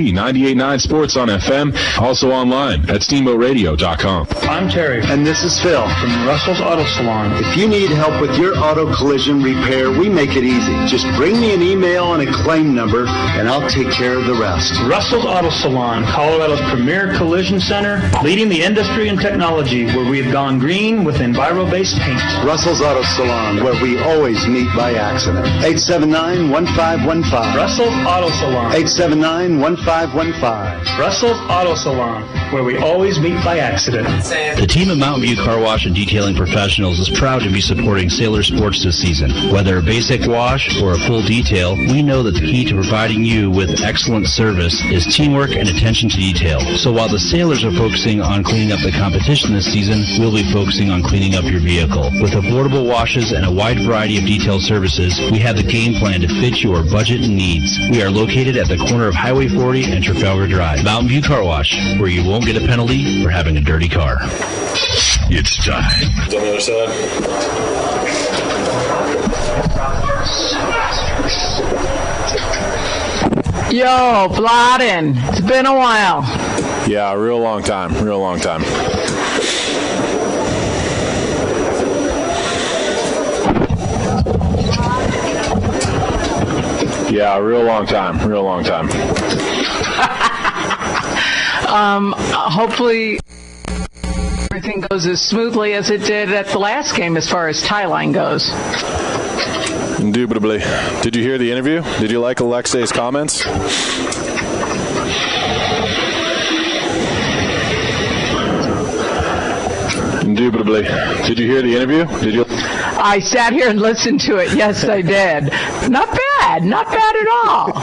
98.9 Sports on FM, also online at steamboatradio.com. I'm Terry. And this is Phil from Russell's Auto Salon. If you need help with your auto collision repair, we make it easy. Just bring me an email and a claim number, and I'll take care of the rest. Russell's Auto Salon, Colorado's premier collision center, leading the industry and technology, where we have gone green with Enviro-based paint. Russell's Auto Salon, where we always meet by accident. 879-1515. Russell's Auto Salon. 879-1515. Russell's Auto Salon, where we always meet by accident. The team at Mountain View Car Wash and Detailing Professionals is proud to be supporting Sailor Sports this season. Whether a basic wash or a full detail, we know that the key to providing you with excellent service is teamwork and attention to detail. So while the Sailors are focusing on cleaning up the competition this season, we'll be focusing on cleaning up your vehicle. With affordable washes and a wide variety of detail services, we have the game plan to fit your budget and needs. We are located at the corner of Highway 40 and Trafalgar Drive. Mountain View Car Wash, where you won't get a penalty for having a dirty car. It's time. On the other side. Yo, Bladden. It's been a while. Yeah, real long time. Yeah, real long time. Hopefully everything goes as smoothly as it did at the last game as far as tie line goes. Indubitably. Did you hear the interview? Did you like Alexei's comments? Indubitably. Did you hear the interview? I sat here and listened to it. Yes, I did. Not bad at all.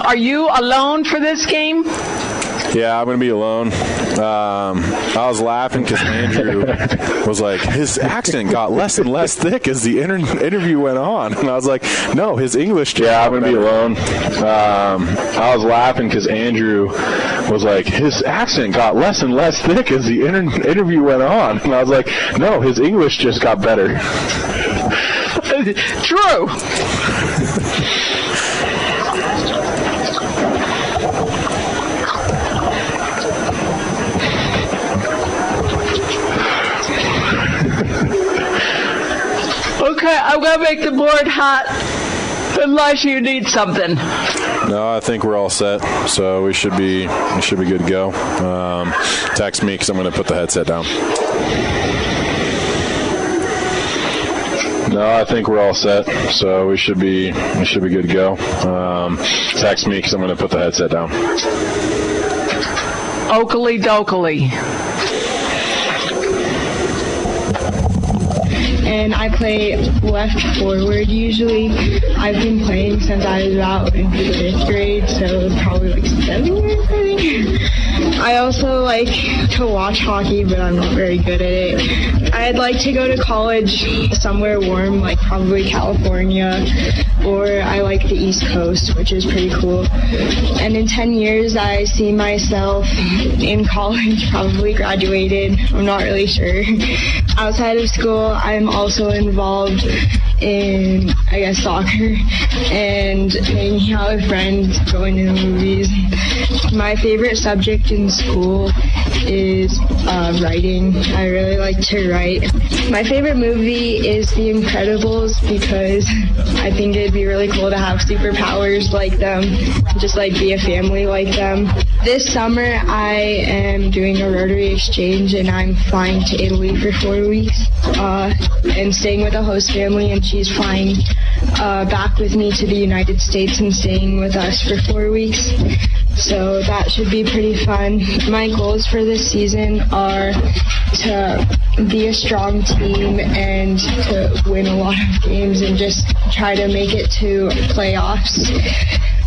Are you alone for this game? Yeah, I'm going to be alone. I was laughing because Andrew was like, his accent got less and less thick as the interview went on. And I was like, no, his English. Yeah, I'm going to be alone. I was laughing because Andrew was like, his accent got less and less thick as the interview went on. And I was like, no, his English just got better. True. Okay, I'm going to make the board hot unless you need something. No, I think we're all set, so we should be good to go. Text me because I'm going to put the headset down. No, I think we're all set, so we should be good to go. Text me because I'm going to put the headset down. Oakley dokley. And I play left forward usually. I've been playing since I was about in 5th grade, so probably like 7 years, I think. I also like to watch hockey, but I'm not very good at it. I'd like to go to college somewhere warm, like probably California, or I like the East Coast, which is pretty cool. And in 10 years, I see myself in college, probably graduated. I'm not really sure. Outside of school, I'm also involved in, I guess, soccer and hanging out with friends, going to the movies. My favorite subject in school is writing. I really like to write. My favorite movie is The Incredibles because I think it'd be really cool to have superpowers like them, just like be a family like them. This summer I am doing a Rotary exchange and I'm flying to Italy for 4 weeks and staying with a host family, and she's flying back with me to the United States and staying with us for 4 weeks. So that should be pretty fun. My goals for this season are to be a strong team and to win a lot of games and just try to make it to playoffs.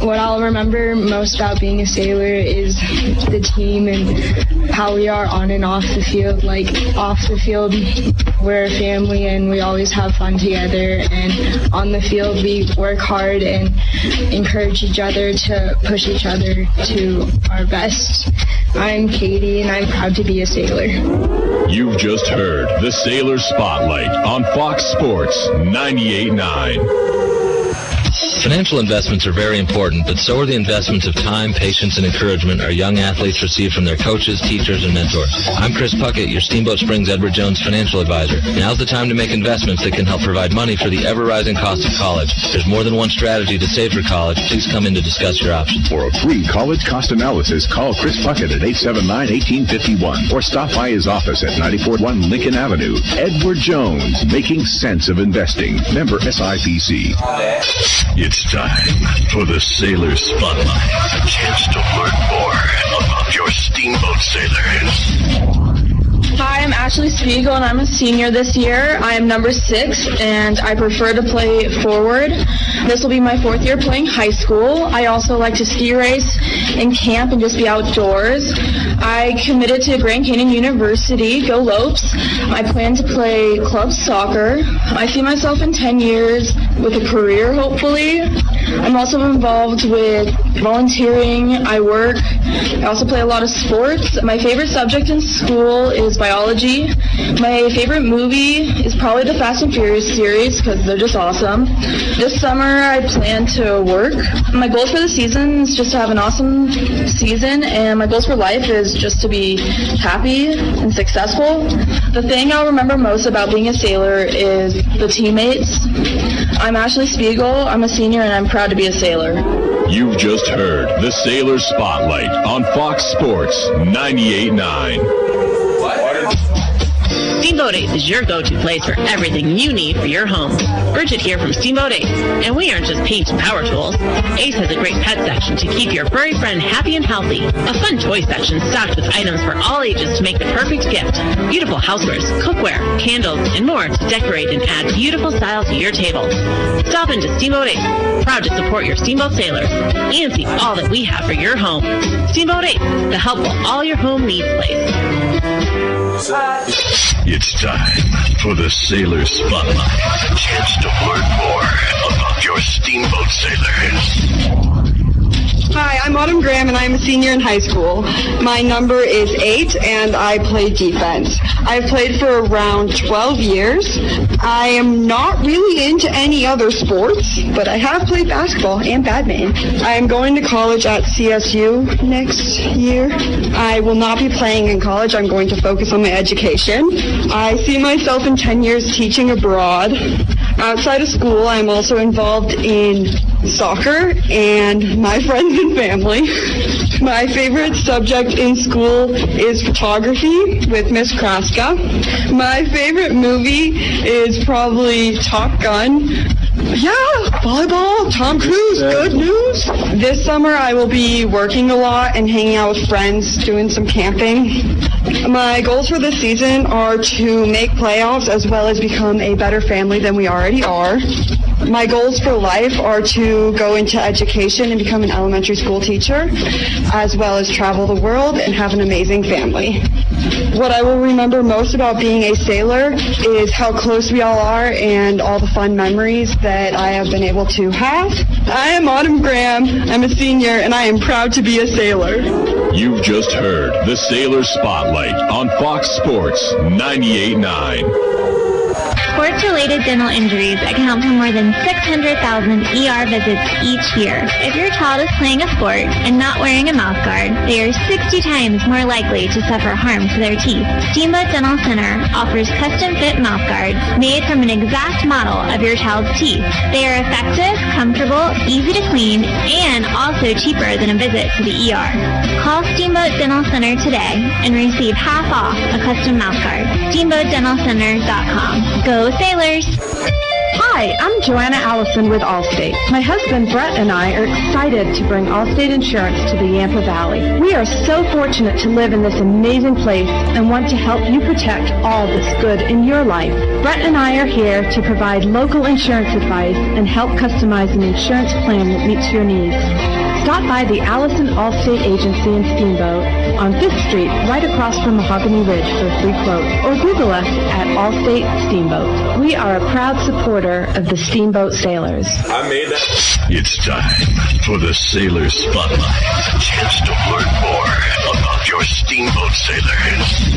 What I'll remember most about being a Sailor is the team and how we are on and off the field. Like, off the field, we're a family and we always have fun together. And on the field, we work hard and encourage each other to push each other to our best. I'm Katie, and I'm proud to be a Sailor. You've just heard the Sailor Spotlight on Fox Sports 98.9. Financial investments are very important, but so are the investments of time, patience, and encouragement our young athletes receive from their coaches, teachers, and mentors. I'm Chris Puckett, your Steamboat Springs Edward Jones financial advisor. Now's the time to make investments that can help provide money for the ever-rising cost of college. There's more than one strategy to save for college. Please come in to discuss your options. For a free college cost analysis, call Chris Puckett at 879-1851 or stop by his office at 941 Lincoln Avenue. Edward Jones, making sense of investing. Member SIPC. It's time for the Sailor Spotlight. A chance to learn more about your Steamboat Sailors. Hi, I'm Ashley Spiegel, and I'm a senior this year. I am number 6, and I prefer to play forward. This will be my 4th year playing high school. I also like to ski race and camp and just be outdoors. I committed to Grand Canyon University, go Lopes. I plan to play club soccer. I see myself in 10 years with a career, hopefully. I'm also involved with volunteering. I work. I also play a lot of sports. My favorite subject in school is biology. My favorite movie is probably the Fast and Furious series because they're just awesome. This summer I plan to work. My goals for the season is just to have an awesome season, and my goals for life is just to be happy and successful. The thing I'll remember most about being a sailor is the teammates. I'm Ashley Spiegel. I'm a senior, and I'm proud to be a sailor. You've just heard the Sailor Spotlight on Fox Sports 98.9. Steamboat Ace is your go-to place for everything you need for your home. Bridget here from Steamboat Ace, and we aren't just paint and power tools. Ace has a great pet section to keep your furry friend happy and healthy. A fun toy section stocked with items for all ages to make the perfect gift. Beautiful housewares, cookware, candles, and more to decorate and add beautiful style to your table. Stop into Steamboat Ace, proud to support your Steamboat sailors, and see all that we have for your home. Steamboat Ace, the helpful all your home needs place. It's time for the Sailor Spotlight. A chance to learn more about your Steamboat Sailors. Hi, I'm Autumn Graham, and I'm a senior in high school. My number is 8, and I play defense. I've played for around 12 years. I am not really into any other sports, but I have played basketball and badminton. I am going to college at CSU next year. I will not be playing in college. I'm going to focus on my education. I see myself in 10 years teaching abroad. Outside of school, I'm also involved in soccer and my friends and family. My favorite subject in school is photography with Miss Kraska. My favorite movie is probably Top Gun. Yeah, volleyball, Tom Cruise, good news. This summer I will be working a lot and hanging out with friends, doing some camping. My goals for this season are to make playoffs as well as become a better family than we already are. My goals for life are to go into education and become an elementary school teacher, as well as travel the world and have an amazing family. What I will remember most about being a sailor is how close we all are and all the fun memories that I have been able to have. I am Autumn Graham. I'm a senior, and I am proud to be a sailor. You've just heard the Sailor Spotlight on Fox Sports 98.9. Sports-related dental injuries account for more than 600,000 ER visits each year. If your child is playing a sport and not wearing a mouthguard, they are 60 times more likely to suffer harm to their teeth. Steamboat Dental Center offers custom-fit mouthguards made from an exact model of your child's teeth. They are effective, comfortable, easy to clean, and also cheaper than a visit to the ER. Call Steamboat Dental Center today and receive half off a custom mouthguard. SteamboatDentalCenter.com. Go Sailors! Hi, I'm Joanna Allison with Allstate. My husband Brett and I are excited to bring Allstate Insurance to the Yampa Valley. We are so fortunate to live in this amazing place and want to help you protect all that's good in your life. Brett and I are here to provide local insurance advice and help customize an insurance plan that meets your needs. Stop by the Allison Allstate Agency in Steamboat on 5th Street, right across from Mahogany Ridge for a free quote, or Google us at Allstate Steamboat. We are a proud supporter of the Steamboat Sailors. I made that. It's time for the Sailor Spotlight. A chance to learn more about your Steamboat Sailors.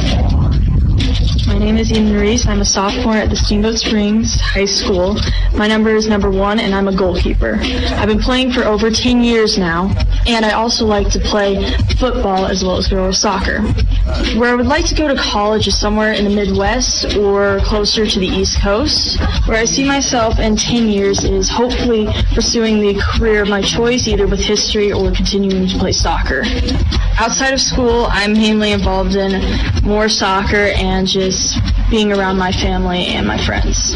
My name is Eden Reese. I'm a sophomore at the Steamboat Springs High School. My number is number 1, and I'm a goalkeeper. I've been playing for over 10 years now, and I also like to play football as well as girls soccer. Where I would like to go to college is somewhere in the Midwest or closer to the East Coast. Where I see myself in 10 years is hopefully pursuing the career of my choice, either with history or continuing to play soccer. Outside of school, I'm mainly involved in more soccer and just being around my family and my friends.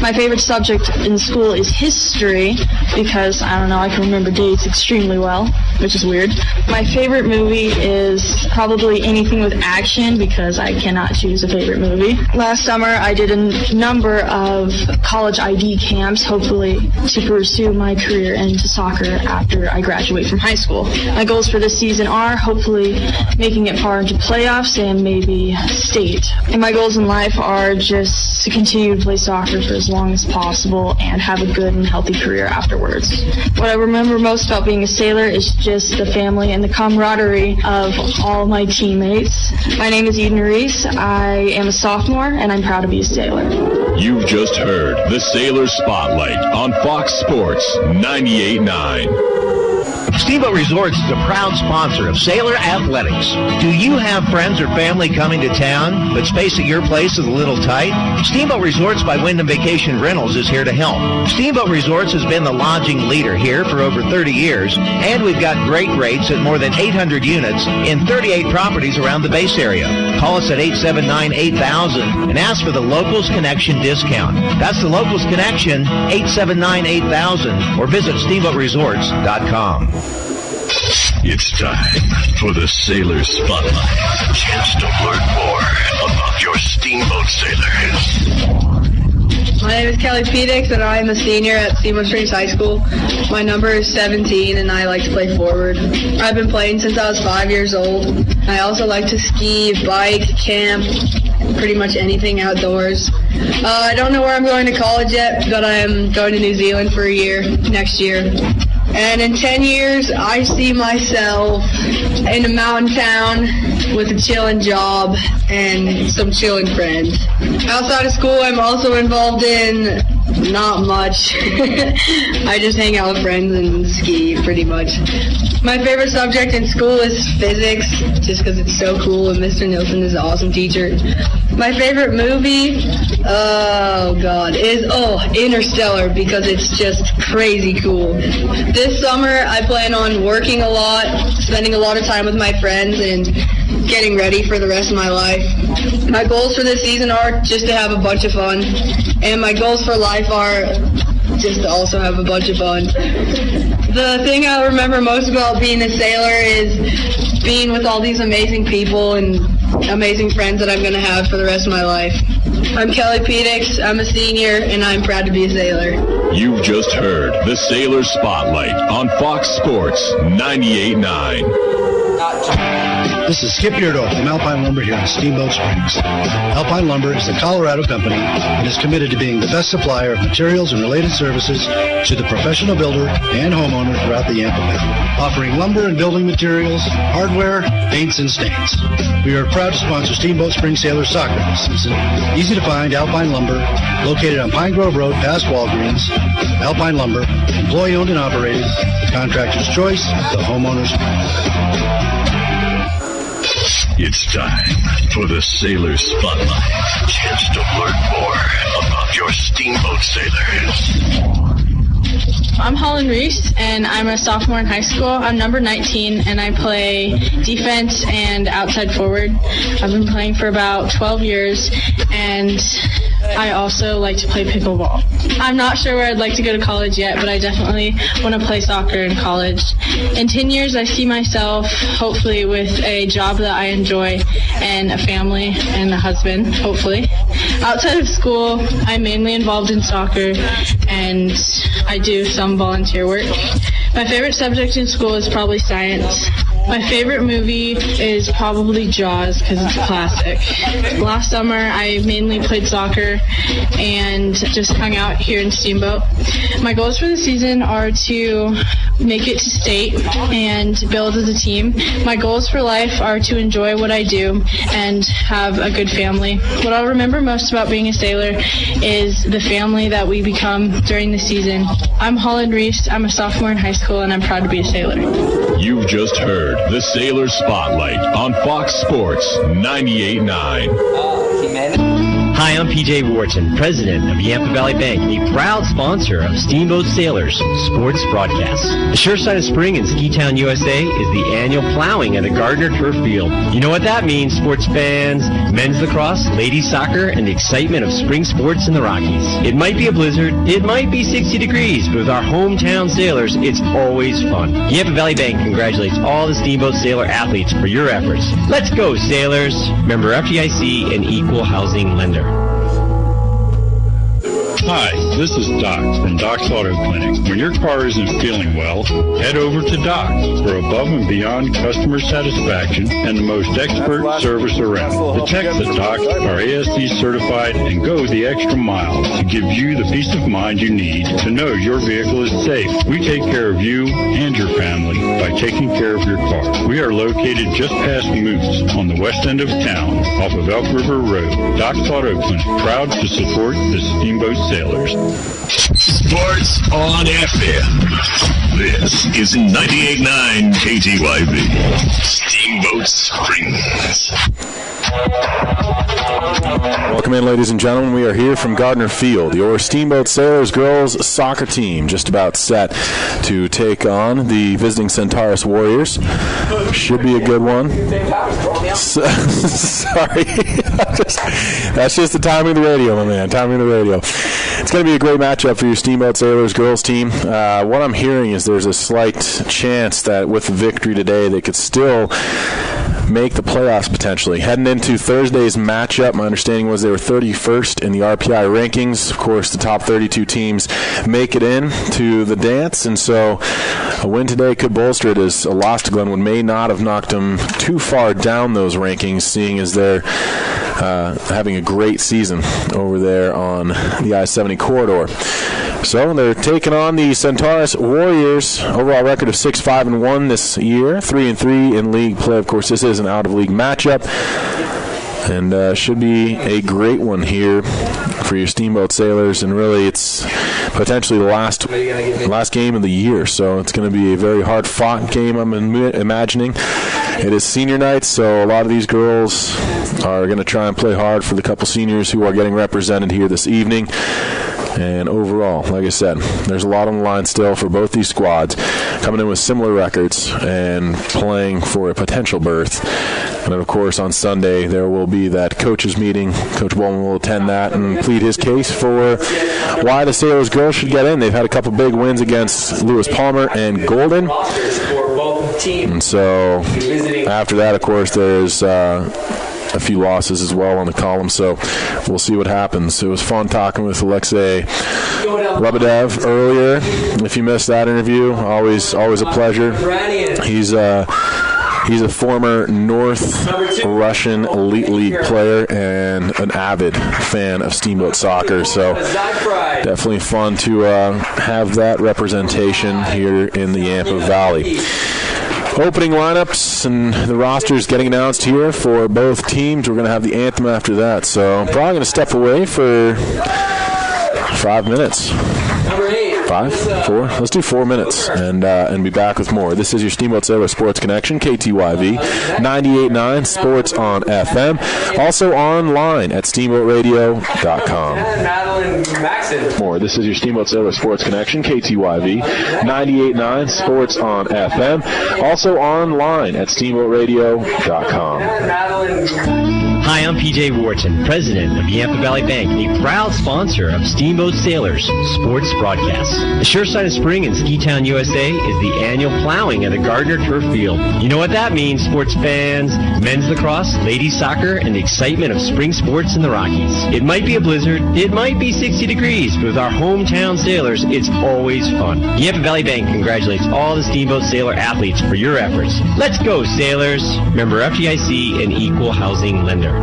My favorite subject in school is history because, I don't know, I can remember dates extremely well, which is weird. My favorite movie is probably anything with action because I cannot choose a favorite movie. Last summer, I did a number of college ID camps, hopefully to pursue my career into soccer after I graduate from high school. My goals for this season are hopefully making it far into playoffs and maybe state. And my goals in life are just to continue to play soccer for as long as possible and have a good and healthy career afterwards. What I remember most about being a sailor is just the family and the camaraderie of all my teammates. My name is Eden Reese. I am a sophomore, and I'm proud to be a sailor. You've just heard the Sailor Spotlight on Fox Sports 98.9. Steamboat Resorts is a proud sponsor of Sailor Athletics. Do you have friends or family coming to town, but space at your place is a little tight? Steamboat Resorts by Wyndham Vacation Rentals is here to help. Steamboat Resorts has been the lodging leader here for over 30 years, and we've got great rates at more than 800 units in 38 properties around the base area. Call us at 879-8000 and ask for the Locals Connection discount. That's the Locals Connection, 879-8000, or visit steamboatresorts.com. It's time for the Sailor Spotlight. A chance to learn more about your Steamboat sailors. My name is Kelly Pedix, and I'm a senior at Steamboat Springs High School. My number is 17, and I like to play forward. I've been playing since I was 5 years old. I also like to ski, bike, camp, pretty much anything outdoors. I don't know where I'm going to college yet, but I am going to New Zealand for a year next year. And in 10 years, I see myself in a mountain town with a chillin' job and some chillin' friends. Outside of school, I'm also involved in not much. I just hang out with friends and ski, pretty much. My favorite subject in school is physics, just because it's so cool, and Mr. Nilsson is an awesome teacher. My favorite movie, is Interstellar, because it's just crazy cool. This summer, I plan on working a lot, spending a lot of time with my friends, and getting ready for the rest of my life. My goals for this season are just to have a bunch of fun, and my goals for life are just to also have a bunch of fun. The thing I remember most about being a sailor is being with all these amazing people and amazing friends that I'm going to have for the rest of my life. I'm Kelly Pedix, I'm a senior, and I'm proud to be a sailor. You've just heard the Sailor Spotlight on Fox Sports 98.9. This is Skip Beardo from Alpine Lumber here in Steamboat Springs. Alpine Lumber is a Colorado company and is committed to being the best supplier of materials and related services to the professional builder and homeowner throughout the Yampa Valley, offering lumber and building materials, hardware, paints, and stains. We are proud to sponsor Steamboat Springs Sailor Soccer this season. Easy to find Alpine Lumber, located on Pine Grove Road past Walgreens. Alpine Lumber, employee owned and operated, contractor's choice, the homeowner's. It's time for the Sailor Spotlight. A chance to learn more about your Steamboat sailors. I'm Holland Reese, and I'm a sophomore in high school. I'm number 19, and I play defense and outside forward. I've been playing for about 12 years, and I also like to play pickleball. I'm not sure where I'd like to go to college yet, but I definitely want to play soccer in college. In 10 years, I see myself hopefully with a job that I enjoy and a family and a husband, hopefully. Outside of school, I'm mainly involved in soccer, and I do some volunteer work. My favorite subject in school is probably science. My favorite movie is probably Jaws because it's a classic. Last summer, I mainly played soccer and just hung out here in Steamboat. My goals for the season are to make it to state and build as a team. My goals for life are to enjoy what I do and have a good family. What I'll remember most about being a sailor is the family that we become during the season. I'm Holland Reese. I'm a sophomore in high school, and I'm proud to be a sailor. You've just heard the Sailor Spotlight on Fox Sports 98.9. Hi, I'm PJ Wharton, president of Yampa Valley Bank, a proud sponsor of Steamboat Sailors Sports Broadcast. The sure sign of spring in Ski Town, USA is the annual plowing at the Gardner Turf Field. You know what that means, sports fans, men's lacrosse, ladies soccer, and the excitement of spring sports in the Rockies. It might be a blizzard, it might be 60 degrees, but with our hometown sailors, it's always fun. Yampa Valley Bank congratulates all the Steamboat Sailor athletes for your efforts. Let's go, sailors! Member FDIC and Equal Housing Lender. Hi, this is Doc from Doc's Auto Clinic. When your car isn't feeling well, head over to Doc's for above and beyond customer satisfaction and the most expert service around. The techs at Doc's are ASC certified and go the extra mile to give you the peace of mind you need to know your vehicle is safe. We take care of you and your family by taking care of your car. We are located just past Moose on the west end of town off of Elk River Road. Doc's Auto Clinic, proud to support the Steamboat Sailors. Sports on FM. This is 98.9 KTYV. Steamboat Springs. Welcome in, ladies and gentlemen. We are here from Gardner Field. Your Steamboat Sailors girls soccer team just about set to take on the visiting Centaurus Warriors. Should be a good one. Sorry. That's just the timing of the radio, my man. Timing of the radio. It's going to be a great matchup for your Steamboat Sailors girls team. What I'm hearing is there's a slight chance that with the victory today, they could still make the playoffs potentially. Heading into Thursday's matchup, my understanding was they were 31st in the RPI rankings. Of course, the top 32 teams make it in to the dance, and so a win today could bolster it, as a loss to Glenwood may not have knocked them too far down those rankings, seeing as they're having a great season over there on the I-70 corridor. So they're taking on the Centaurus Warriors. Overall record of 6-5-1 this year, 3-3 in league play. Of course, this is an out-of-league matchup, and should be a great one here for your Steamboat Sailors. And really, it's potentially the last game of the year, so it's going to be a very hard-fought game, I'm imagining. It is senior night, so a lot of these girls are going to try and play hard for the couple seniors who are getting represented here this evening. And overall, like I said, there's a lot on the line still for both these squads, coming in with similar records and playing for a potential berth. And then, of course, on Sunday, there will be that coaches meeting. Coach Bowman will attend that and plead his case for why the Sailors girls should get in. They've had a couple big wins against Lewis Palmer and Golden. And so after that, of course, there's a few losses as well on the column, so we'll see what happens. It was fun talking with Alexei Lebedev earlier. If you missed that interview, always a pleasure. He's a former North Russian Elite League player and an avid fan of Steamboat soccer, so definitely fun to have that representation here in the Yampa Valley. Opening lineups and the rosters getting announced here for both teams. We're going to have the anthem after that, so I'm probably going to step away for 5 minutes. 5? 4? Let's do 4 minutes and be back with more. This is your Steamboat Sailor Sports Connection, KTYV, 98.9 Sports on FM. Also online at steamboatradio.com. More. This is your Steamboat Sailor Sports Connection, KTYV, 98.9 Sports on FM. Also online at steamboatradio.com. Hi, I'm PJ Wharton, president of Yampa Valley Bank, a proud sponsor of Steamboat Sailors sports broadcasts. The sure sign of spring in Ski Town, USA is the annual plowing of the Gardner Turf Field. You know what that means, sports fans. Men's lacrosse, ladies soccer, and the excitement of spring sports in the Rockies. It might be a blizzard, it might be 60 degrees, but with our hometown Sailors, it's always fun. Yampa Valley Bank congratulates all the Steamboat Sailor athletes for your efforts. Let's go, Sailors! Member FDIC and Equal Housing Lender.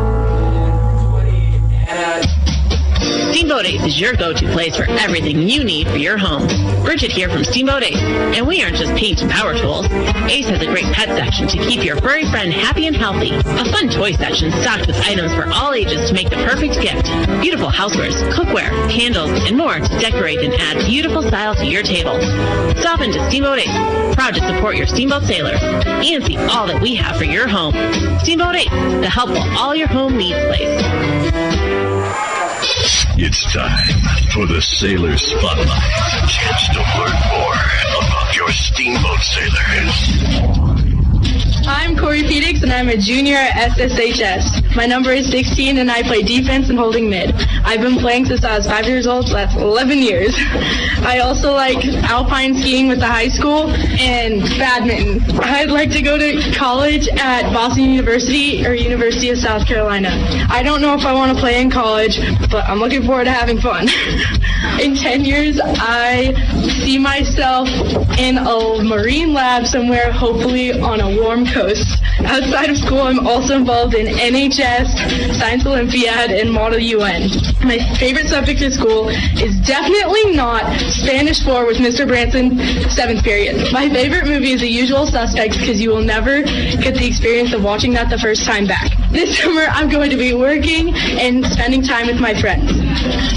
Steamboat Ace is your go-to place for everything you need for your home. Bridget here from Steamboat Ace, and we aren't just paint and power tools. Ace has a great pet section to keep your furry friend happy and healthy. A fun toy section stocked with items for all ages to make the perfect gift. Beautiful housewares, cookware, candles, and more to decorate and add beautiful style to your table. Stop into Steamboat Ace, proud to support your Steamboat Sailors, and see all that we have for your home. Steamboat Ace, the helpful all your home needs place. It's time for the Sailor Spotlight. A chance to learn more about your Steamboat Sailors. I'm Corey Phoenix, and I'm a junior at SSHS. My number is 16, and I play defense and holding mid. I've been playing since I was 5 years old, so that's 11 years. I also like alpine skiing with the high school and badminton. I'd like to go to college at Boston University or University of South Carolina. I don't know if I want to play in college, but I'm looking forward to having fun. In 10 years, I see myself in a marine lab somewhere, hopefully on a warm coast. Outside of school, I'm also involved in NHS, Science Olympiad, and Model UN. My favorite subject in school is definitely not Spanish 4 with Mr. Branson, 7th period. My favorite movie is The Usual Suspects because you will never get the experience of watching that the first time back. This summer, I'm going to be working and spending time with my friends.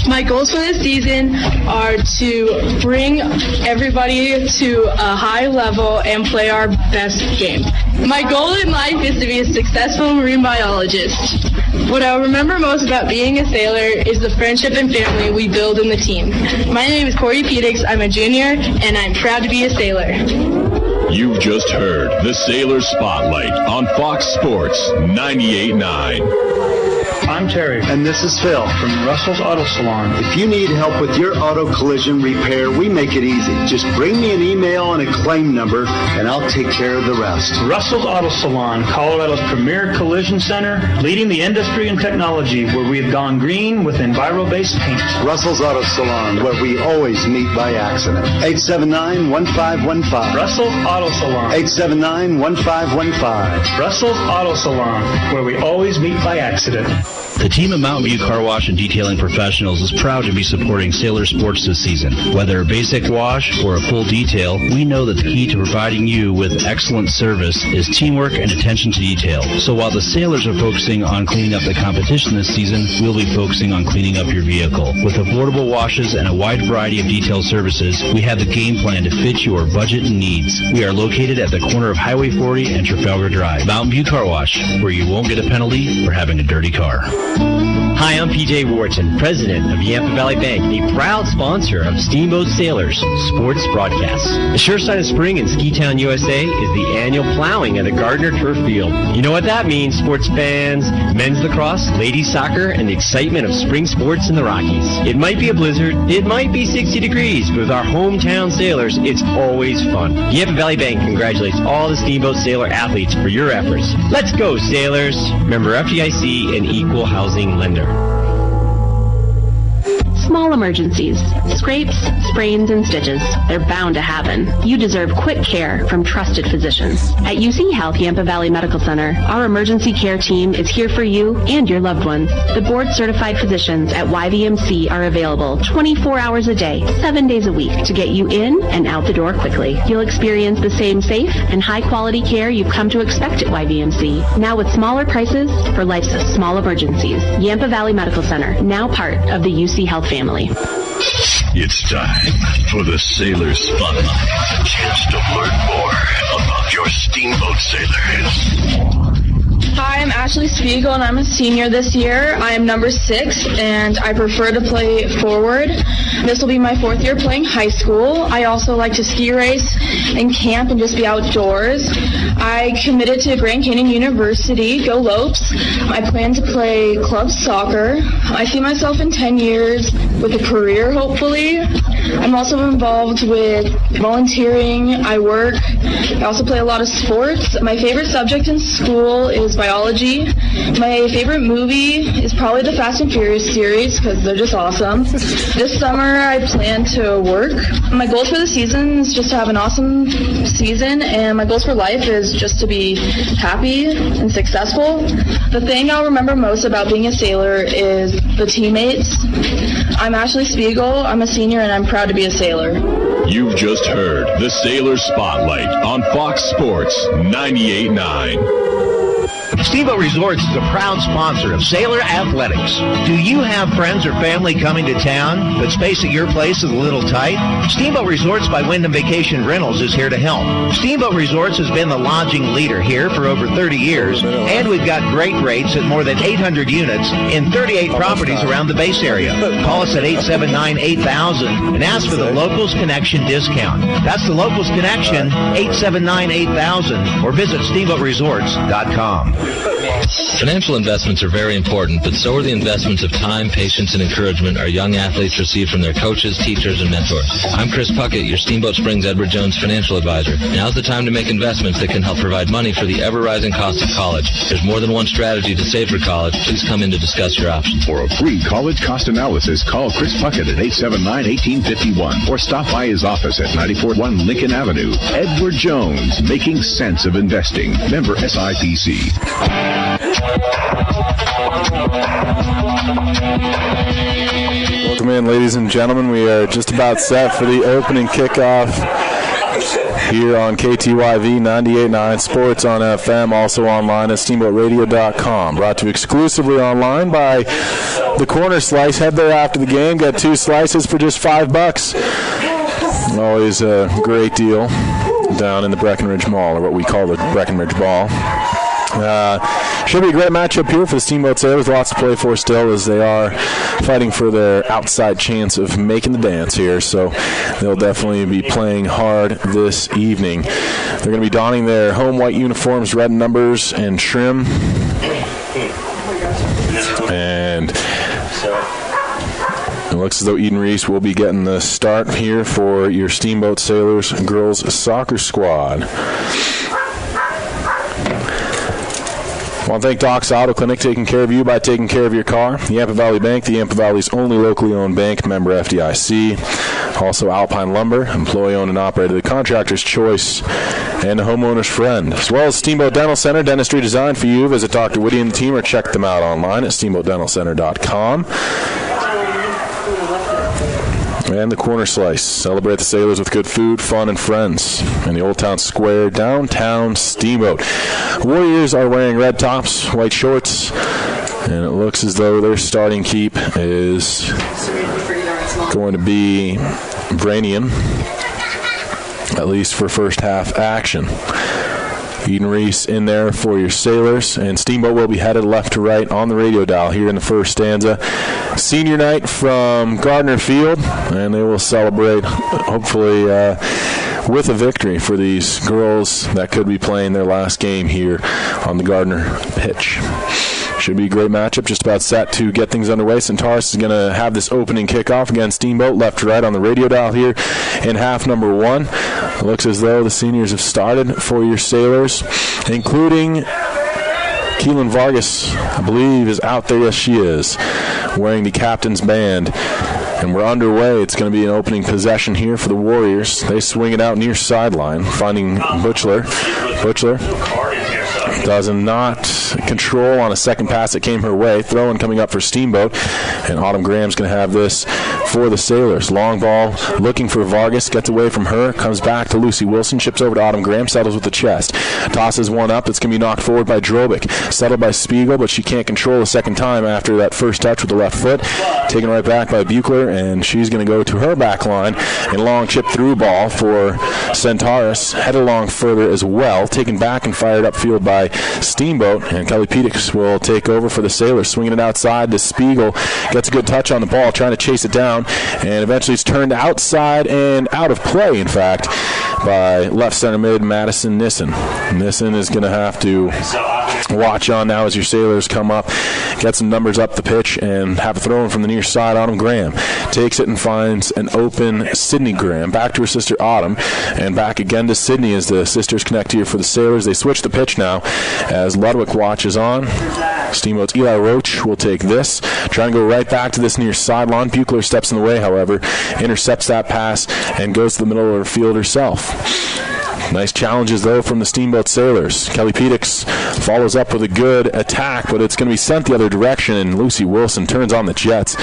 My goals for this season are to bring everybody to a high level and play our best game. My goal in life is to be a successful marine biologist. What I remember most about being a sailor is the friendship and family we build in the team. My name is Corey Phoenix. I'm a junior, and I'm proud to be a sailor. You've just heard the Sailor Spotlight on Fox Sports 98.9. I'm Terry. And this is Phil From Russell's Auto Salon. If you need help with your auto collision repair, we make it easy. Just bring me an email and a claim number, and I'll take care of the rest. Russell's Auto Salon, Colorado's premier collision center, leading the industry in technology, where we have gone green with Enviro-based paint. Russell's Auto Salon, where we always meet by accident. 879-1515. Russell's Auto Salon. 879-1515. Russell's Auto Salon, where we always meet by accident. The team of Mountain View Car Wash and Detailing Professionals is proud to be supporting Sailor Sports this season. Whether a basic wash or a full detail, we know that the key to providing you with excellent service is teamwork and attention to detail. So while the Sailors are focusing on cleaning up the competition this season, we'll be focusing on cleaning up your vehicle. With affordable washes and a wide variety of detail services, we have the game plan to fit your budget and needs. We are located at the corner of Highway 40 and Trafalgar Drive. Mountain View Car Wash, where you won't get a penalty for having a dirty car. Hi, I'm PJ Wharton, president of Yampa Valley Bank, a proud sponsor of Steamboat Sailors sports broadcasts. The sure sign of spring in Ski Town, USA is the annual plowing of the Gardner Turf Field. You know what that means, sports fans. Men's lacrosse, ladies soccer, and the excitement of spring sports in the Rockies. It might be a blizzard, it might be 60 degrees, but with our hometown Sailors, it's always fun. Yampa Valley Bank congratulates all the Steamboat Sailor athletes for your efforts. Let's go, Sailors! Member FDIC and Equal Housing Lender. Small emergencies, scrapes, sprains, and stitches. They're bound to happen. You deserve quick care from trusted physicians. At UC Health Yampa Valley Medical Center, our emergency care team is here for you and your loved ones. The board-certified physicians at YVMC are available 24 hours a day, 7 days a week to get you in and out the door quickly. You'll experience the same safe and high-quality care you've come to expect at YVMC, now with smaller prices for life's small emergencies. Yampa Valley Medical Center, now part of the UC Health family. It's time for the Sailor Spotlight. A chance to learn more about your Steamboat Sailors. Hi, I'm Ashley Ashley Spiegel, and I'm a senior this year. I am number 6, and I prefer to play forward. This will be my 4th year playing high school. I also like to ski race and camp and just be outdoors. I committed to Grand Canyon University, go Lopes. I plan to play club soccer. I see myself in 10 years with a career, hopefully. I'm also involved with volunteering. I work. I also play a lot of sports. My favorite subject in school is biology. My favorite movie is probably the Fast and Furious series because they're just awesome. This summer I plan to work. My goals for the season is just to have an awesome season, and my goals for life is just to be happy and successful. The thing I'll remember most about being a sailor is the teammates. I'm Ashley Spiegel. I'm a senior, and I'm proud to be a sailor. You've just heard the Sailor Spotlight on Fox Sports 98.9. Steamboat Resorts is a proud sponsor of Sailor Athletics. Do you have friends or family coming to town, but space at your place is a little tight? Steamboat Resorts by Wyndham Vacation Rentals is here to help. Steamboat Resorts has been the lodging leader here for over 30 years, and we've got great rates at more than 800 units in 38 properties around the base area. Call us at 879-8000 and ask for the Locals Connection discount. That's the Locals Connection, 879-8000, or visit steamboatresorts.com. Financial investments are very important, but so are the investments of time, patience, and encouragement our young athletes receive from their coaches, teachers, and mentors. I'm Chris Puckett, your Steamboat Springs Edward Jones financial advisor. Now's the time to make investments that can help provide money for the ever-rising cost of college. There's more than one strategy to save for college. Please come in to discuss your options. For a free college cost analysis, call Chris Puckett at 879-1851 or stop by his office at 941 Lincoln Avenue. Edward Jones, making sense of investing. Member SIPC. Welcome in, ladies and gentlemen. We are just about set for the opening kickoff here on KTYV 98.9 Sports on FM, also online at steamboatradio.com. Brought to you exclusively online by the Corner Slice. Head there after the game, get 2 slices for just $5. Always a great deal down in the Breckenridge Mall, or what we call the Breckenridge Ball. Should be a great matchup here for the Steamboat Sailors. Lots to play for still, as they are fighting for their outside chance of making the dance here. So they'll definitely be playing hard this evening. They're going to be donning their home white uniforms, red numbers, and trim. And it looks as though Eden Reese will be getting the start here for your Steamboat Sailors girls soccer squad. I want to thank Doc's Auto Clinic, taking care of you by taking care of your car. The Yampa Valley Bank, the Yampa Valley's only locally owned bank, member FDIC. Also Alpine Lumber, employee-owned and operated, the contractor's choice, and a homeowner's friend. As well as Steamboat Dental Center, dentistry designed for you. Visit Dr. Whitty and the team or check them out online at steamboatdentalcenter.com. And the Corner Slice. Celebrate the Sailors with good food, fun, and friends in the Old Town Square, downtown Steamboat. Warriors are wearing red tops, white shorts, and it looks as though their starting keep is going to be Vranian, at least for first half action. Eden Reese in there for your Sailors, and Steamboat will be headed left to right on the radio dial here in the first stanza. Senior night from Gardner Field, and they will celebrate, hopefully, with a victory for these girls that could be playing their last game here on the Gardner pitch. Should be a great matchup. Just about set to get things underway. Centaurus is going to have this opening kickoff against Steamboat, left to right on the radio dial here in half number 1. It looks as though the seniors have started for your Sailors, including Keelan Vargas, I believe, is out there. Yes, she is, wearing the captain's band. And we're underway. It's going to be an opening possession here for the Warriors. They swing it out near sideline, finding Butchler. Butchler does not control on a second pass that came her way. Throw-in coming up for Steamboat. And Autumn Graham's going to have this for the Sailors. Long ball looking for Vargas, gets away from her, comes back to Lucy Wilson, chips over to Autumn Graham, settles with the chest. Tosses one up, it's going to be knocked forward by Drobic. Settled by Spiegel, but she can't control a second time after that first touch with the left foot. Taken right back by Buechler, and she's going to go to her back line. And long chip through ball for Centaurus. Headed along further as well. Taken back and fired upfield by Steamboat. And Kelly Pedix will take over for the Sailors. Swinging it outside to Spiegel. Gets a good touch on the ball, trying to chase it down. And eventually it's turned outside and out of play, in fact, by left center mid Madison Nissen. Nissen is going to have to watch on now as your Sailors come up, get some numbers up the pitch, and have a throw in from the near side. Autumn Graham takes it and finds an open Sydney Graham. Back to her sister Autumn, and back again to Sydney as the sisters connect here for the Sailors. They switch the pitch now as Ludwig watches on. Steamboat's Eli Roach will take this, trying to go right back to this near sideline. Buechler steps in the way, however, intercepts that pass and goes to the middle of her field herself. Nice challenges, though, from the Steamboat Sailors. Kelly Pedix follows up with a good attack, but it's going to be sent the other direction, and Lucy Wilson turns on the Jets.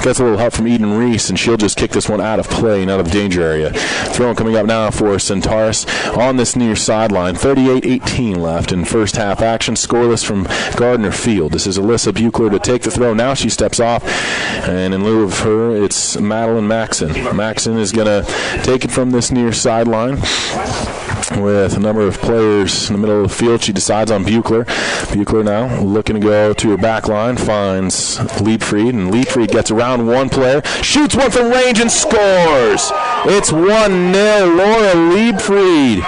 Gets a little help from Eden Reese, and she'll just kick this one out of play and out of the danger area. Throw coming up now for Centaurus on this near sideline. 38-18 left in first half action. Scoreless from Gardner Field. This is Alyssa Buechler to take the throw. Now she steps off, and in lieu of her, it's Madeline Maxon. Maxon is going to take it from this near sideline. With a number of players in the middle of the field, she decides on Buechler. Buechler now looking to go to her back line, finds Liebfried, and Liebfried gets around one player, shoots one from range and scores! It's 1-0, Laura Liebfried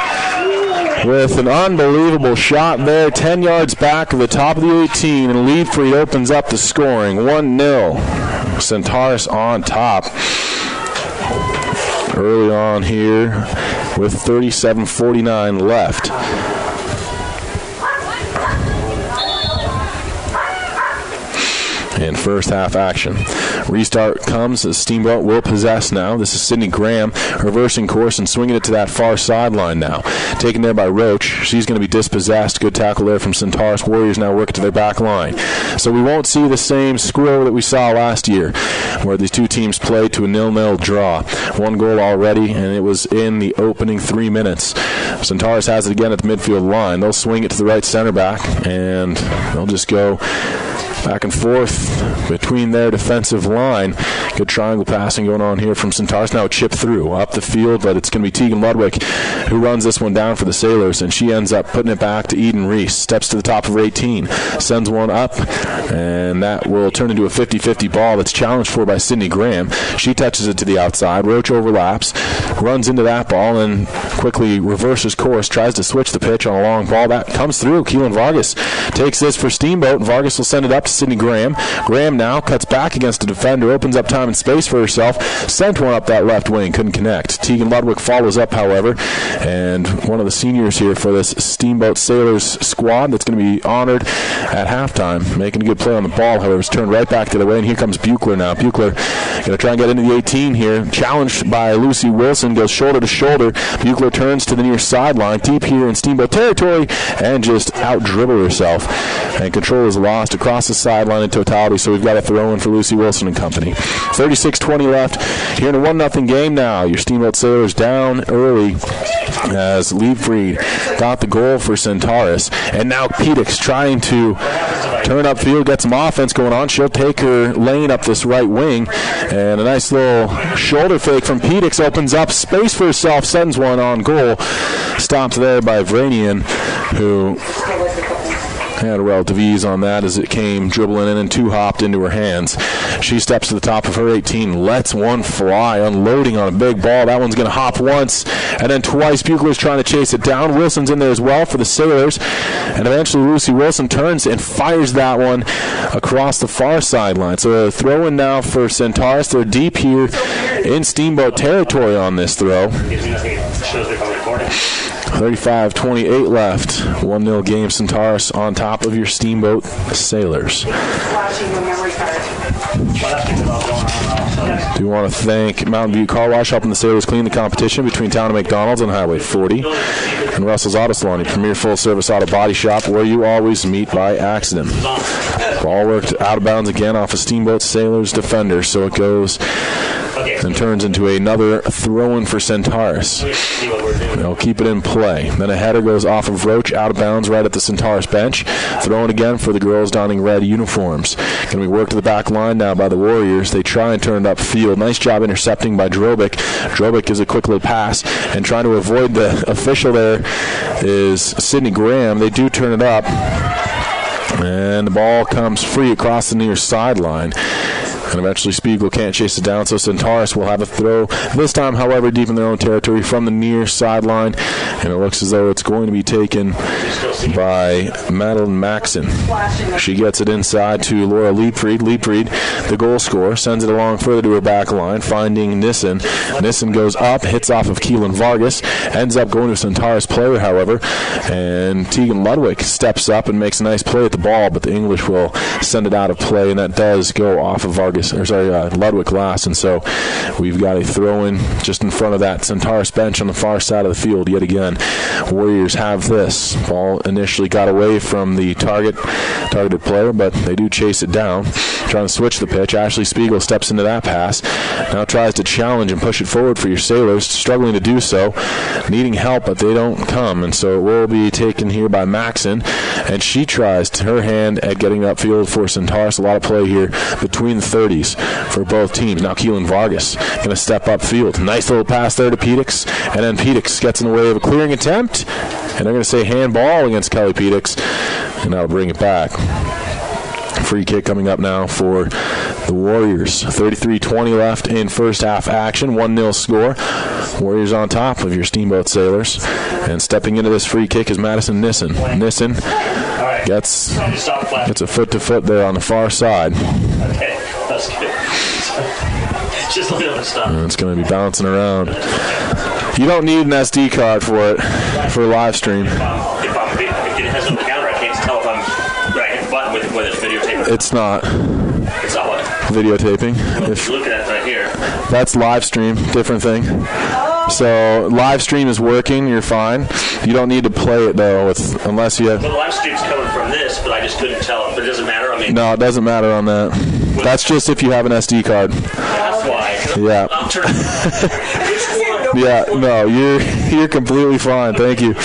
with an unbelievable shot there, 10 yards back of the top of the 18, and Liebfried opens up the scoring, 1-0. Centaurus on top early on here with 37:49 left. In first half action. Restart comes as Steamboat will possess now. This is Sydney Graham reversing course and swinging it to that far sideline now. Taken there by Roach. She's going to be dispossessed. Good tackle there from Centaurus. Warriors now work to their back line. So we won't see the same square that we saw last year where these two teams played to a 0-0 draw. One goal already, and it was in the opening 3 minutes. Centaurus has it again at the midfield line. They'll swing it to the right center back, and they'll just go back and forth between their defensive line. Good triangle passing going on here from Centaurus. Now a chip through up the field, but it's going to be Tegan Ludwig who runs this one down for the Sailors, and she ends up putting it back to Eden Reese. Steps to the top of her 18, sends one up, and that will turn into a 50-50 ball that's challenged for by Sydney Graham. She touches it to the outside. Roach overlaps, runs into that ball, and quickly reverses course, tries to switch the pitch on a long ball. That comes through. Keelan Vargas takes this for Steamboat. Vargas will send it up to Sydney Graham. Graham now cuts back against the defender, opens up time and space for herself, sent one up that left wing, couldn't connect. Tegan Ludwig follows up, however, and one of the seniors here for this Steamboat Sailors squad that's going to be honored at halftime, making a good play on the ball, however, is turned right back the other way, and here comes Buechler now. Buechler going to try and get into the 18 here, challenged by Lucy Wilson, goes shoulder to shoulder. Buechler turns to the near sideline, deep here in Steamboat territory, and just out-dribble herself, and control is lost across the sideline in totality, so we've got a throw in for Lucy Wilson and company. 36-20 left here in a 1-0 game now. Your Steamboat Sailors down early as Liebfried got the goal for Centaurus, and now Pedix trying to turn upfield, get some offense going on. She'll take her lane up this right wing, and a nice little shoulder fake from Pedix opens up space for herself, sends one on goal. Stopped there by Vranian, who had a relative ease on that as it came dribbling in and two-hopped into her hands. She steps to the top of her 18, lets one fly, unloading on a big ball. That one's going to hop once and then twice. Buechler's trying to chase it down. Wilson's in there as well for the Sailors, and eventually Lucy Wilson turns and fires that one across the far sideline. So a throw-in now for Centaurus. They're deep here in Steamboat territory on this throw. 35-28 left. 1-0 game. Centaurus on top of your Steamboat Sailors. Do want to thank Mountain View Car Wash helping the Sailors clean the competition between Town and McDonald's on Highway 40. And Russell's Auto Salon, your premier full-service auto body shop where you always meet by accident. Ball worked out of bounds again off of Steamboat Sailors defender, so it goes and turns into another throw-in for Centaurus. They'll keep it in play. Then a header goes off of Roach, out of bounds right at the Centaurus bench. Throw-in again for the girls donning red uniforms. Going to be worked to the back line now by the Warriors. They try and turn it upfield. Nice job intercepting by Drobic. Drobic gives a quick little pass, and trying to avoid the official there is Sidney Graham. They do turn it up, and the ball comes free across the near sideline. And eventually Spiegel can't chase it down, so Centaurus will have a throw. This time, however, deep in their own territory from the near sideline. And it looks as though it's going to be taken by Madeline Maxon. She gets it inside to Laura Liebfried. Liebfried, the goal scorer, sends it along further to her back line, finding Nissen. Nissen goes up, hits off of Keelan Vargas, ends up going to a Centaurus player, however. And Tegan Ludwig steps up and makes a nice play at the ball, but the English will send it out of play, and that does go off of Ludwig last, and so we've got a throw-in just in front of that Centaurus bench on the far side of the field yet again. Warriors have this. Ball initially got away from the targeted player, but they do chase it down. Trying to switch the pitch. Ashley Spiegel steps into that pass. Now tries to challenge and push it forward for your Sailors, struggling to do so, needing help, but they don't come, and so it will be taken here by Maxon, and she tries her hand at getting upfield for Centaurus. A lot of play here between the 30s for both teams. Now Keelan Vargas going to step upfield. Nice little pass there to Pedix, and then Pedix gets in the way of a clearing attempt, and they're going to say handball against Kelly Pedix, and that'll bring it back. Free kick coming up now for the Warriors. 33-20 left in first half action. 1-0 score. Warriors on top of your Steamboat Sailors. And stepping into this free kick is Madison Nissen. Nissen gets a foot-to-foot there on the far side. Okay, that's good. Just a little bit of stuff. And it's going to be bouncing around. You don't need an SD card for it, for a live stream. If it has no counter, I can't tell if I'm right. Button with it's videotaping. It's not. It's not what? Videotaping. If you're looking at it right here. That's live stream, different thing. So live stream is working, you're fine. You don't need to play it though, unless you have. Well, the live stream's coming from this, but I just couldn't tell. But it doesn't matter. I mean. No, it doesn't matter on that. That's just if you have an SD card. That's why. Yeah. Yeah. No, you're completely fine. Thank you.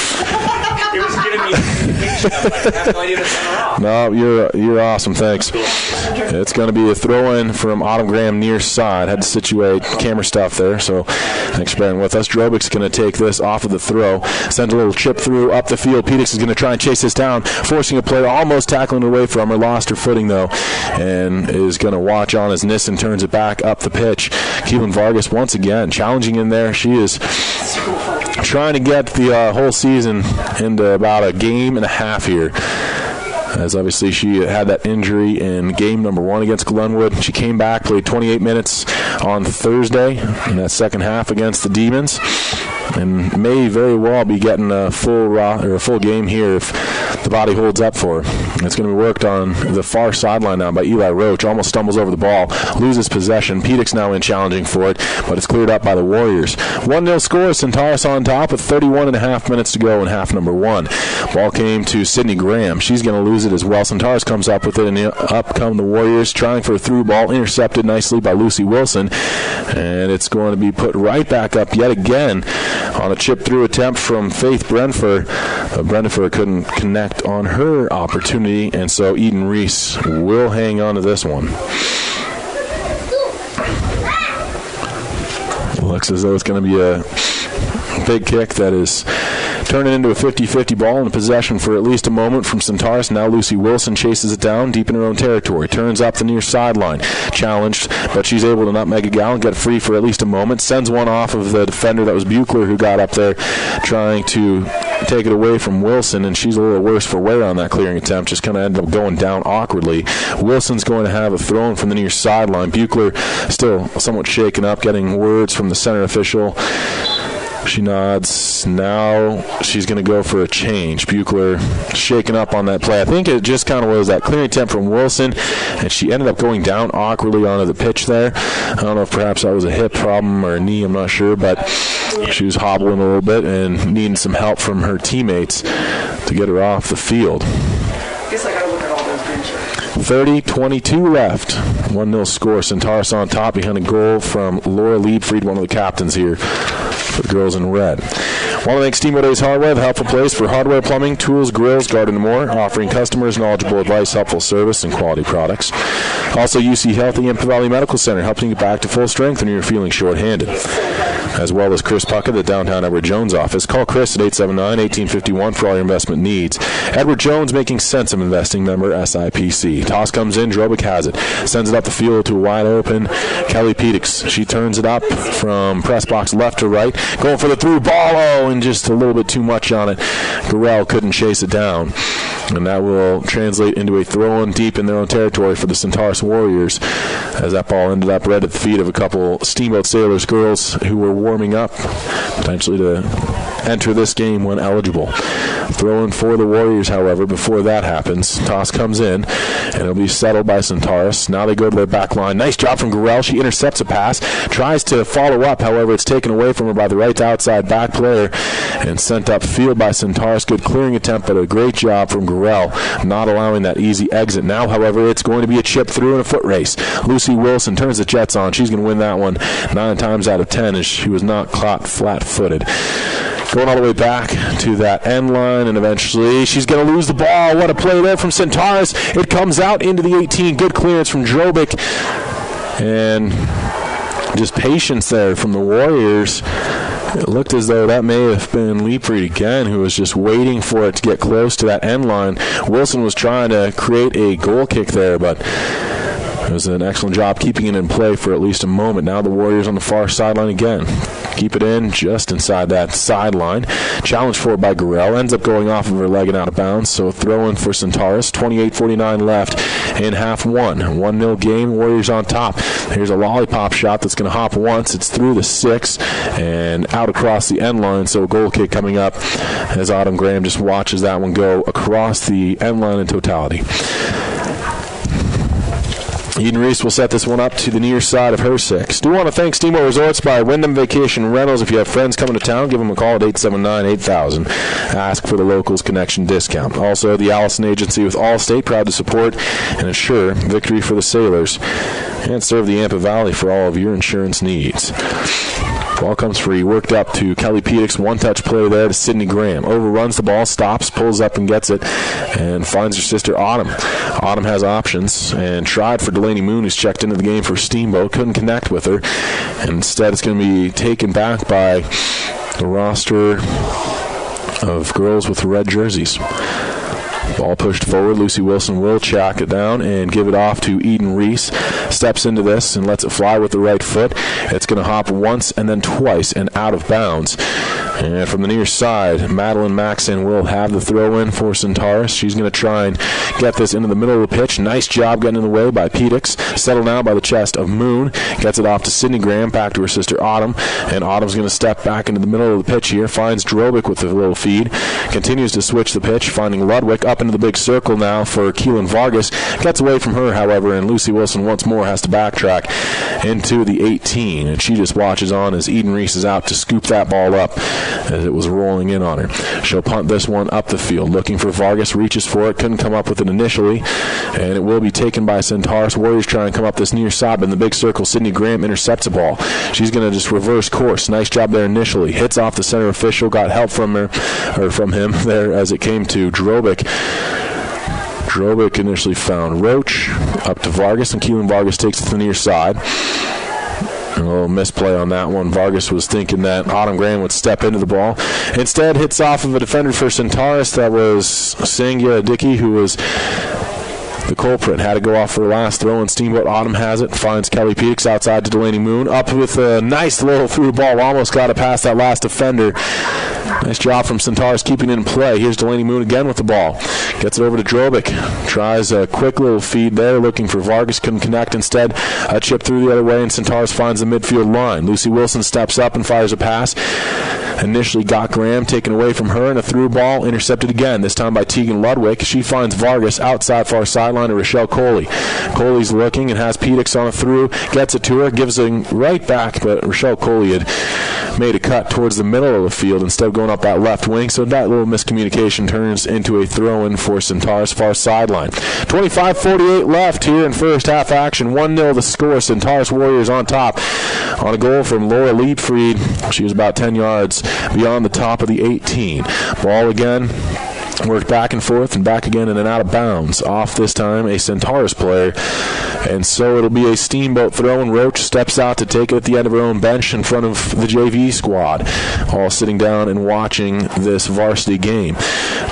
It was giving me indication. I have no idea to turn it off. No, you're awesome. Thanks. It's going to be a throw-in from Autumn Graham near side. Had to situate camera stuff there, so thanks for bearing with us. Drobic's going to take this off of the throw, send a little chip through up the field. Pedix is going to try and chase this down, forcing a player almost tackling away from her. Lost her footing, though, and is going to watch on as Nissen turns it back up the pitch. Keelan Vargas once again challenging in there. She is trying to get the whole season into about a game and a half here, as obviously she had that injury in game number 1 against Glenwood. She came back, played 28 minutes on Thursday in that second half against the Demons, and may very well be getting a full game here if the body holds up for her. It's going to be worked on the far sideline now by Eli Roach. Almost stumbles over the ball, loses possession. Pedix now in challenging for it, but it's cleared up by the Warriors. 1-0 score. Centaurus on top with 31.5 minutes to go in half number 1. Ball came to Sydney Graham. She's going to lose it as well. Centaurus comes up with it, and up come the Warriors, trying for a through ball, intercepted nicely by Lucy Wilson, and it's going to be put right back up yet again on a chip through attempt from Faith Brentford. Brentford couldn't connect on her opportunity, and so Eden Reese will hang on to this one. Looks as though it's going to be a big kick that is turning into a 50-50 ball in possession for at least a moment from Centaurus. Now Lucy Wilson chases it down deep in her own territory. Turns up the near sideline. Challenged, but she's able to nutmeg a gal and get free for at least a moment. Sends one off of the defender that was Buechler, who got up there trying to take it away from Wilson, and she's a little worse for wear on that clearing attempt. Just kind of ended up going down awkwardly. Wilson's going to have a throw-in from the near sideline. Buechler still somewhat shaken up, getting words from the center official She nods. Now she's going to go for a change. Buechler shaking up on that play. I think it just kind of was that clearing attempt from Wilson, and she ended up going down awkwardly onto the pitch there. I don't know if perhaps that was a hip problem or a knee, I'm not sure, but she was hobbling a little bit and needing some help from her teammates to get her off the field. Guess I got to look at all those green shirts. 30-22 left. 1-0 score. Centaurus on top behind a goal from Laura Liebfried, one of the captains here for the girls in red. Want to thank Steamboat Ace Hardware, the helpful place for hardware, plumbing, tools, grills, garden, and more, offering customers knowledgeable advice, helpful service, and quality products. Also, UC Health, the Yampa Valley Medical Center, helping you get back to full strength when you're feeling short-handed. As well as Chris Puckett, the downtown Edward Jones office. Call Chris at 879-1851 for all your investment needs. Edward Jones, making sense of investing, member SIPC. Toss comes in, Drobic has it. Sends it up the field to a wide open Kelly Pedix. She turns it up from press box left to right. Going for the through ball. Oh, and just a little bit too much on it. Gorell couldn't chase it down. And that will translate into a throw-in deep in their own territory for the Centaurus Warriors, as that ball ended up right at the feet of a couple Steamboat Sailors girls who were warming up, potentially to enter this game when eligible. Throw-in for the Warriors, however, before that happens. Toss comes in, and it'll be settled by Centaurus. Now they go to their back line. Nice job from Gorell. She intercepts a pass, tries to follow up. However, it's taken away from her by the right to outside back player and sent upfield by Centaurus. Good clearing attempt, but a great job from Gorell, not allowing that easy exit. Now, however, it's going to be a chip through in a foot race. Lucy Wilson turns the Jets on. She's going to win that one 9 times out of 10, as she was not caught flat-footed. Going all the way back to that end line, and eventually she's going to lose the ball. What a play there from Centaurus. It comes out into the 18. Good clearance from Drobic. And just patience there from the Warriors. It looked as though that may have been Liebfried again, who was just waiting for it to get close to that end line. Wilson was trying to create a goal kick there, but it was an excellent job keeping it in play for at least a moment. Now the Warriors on the far sideline again. Keep it in just inside that sideline. Challenged for it by Gorell. Ends up going off of her leg and out of bounds. So throw in for Centaurus. 28:49 left in half one. 1-0 game. Warriors on top. Here's a lollipop shot that's going to hop once. It's through the 6 and out across the end line. So a goal kick coming up as Autumn Graham just watches that one go across the end line in totality. Eden Reese will set this one up to the near side of her 6. Do want to thank Steamboat Resorts by Wyndham Vacation Rentals. If you have friends coming to town, give them a call at 879-8000. Ask for the Locals Connection discount. Also, the Allison Agency with Allstate, proud to support and ensure victory for the Sailors and serve the Yampa Valley for all of your insurance needs. Ball comes free, worked up to Kelly Pedix. One-touch play there to Sydney Graham. Overruns the ball, stops, pulls up and gets it, and finds her sister Autumn. Autumn has options and tried for Delaney Moon, who's checked into the game for Steamboat. Couldn't connect with her. And instead, it's going to be taken back by the roster of girls with red jerseys. Ball pushed forward. Lucy Wilson will track it down and give it off to Eden Reese. Steps into this and lets it fly with the right foot. It's going to hop once and then twice and out of bounds. And from the near side, Madeline Maxon will have the throw-in for Centaurus. She's going to try and get this into the middle of the pitch. Nice job getting in the way by Pedix. Settled now by the chest of Moon. Gets it off to Sydney Graham, back to her sister Autumn. And Autumn's going to step back into the middle of the pitch here. Finds Drobic with a little feed. Continues to switch the pitch, finding Ludwig up into the big circle now for Keelan Vargas. Gets away from her, however, and Lucy Wilson once more has to backtrack into the 18. And she just watches on as Eden Reese is out to scoop that ball up as it was rolling in on her. She'll punt this one up the field. Looking for Vargas, reaches for it, couldn't come up with it initially, and it will be taken by Centaurus. Warriors try and come up this near side, but in the big circle, Sydney Graham intercepts a ball. She's going to just reverse course. Nice job there initially. Hits off the center official, got help from her, or from him there as it came to Drobic. Drobic initially found Roach, up to Vargas, and Keelan Vargas takes it to the near side. A little misplay on that one. Vargas was thinking that Autumn Graham would step into the ball. Instead, hits off of a defender for Centaurus. That was Sangya Dickey, who was the culprit. Had to go off for the last throw, and Steamboat Autumn has it. Finds Kelly Pedix outside to Delaney Moon. Up with a nice little through ball. Almost got it past that last defender. Nice job from Centaurus keeping it in play. Here's Delaney Moon again with the ball. Gets it over to Drobic. Tries a quick little feed there, looking for Vargas. Couldn't connect. Instead, a chip through the other way, and Centaurus finds the midfield line. Lucy Wilson steps up and fires a pass. Initially got Graham taken away from her, and a through ball intercepted again, this time by Tegan Ludwig. She finds Vargas outside far sideline to Rochelle Coley. Coley's looking and has Pedix on a through, gets it to her, gives it right back, but Rochelle Coley had made a cut towards the middle of the field instead of going up that left wing, so that little miscommunication turns into a throw-in for Centaurus far sideline. 25:48 left here in first half action. 1-0 the score. Centaurus Warriors on top on a goal from Laura Liebfried. She was about 10 yards beyond the top of the 18. Ball again worked back and forth and back again and out of bounds. Off this time a Centaurus player, and so it'll be a Steamboat throw, and Roach steps out to take it at the end of her own bench in front of the JV squad, all sitting down and watching this varsity game.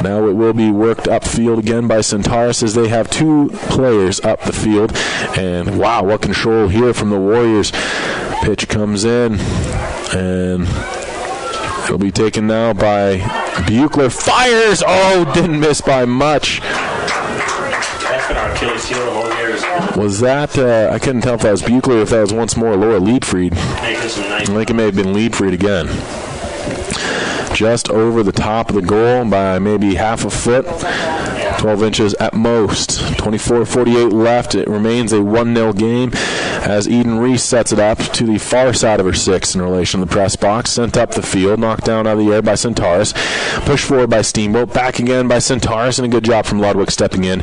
Now it will be worked upfield again by Centaurus as they have two players up the field, and wow, what control here from the Warriors. Pitch comes in, and it'll be taken now by Buechler. Fires! Oh, didn't miss by much. That's been our Achilles heel the whole years. Was that, I couldn't tell if that was Buechler or if that was once more Laura Liebfried. I think it may have been Liebfried again. Just over the top of the goal by maybe half a foot. 12 inches at most. 24:48 left. It remains a 1-0 game as Eden Reese sets it up to the far side of her six in relation to the press box. Sent up the field, knocked down out of the air by Centaurus. Pushed forward by Steamboat. Back again by Centaurus, and a good job from Ludwig stepping in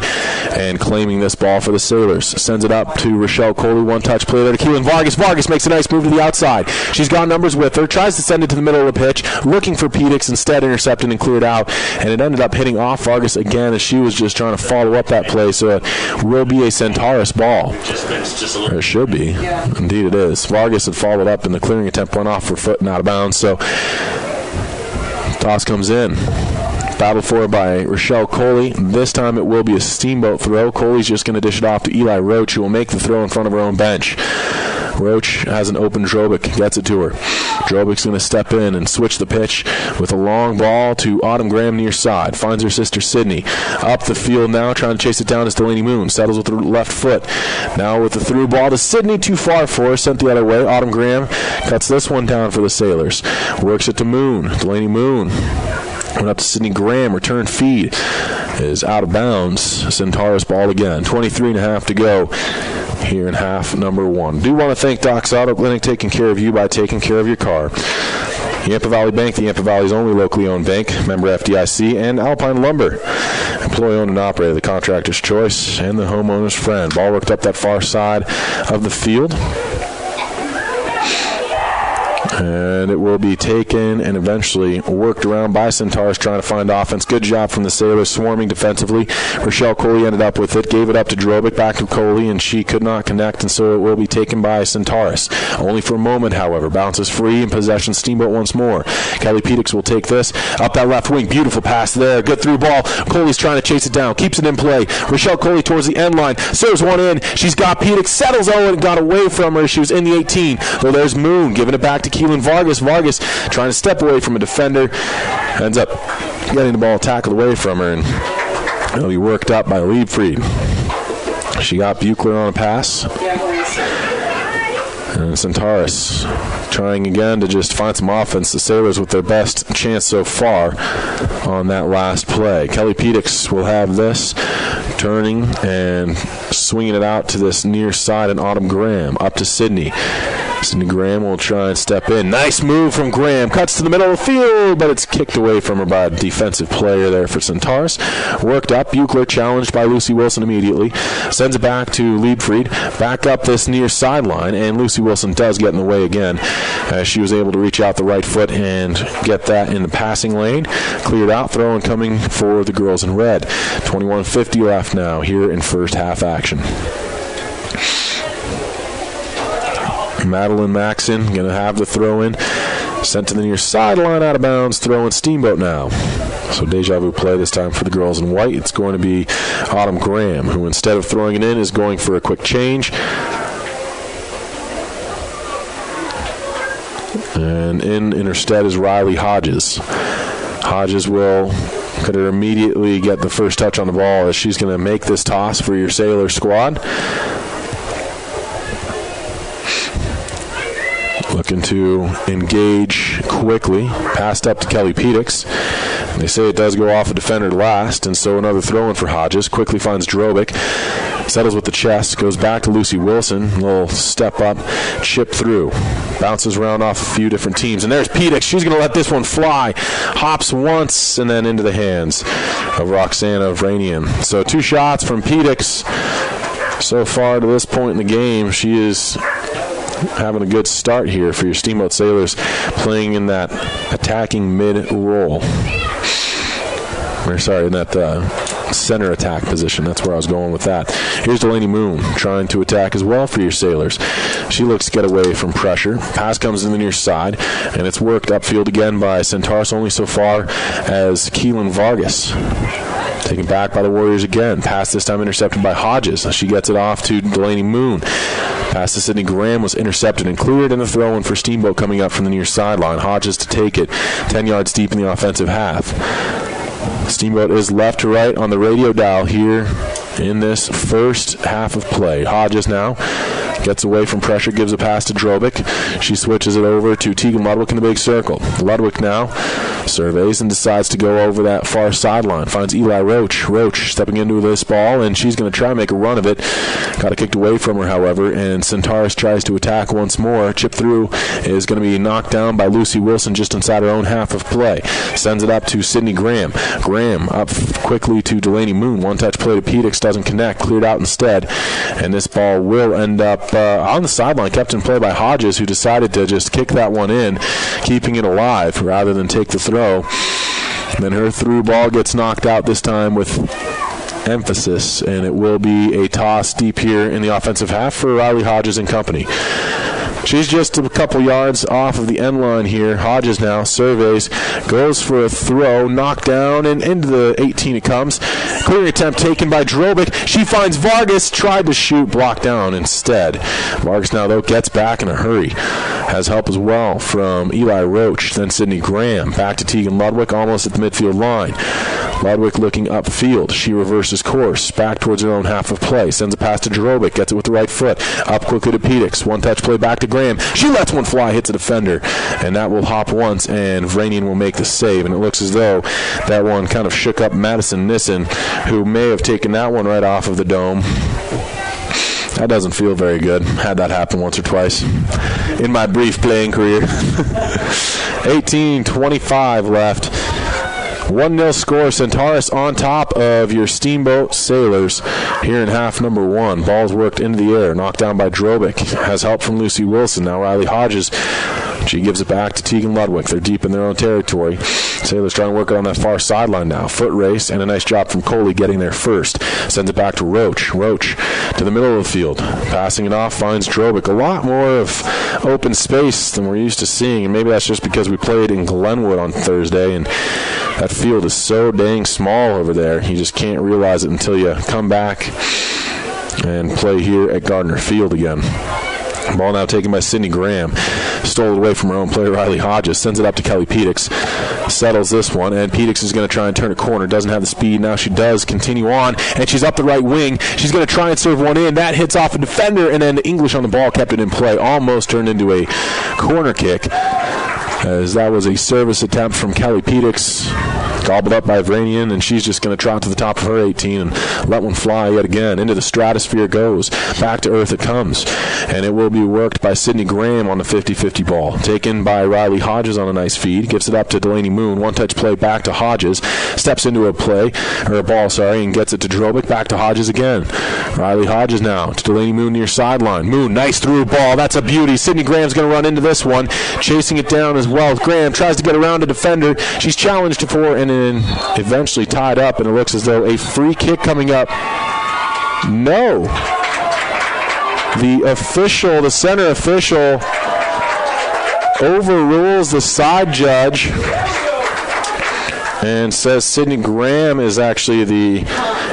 and claiming this ball for the Sailors. Sends it up to Rochelle Coley. One-touch play there to Keelan Vargas. Vargas makes a nice move to the outside. She's got numbers with her. Tries to send it to the middle of the pitch. Looking for Pedix. Instead intercepted and cleared out. And it ended up hitting off Vargas again as she was just trying to follow up that play. So it will be a Centaurus ball. Or it should be. Yeah. Indeed it is. Vargas had followed up and the clearing attempt went off her foot and out of bounds. So toss comes in. Battled for by Rochelle Coley. This time it will be a Steamboat throw. Coley's just going to dish it off to Eli Roach, who will make the throw in front of her own bench. Roach has an open Drobic, gets it to her. Drobic's going to step in and switch the pitch with a long ball to Autumn Graham near side. Finds her sister Sydney. Up the field now, trying to chase it down is Delaney Moon. Settles with the left foot. Now with the through ball to Sydney, too far for her, sent the other way. Autumn Graham cuts this one down for the Sailors. Works it to Moon. Delaney Moon. Went up to Sydney Graham. Return feed is out of bounds. Centaurus ball again. 23.5 to go here in half number one. Do want to thank Doc's Auto Clinic, taking care of you by taking care of your car. Yampa Valley Bank, the Yampa Valley's only locally owned bank, member FDIC, and Alpine Lumber. Employee owned and operated, the contractor's choice and the homeowner's friend. Ball worked up that far side of the field. And it will be taken and eventually worked around by Centaurus, trying to find offense. Good job from the Sailors, swarming defensively. Rochelle Coley ended up with it, gave it up to Drobic, back to Coley, and she could not connect, and so it will be taken by Centaurus. Only for a moment, however. Bounces free in possession. Steamboat once more. Kelly Pedix will take this. Up that left wing. Beautiful pass there. Good through ball. Coley's trying to chase it down. Keeps it in play. Rochelle Coley towards the end line. Serves one in. She's got Pedix. Settles and got away from her. She was in the 18. Though there's Moon giving it back to Keelan Vargas. Vargas trying to step away from a defender. Ends up getting the ball tackled away from her, and it'll be worked up by Liebfried. She got Buechler on a pass. And Centaurus trying again to just find some offense. The Sailors with their best chance so far on that last play. Kelly Pedix will have this, turning and swinging it out to this near side, and Autumn Graham up to Sydney. Sydney Graham will try and step in. Nice move from Graham. Cuts to the middle of the field, but it's kicked away from her by a defensive player there for Centaurus. Worked up. Buechler challenged by Lucy Wilson immediately. Sends it back to Liebfried. Back up this near sideline, and Lucy Wilson does get in the way again. She was able to reach out the right foot and get that in the passing lane. Cleared out. Throw and coming for the girls in red. 21:50 left now here in first half action. Madeline Maxon going to have the throw in. Sent to the near sideline, out of bounds. Throw in Steamboat now. So deja vu play this time for the girls in white. It's going to be Autumn Graham, who instead of throwing it in is going for a quick change. And in her stead is Riley Hodges. Hodges could immediately get the first touch on the ball as she's going to make this toss for your Sailor squad. Looking to engage quickly. Passed up to Kelly Pedix. They say it does go off a defender last, and so another throw-in for Hodges. Quickly finds Drobic. Settles with the chest. Goes back to Lucy Wilson. Little step up. Chip through. Bounces around off a few different teams. And there's Pedix. She's going to let this one fly. Hops once and then into the hands of Roxana Vranian. So 2 shots from Pedix. So far to this point in the game, she is having a good start here for your Steamboat Sailors, playing in that attacking mid-roll. In that center attack position. That's where I was going with that. Here's Delaney Moon trying to attack as well for your Sailors. She looks to get away from pressure. Pass comes in the near side, and it's worked upfield again by Centaurus, only so far as Keelan Vargas. Taken back by the Warriors again. Pass this time intercepted by Hodges. She gets it off to Delaney Moon. Pass to Sydney Graham was intercepted and cleared, and a throw-in for Steamboat coming up from the near sideline. Hodges to take it 10 yards deep in the offensive half. Steamboat is left to right on the radio dial here in this first half of play. Hodges now gets away from pressure, gives a pass to Drobic. She switches it over to Tegan Ludwig in the big circle. Ludwig now surveys and decides to go over that far sideline. Finds Eli Roach. Roach stepping into this ball, and she's going to try and make a run of it. Got it kicked away from her, however, and Centaurus tries to attack once more. Chip through is going to be knocked down by Lucy Wilson just inside her own half of play. Sends it up to Sydney Graham. Graham up quickly to Delaney Moon. One-touch play to Pedix, doesn't connect. Cleared out instead, and this ball will end up on the sideline, kept in play by Hodges, who decided to just kick that one in, keeping it alive rather than take the throw. Then her through ball gets knocked out this time with emphasis, and it will be a toss deep here in the offensive half for Riley Hodges and company. She's just a couple yards off of the end line here. Hodges now surveys, goes for a throw, knocked down, and into the 18 it comes. Clearing attempt taken by Drobic. She finds Vargas, tried to shoot, blocked down instead. Vargas now, though, gets back in a hurry. Has help as well from Eli Roach, then Sydney Graham. Back to Tegan Ludwig, almost at the midfield line. Ludwig looking upfield. She reverses course, back towards her own half of play. Sends a pass to Drobic, gets it with the right foot. Up quickly to Pedix. One-touch play back to Graham. She lets one fly, hits a defender, and that will hop once, and Vranian will make the save. And it looks as though that one kind of shook up Madison Nissen, who may have taken that one right off of the dome. That doesn't feel very good. Had that happen once or twice in my brief playing career. 18:25 left. 1-0 score. Centaurus on top of your Steamboat Sailors here in half number 1. Ball's worked into the air. Knocked down by Drobic. Has help from Lucy Wilson. Now Riley Hodges. She gives it back to Tegan Ludwig. They're deep in their own territory. Sailors trying to work it on that far sideline now. Foot race and a nice job from Coley getting there first. Sends it back to Roach. Roach to the middle of the field. Passing it off, finds Drobic. A lot more of open space than we're used to seeing. And maybe that's just because we played in Glenwood on Thursday, and that field is so dang small over there. You just can't realize it until you come back and play here at Gardner Field again. Ball now taken by Sydney Graham. Stole it away from her own player, Riley Hodges. Sends it up to Kelly Pedix. Settles this one, and Pedix is going to try and turn a corner. Doesn't have the speed. Now she does continue on, and she's up the right wing. She's going to try and serve one in. That hits off a defender, and then the English on the ball kept it in play. Almost turned into a corner kick, as that was a service attempt from Kelly Pedix. Gobbled up by Vranian, and she's just going to trot to the top of her 18 and let one fly yet again. Into the stratosphere goes. Back to earth it comes. And it will be worked by Sydney Graham on the 50-50 ball. Taken by Riley Hodges on a nice feed. Gives it up to Delaney Moon. One-touch play back to Hodges. Steps into a ball, and gets it to Drobic. Back to Hodges again. Riley Hodges now to Delaney Moon near sideline. Moon, nice through ball. That's a beauty. Sydney Graham's going to run into this one. Chasing it down as well. Graham tries to get around a defender. She's challenged for and eventually tied up, and it looks as though a free kick coming up. No. The center official overrules the side judge and says Sydney Graham is actually the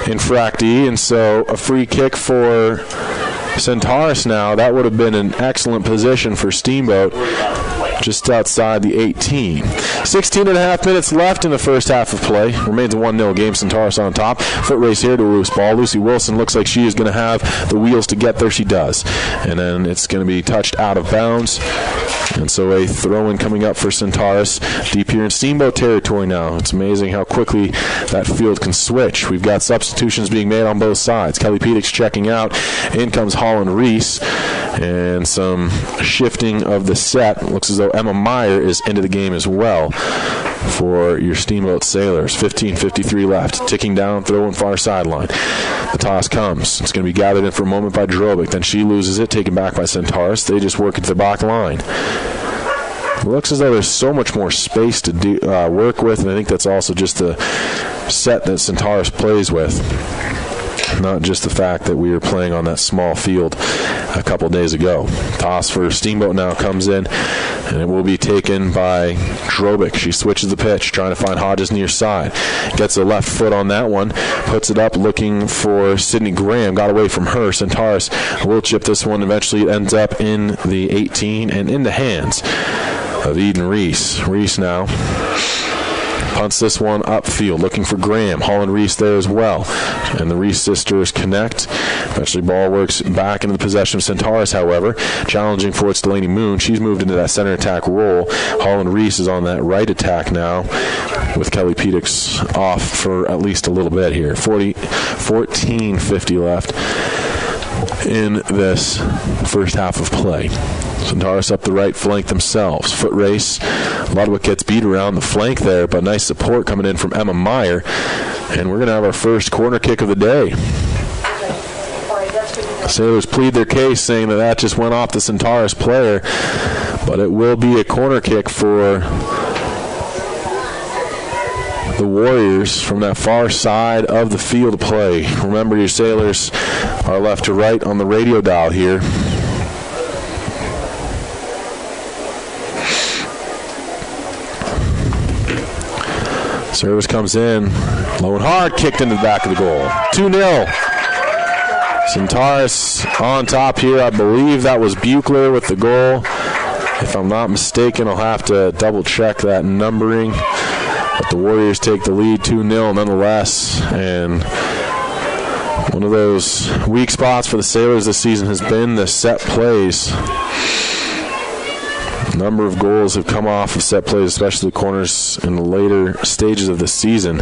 infractee, and so a free kick for Centaurus now. That would have been an excellent position for Steamboat, just outside the 18. 16 and a half minutes left in the first half of play. Remains a 1-0 game. Centaurus on top. Foot race here to a loose ball. Lucy Wilson looks like she is going to have the wheels to get there. She does. And then it's going to be touched out of bounds. And so a throw-in coming up for Centaurus. Deep here in Steamboat territory now. It's amazing how quickly that field can switch. We've got substitutions being made on both sides. Kelly Pedix checking out. In comes Holland Reese. And some shifting of the set. Looks as though Emma Meyer is into the game as well for your Steamboat Sailors. 15:53 left. Ticking down, throw in far sideline. The toss comes. It's going to be gathered in for a moment by Drobic. Then she loses it, taken back by Centaurus. They just work it to the back line. It looks as though there's so much more space to work with, and I think that's also just the set that Centaurus plays with. Not just the fact that we were playing on that small field a couple days ago. Toss for Steamboat now comes in, and it will be taken by Drobic. She switches the pitch, trying to find Hodges near side. Gets a left foot on that one, puts it up, looking for Sydney Graham. Got away from her. Centaurus will chip this one. Eventually it ends up in the 18 and in the hands of Eden Reese. Reese now punts this one upfield, looking for Graham. Holland Reese there as well. And the Reese sisters connect. Eventually ball works back into the possession of Centaurus, however. Challenging for it's Delaney Moon. She's moved into that center attack role. Holland Reese is on that right attack now, with Kelly Pedix off for at least a little bit here. 14:50 left in this first half of play. Centaurus up the right flank themselves. Foot race. A lot of what gets beat around the flank there, but nice support coming in from Emma Meyer. And we're going to have our first corner kick of the day. The Sailors plead their case, saying that just went off the Centaurus player, but it will be a corner kick for the Warriors from that far side of the field of play. Remember, your Sailors are left to right on the radio dial here. Service comes in, low and hard, kicked into the back of the goal. 2-0. Centaurus on top here. I believe that was Buechler with the goal. If I'm not mistaken, I'll have to double check that numbering. But the Warriors take the lead 2-0 nonetheless. And one of those weak spots for the Sailors this season has been the set plays. A number of goals have come off of set plays, especially the corners in the later stages of the season.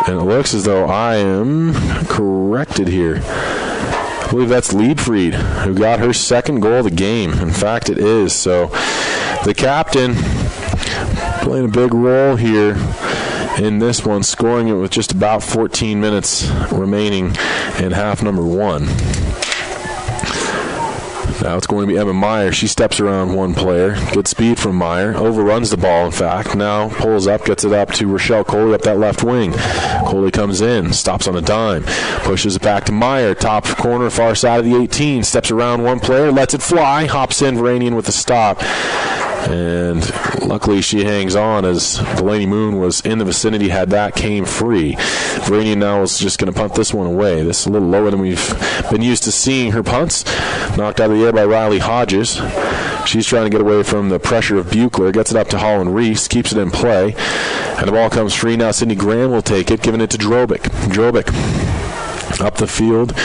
And it looks as though I am corrected here. I believe that's Liedfried, who got her second goal of the game. In fact, it is. So the captain playing a big role here in this one, scoring it with just about 14 minutes remaining in half number one. Now it's going to be Emma Meyer. She steps around one player. Good speed from Meyer. Overruns the ball, in fact. Now pulls up, gets it up to Rochelle Coley up that left wing. Coley comes in, stops on a dime. Pushes it back to Meyer. Top corner, far side of the 18. Steps around one player, lets it fly. Hops in, Varanian with a stop. And luckily she hangs on, as Delaney Moon was in the vicinity had that came free. Varanian now is just going to punt this one away. This is a little lower than we've been used to seeing her punts. Knocked out of the air by Riley Hodges. She's trying to get away from the pressure of Buechler. Gets it up to Holland Reese. Keeps it in play. And the ball comes free. Now Sydney Graham will take it, giving it to Drobic. Drobic up the field,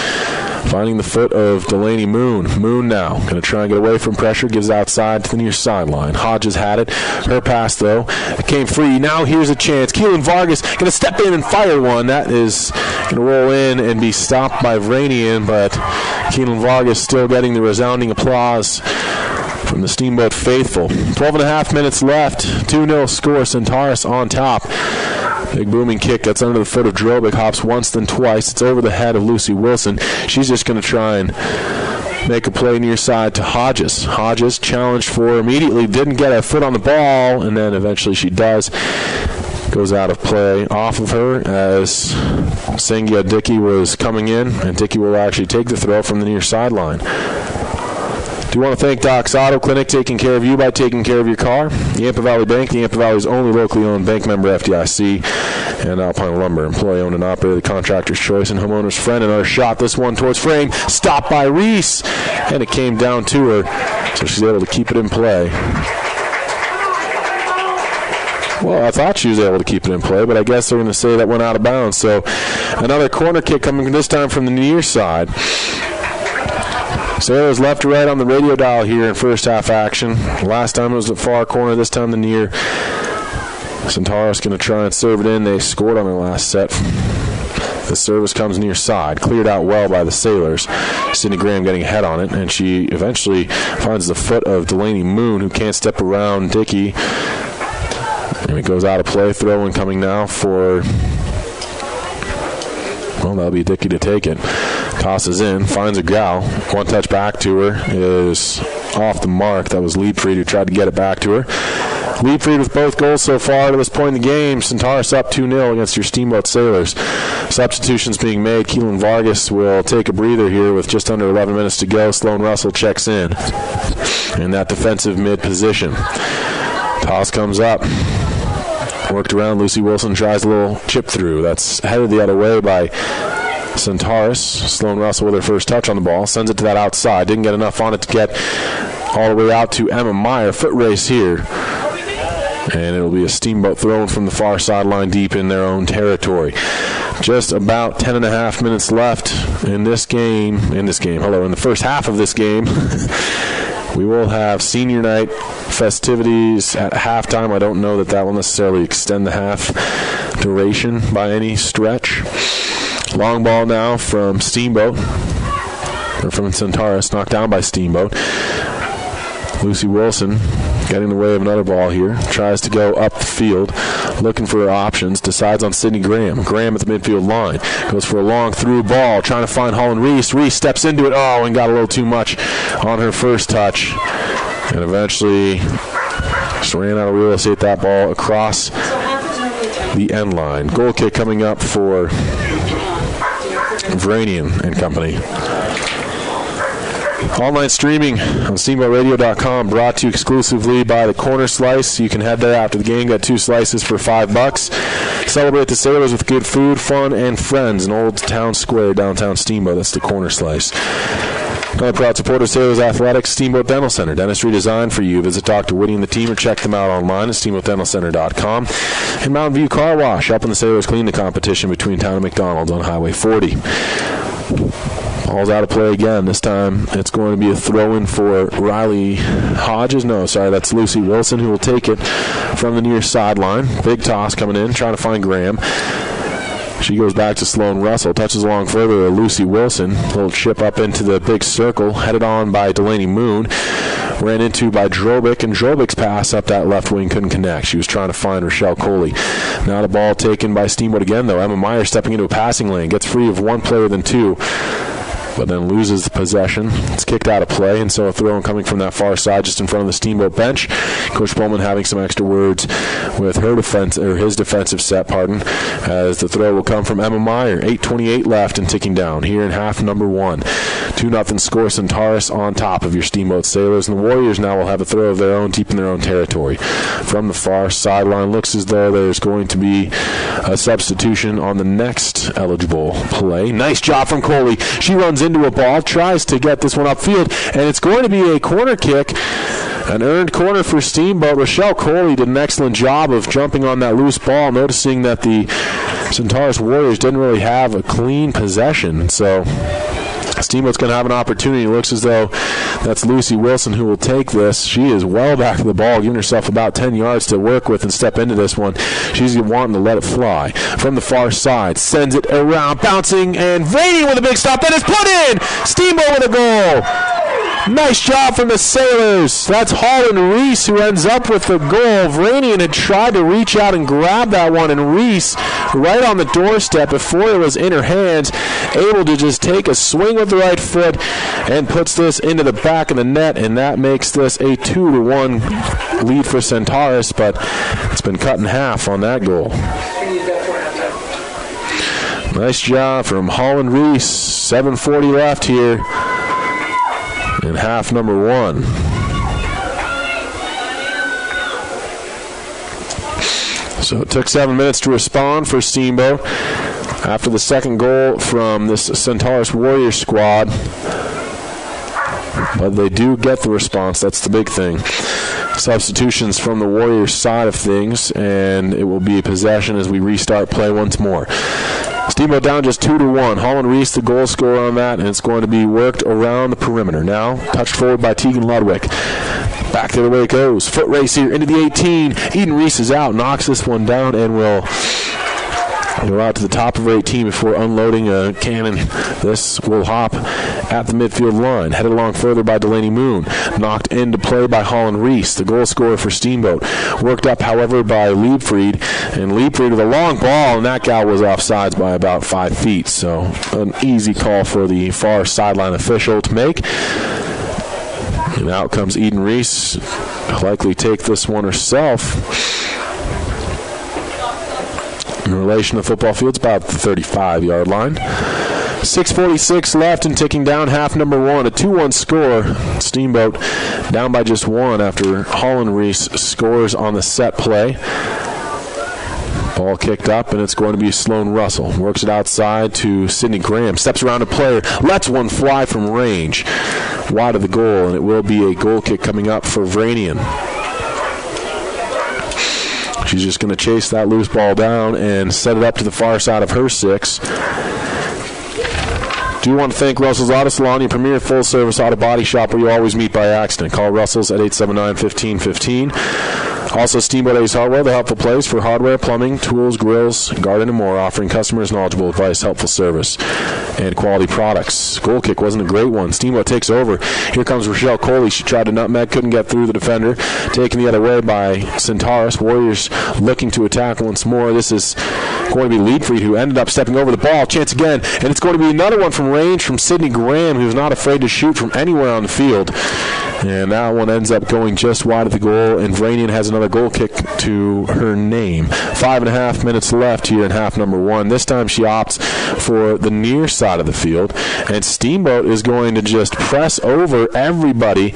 finding the foot of Delaney Moon. Moon now going to try and get away from pressure. Gives outside to the near sideline. Hodges had it. Her pass, though, it came free. Now here's a chance. Keelan Vargas going to step in and fire one. That is going to roll in and be stopped by Vranian, but Keelan Vargas still getting the resounding applause from the Steamboat faithful. 12 and a half minutes left. 2-0 score. Centaurus on top. Big booming kick gets under the foot of Drobic. Hops once, then twice. It's over the head of Lucy Wilson. She's just going to try and make a play near side to Hodges. Hodges challenged for immediately. Didn't get a foot on the ball, and then eventually she does. Goes out of play off of her as Sangia Dickey was coming in, and Dickey will actually take the throw from the near sideline. Do want to thank Doc's Auto Clinic, taking care of you by taking care of your car. Yampa Valley Bank, the Yampa Valley's only locally owned bank member FDIC. And Alpine Lumber, employee owned and operated, contractor's choice and homeowner's friend. Another shot, this one towards frame, stopped by Reese. And it came down to her, so she's able to keep it in play. Well, I thought she was able to keep it in play, but I guess they're going to say that went out of bounds. So another corner kick coming this time from the near side. Sailors left to right on the radio dial here in first half action. Last time it was the far corner, this time the near. Centaurus going to try and serve it in. They scored on their last set. The service comes near side, cleared out well by the Sailors. Sydney Graham getting ahead on it, and she eventually finds the foot of Delaney Moon, who can't step around Dickey. And it goes out of play. Throw-in coming now for, well, that'll be Dickey to take it. Tosses in, finds a gal. One touch back to her is off the mark. That was Liebfried who tried to get it back to her. Liebfried with both goals so far to this point in the game. Centaurus up 2-0 against your Steamboat Sailors. Substitutions being made. Keelan Vargas will take a breather here with just under 11 minutes to go. Sloan Russell checks in that defensive mid position. Toss comes up. Worked around. Lucy Wilson tries a little chip through. That's headed the other way by Centaurus. Sloan Russell with her first touch on the ball. Sends it to that outside. Didn't get enough on it to get all the way out to Emma Meyer. Foot race here. And it'll be a Steamboat thrown from the far sideline deep in their own territory. Just about 10.5 minutes left in this game. In the first half of this game. We will have senior night festivities at halftime. I don't know that will necessarily extend the half duration by any stretch. Long ball now from Steamboat, or from Centaurus, knocked down by Steamboat. Lucy Wilson getting in the way of another ball here. Tries to go up the field, looking for options. Decides on Sydney Graham. Graham at the midfield line. Goes for a long through ball, trying to find Holland Reese. Reese steps into it, and got a little too much on her first touch. And eventually just ran out of real estate that ball across the end line. Goal kick coming up for Vranian and company. Online streaming on SteamboatRadio.com, brought to you exclusively by the Corner Slice. You can head there after the game, get 2 slices for $5. Celebrate the Sailors with good food, fun, and friends in Old Town Square, downtown Steamboat. That's the Corner Slice. Another proud supporter of Sailors Athletics, Steamboat Dental Center. Dentistry designed for you. Visit Dr. Whitty and the team or check them out online at SteamboatDentalCenter.com. And Mountain View Car Wash, helping the Sailors clean the competition between Town and McDonald's on Highway 40. Ball's out of play again. This time it's going to be a throw-in for Riley Hodges. No, sorry, that's Lucy Wilson who will take it from the near sideline. Big toss coming in, trying to find Graham. She goes back to Sloan Russell, touches along further to Lucy Wilson. Little chip up into the big circle, headed on by Delaney Moon. Ran into by Drobic, and Drobic's pass up that left wing couldn't connect. She was trying to find Rochelle Coley. Now the ball taken by Steamboat again, though. Emma Meyer stepping into a passing lane, gets free of one player than two, but then loses the possession. It's kicked out of play, and so a throw-in coming from that far side just in front of the Steamboat bench. Coach Pullman having some extra words with her defense, or his defensive set, as the throw will come from Emma Meyer. 8:28 left and ticking down here in half number 1. 2-0 score. Centaurus on top of your Steamboat Sailors, and the Warriors now will have a throw of their own deep in their own territory. From the far sideline, looks as though there's going to be a substitution on the next eligible play. Nice job from Coley. She runs into a ball, tries to get this one upfield, and it's going to be a corner kick. An earned corner for Steamboat. Rochelle Coley did an excellent job of jumping on that loose ball, noticing that the Centaurus Warriors didn't really have a clean possession. So Steamboat's going to have an opportunity. It looks as though that's Lucy Wilson who will take this. She is well back of the ball, giving herself about 10 yards to work with and step into this one. She's wanting to let it fly. From the far side, sends it around, bouncing, and Vranian with a big stop. That is put in! Steamboat with a goal! Nice job from the Sailors. That's Holland Reese who ends up with the goal. Vranian had tried to reach out and grab that one, and Reese, right on the doorstep before it was in her hands, able to just take a swing with the right foot and puts this into the back of the net, and that makes this a 2-1 lead for Centaurus, but it's been cut in half on that goal. Nice job from Holland Reese. 7:40 left here. in half number 1. So it took 7 minutes to respond for Steamboat after the second goal from this Centaurus Warriors squad. But they do get the response. That's the big thing. Substitutions from the Warriors side of things, and it will be a possession as we restart play once more. Steamboat down just 2-1. Holland Reese, the goal scorer on that, and it's going to be worked around the perimeter. Now, touched forward by Tegan Ludwig. Back the other way it goes. Foot race here into the 18. Eden Reese is out, knocks this one down, and will go out to the top of her 18 before unloading a cannon. This will hop at the midfield line. Headed along further by Delaney Moon. Knocked into play by Holland Reese, the goal scorer for Steamboat. Worked up, however, by Liebfried. And Liebfried with a long ball, and that gal was offsides by about 5 feet. So an easy call for the far sideline official to make. And out comes Eden Reese. Likely take this one herself. In relation to the football field, it's about the 35-yard line. 6:46 left and ticking down half number 1. A 2-1 score. Steamboat down by just 1 after Holland Reese scores on the set play. Ball kicked up, and it's going to be Sloan Russell. Works it outside to Sydney Graham. Steps around a player. Lets one fly from range. Wide of the goal, and it will be a goal kick coming up for Vranian. She's just going to chase that loose ball down and set it up to the far side of her 6. Do want to thank Russell's Auto Salon, your premier full-service auto body shop where you always meet by accident. Call Russell's at 879-1515. Also, Steamboat Ace Hardware, the helpful place for hardware, plumbing, tools, grills, garden, and more, offering customers knowledgeable advice, helpful service, and quality products. Goal kick wasn't a great one. Steamboat takes over. Here comes Rochelle Coley. She tried to nutmeg, couldn't get through the defender. Taken the other way by Centaurus. Warriors looking to attack once more. This is going to be Liebfried, who ended up stepping over the ball. Chance again, and it's going to be another one from range from Sydney Graham, who's not afraid to shoot from anywhere on the field. And that one ends up going just wide of the goal, and Vranian has another goal kick to her name. 5.5 minutes left here in half number 1. This time she opts for the near side of the field, and Steamboat is going to just press over everybody.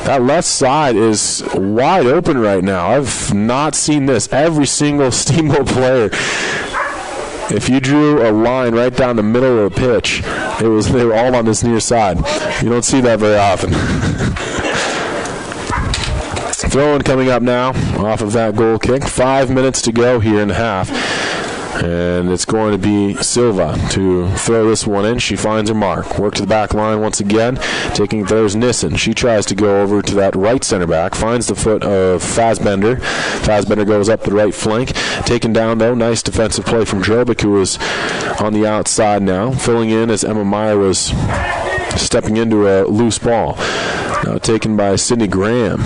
That left side is wide open right now. I've not seen this. Every single Steamboat player, if you drew a line right down the middle of the pitch, they were all on this near side. You don't see that very often. Throw-in coming up now off of that goal kick. 5 minutes to go here in the half. And it's going to be Silva to throw this one in. She finds her mark. Work to the back line once again. Taking there's Nissen. She tries to go over to that right center back. Finds the foot of Fassbender. Fassbender goes up the right flank. Taken down, though. Nice defensive play from Drobic, who was on the outside now. Filling in as Emma Meyer was stepping into a loose ball. Now taken by Sydney Graham.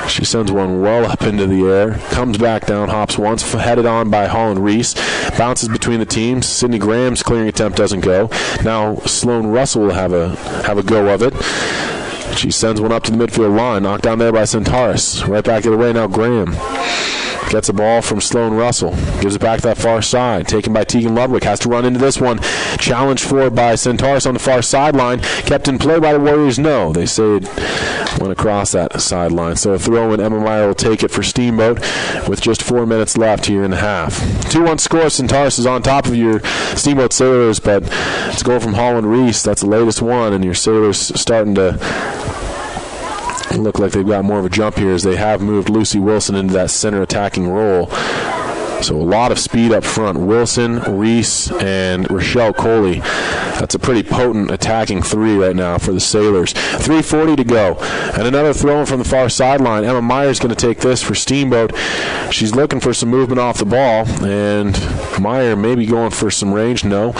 She sends one well up into the air, comes back down, hops once, headed on by Holland Reese, bounces between the teams. Sydney Graham's clearing attempt doesn't go. Now Sloan Russell will have a go of it. She sends one up to the midfield line, knocked down there by Centaurus. Right back the other way now, Graham gets a ball from Sloan Russell, gives it back to that far side, taken by Tegan Ludwig, has to run into this one, challenged for by Centaurus on the far sideline, kept in play by the Warriors. No, they say it went across that sideline, so a throw in. Emma Meyer will take it for Steamboat with just 4 minutes left here in the half. 2-1 score. Centaurus is on top of your Steamboat Sailors, but it's a goal from Holland Reese. That's the latest one, and your Sailors starting to look like they've got more of a jump here as they have moved Lucy Wilson into that center attacking role. So a lot of speed up front. Wilson, Reese, and Rochelle Coley. That's a pretty potent attacking 3 right now for the Sailors. 3:40 to go. And another throw from the far sideline. Emma Meyer's going to take this for Steamboat. She's looking for some movement off the ball, and Meyer maybe going for some range. No.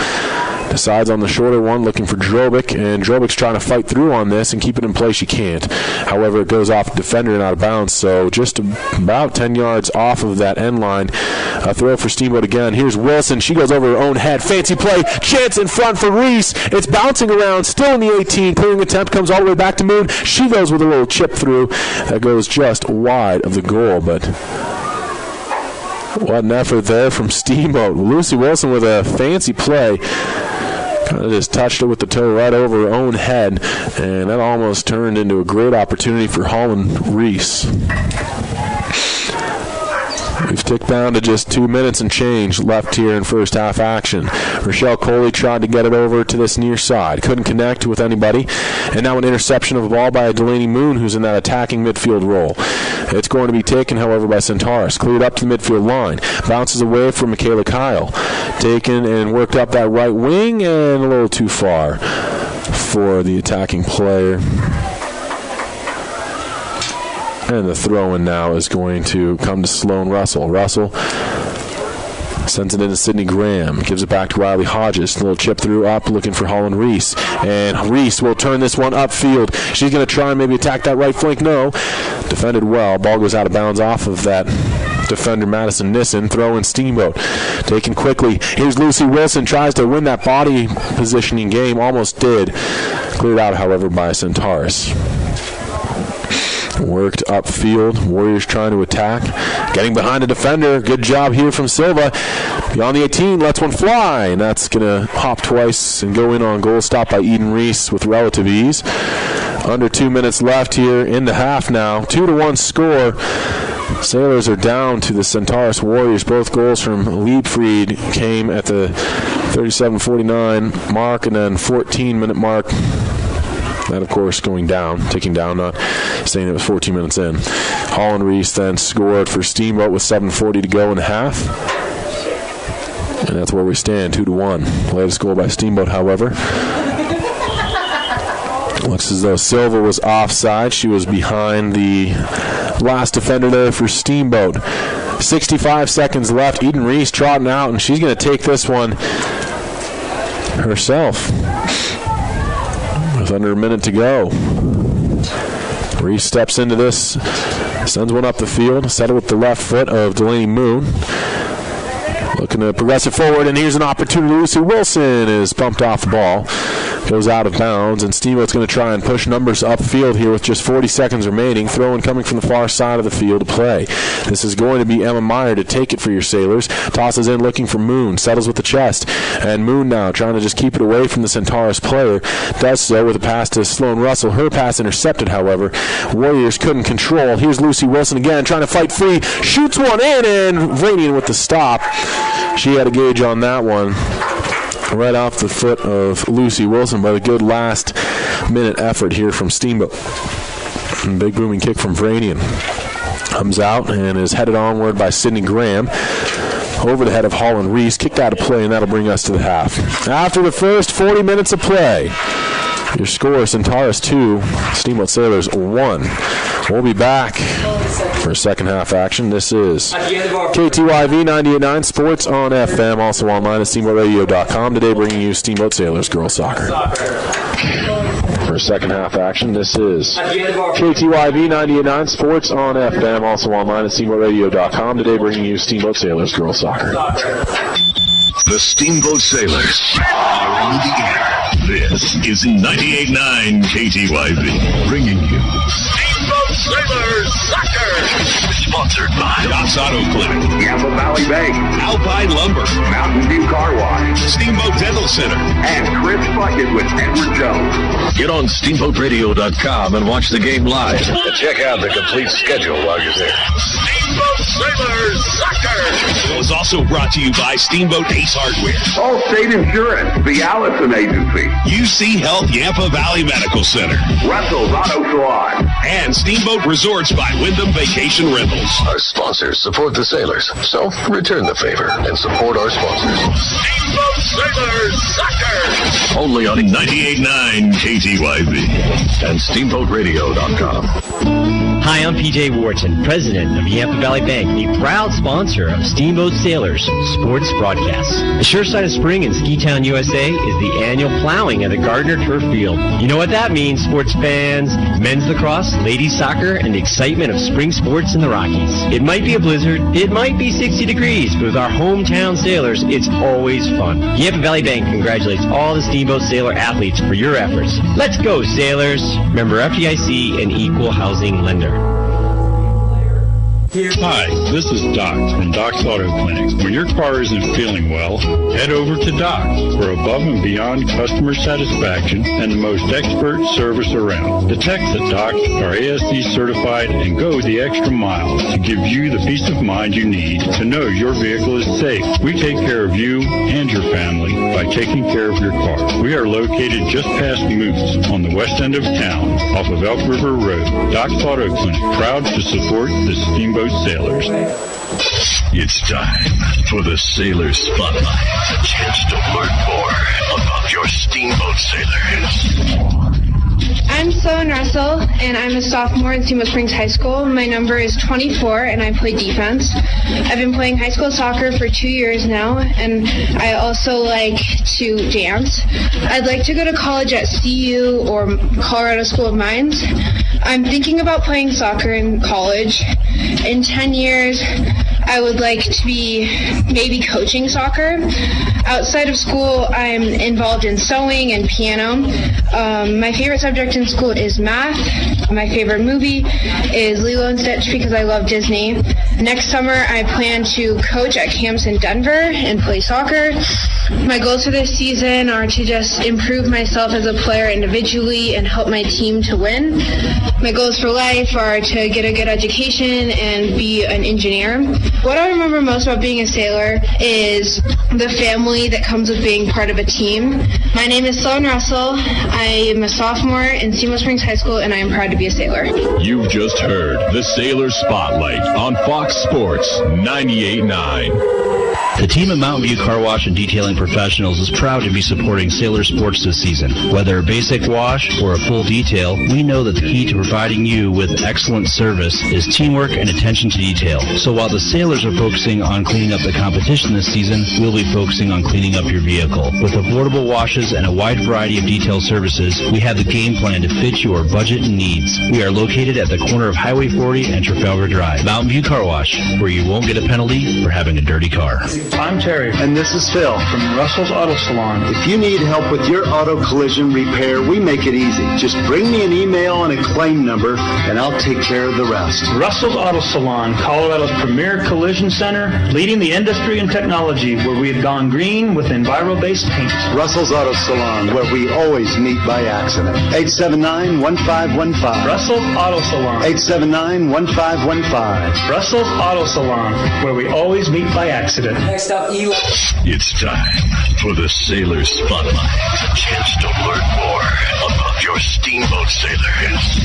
Decides on the shorter one, looking for Drobic, and Drobic's trying to fight through on this and keep it in play. She can't. However, it goes off the defender and out of bounds, so just about 10 yards off of that end line. A throw for Steamboat again. Here's Wilson. She goes over her own head. Fancy play. Chance in front for Reese. It's bouncing around, still in the 18. Clearing attempt comes all the way back to Moon. She goes with a little chip through. That goes just wide of the goal, but what an effort there from Steamboat. Lucy Wilson with a fancy play. Kind of just touched it with the toe right over her own head, and that almost turned into a great opportunity for Holland Reese. We've ticked down to just 2 minutes and change left here in first half action. Rochelle Coley tried to get it over to this near side. Couldn't connect with anybody. And now an interception of the ball by Delaney Moon, who's in that attacking midfield role. It's going to be taken, however, by Centaurus. Cleared up to the midfield line. Bounces away from Michaela Kyle. Taken and worked up that right wing, and a little too far for the attacking player. And the throw-in now is going to come to Sloan Russell. Russell sends it into Sydney Graham. Gives it back to Riley Hodges. A little chip through up, looking for Holland Reese. And Reese will turn this one upfield. She's going to try and maybe attack that right flank. No. Defended well. Ball goes out of bounds off of that defender, Madison Nissen. Throw in Steamboat. Taken quickly. Here's Lucy Wilson. Tries to win that body positioning game. Almost did. Cleared out, however, by Centaurus. Worked upfield. Warriors trying to attack. Getting behind the defender. Good job here from Silva. Beyond the 18, lets one fly. And that's going to hop twice and go in on goal. Stop by Eden Reese with relative ease. Under 2 minutes left here in the half now. 2-1 score. Sailors are down to the Centaurus Warriors. Both goals from Liebfried came at the 37:49 mark and then 14-minute mark. That, of course, going down, ticking down, not saying it was 14 minutes in. Holland Reese then scored for Steamboat with 7:40 to go in the half. And that's where we stand, 2-1. Latest goal by Steamboat, however. Looks as though Silva was offside. She was behind the last defender there for Steamboat. 65 seconds left. Eden Reese trotting out, and she's going to take this one herself. With under a minute to go. Reese steps into this, sends one up the field, settled with the left foot of Delaney Moon. Looking to progress it forward, and here's an opportunity. Lucy Wilson is bumped off the ball. Goes out of bounds, and Steamboat's going to try and push numbers upfield here with just 40 seconds remaining. Throw-in coming from the far side of the field to play. This is going to be Emma Meyer to take it for your Sailors. Tosses in looking for Moon. Settles with the chest. And Moon now trying to just keep it away from the Centaurus player. Does so with a pass to Sloan Russell. Her pass intercepted, however. Warriors couldn't control. Here's Lucy Wilson again trying to fight free. Shoots one in, and Vranian with the stop. She had a gauge on that one. Right off the foot of Lucy Wilson, but a good last-minute effort here from Steamboat. And big booming kick from Vranian. Comes out and is headed onward by Sydney Graham. Over the head of Holland Reese. Kicked out of play, and that'll bring us to the half. After the first 40 minutes of play, your score, Centaurus 2, Steamboat Sailors 1. We'll be back for second half action. This is KTYV 98.9 Sports on FM, also online at SteamboatRadio.com. Today bringing you Steamboat Sailors Girls Soccer. For second half action, this is KTYV 98.9 Sports on FM, also online at SteamboatRadio.com. Today bringing you Steamboat Sailors Girls Soccer. The Steamboat Sailors are in the air. This is 98.9 KTYV, bringing you Steamboat Sailors Soccer. Sponsored by Doc's Auto Clinic, Yampa Valley Bank, Alpine Lumber, Mountain View Car Wash, Steamboat Dental Center, and Chris Puckett with Edward Jones. Get on SteamboatRadio.com and watch the game live. And check out the complete schedule while you're there. Steamboat Sailors Soccer. It was also brought to you by Steamboat Ace Hardware, Allstate Insurance, the Allison Agency, UC Health Yampa Valley Medical Center, Russell's Auto Salon, and Steamboat Resorts by Wyndham Vacation Rentals. Our sponsors support the Sailors, so return the favor and support our sponsors. Steamboat Sailors Soccer! Only on 98.9 KTYV and SteamboatRadio.com. Hi, I'm PJ Wharton, president of Yampa Valley Bank, a proud sponsor of Steamboat Sailors Sports Broadcasts. The sure sign of spring in Ski Town, USA is the annual plowing of the Gardner Turf Field. You know what that means, sports fans. Men's lacrosse, ladies soccer, and the excitement of spring sports in the Rockies. It might be a blizzard, it might be 60 degrees, but with our hometown Sailors, it's always fun. Yampa Valley Bank congratulates all the Steamboat Sailor athletes for your efforts. Let's go, Sailors! Member FDIC and Equal Housing Lender. Hi, this is Doc from Doc's Auto Clinic. When your car isn't feeling well, head over to Doc's for above and beyond customer satisfaction and the most expert service around. The techs at Doc's are ASC certified and go the extra mile to give you the peace of mind you need to know your vehicle is safe. We take care of you and your family by taking care of your car. We are located just past Moose on the west end of town off of Elk River Road. Doc's Auto Clinic, proud to support the Steamboat Sailors. It's time for the Sailor Spotlight. A chance to learn more about your Steamboat Sailors. I'm Sloan Russell, and I'm a sophomore in Steamboat Springs High School. My number is 24, and I play defense. I've been playing high school soccer for 2 years now, and I also like to dance. I'd like to go to college at CU or Colorado School of Mines. I'm thinking about playing soccer in college. In 10 years, I would like to be maybe coaching soccer. Outside of school, I'm involved in sewing and piano. My favorite subject in school is math. My favorite movie is Lilo and Stitch because I love Disney. Next summer, I plan to coach at camps in Denver and play soccer. My goals for this season are to just improve myself as a player individually and help my team to win. My goals for life are to get a good education and be an engineer. What I remember most about being a sailor is the family that comes with being part of a team. My name is Sloan Russell. I am a sophomore in Steamboat Springs High School, and I am proud to be a sailor. You've just heard the Sailor Spotlight on Fox Sports 98.9. The team at Mountain View Car Wash and Detailing Professionals is proud to be supporting Sailor Sports this season. Whether a basic wash or a full detail, we know that the key to providing you with excellent service is teamwork and attention to detail. So while the Sailors are focusing on cleaning up the competition this season, we'll be focusing on cleaning up your vehicle. With affordable washes and a wide variety of detail services, we have the game plan to fit your budget and needs. We are located at the corner of Highway 40 and Trafalgar Drive. Mountain View Car Wash, where you won't get a penalty for having a dirty car. I'm Terry. And this is Phil From Russell's Auto Salon. If you need help with your auto collision repair, we make it easy. Just bring me an email and a claim number, and I'll take care of the rest. Russell's Auto Salon, Colorado's premier collision center, leading the industry in technology, where we have gone green with Enviro-based paint. Russell's Auto Salon, where we always meet by accident. 879-1515. Russell's Auto Salon. 879-1515. Russell's Auto Salon, where we always meet by accident. Next up, Eli. It's time for the Sailor Spotlight. A chance to learn more about your Steamboat Sailors.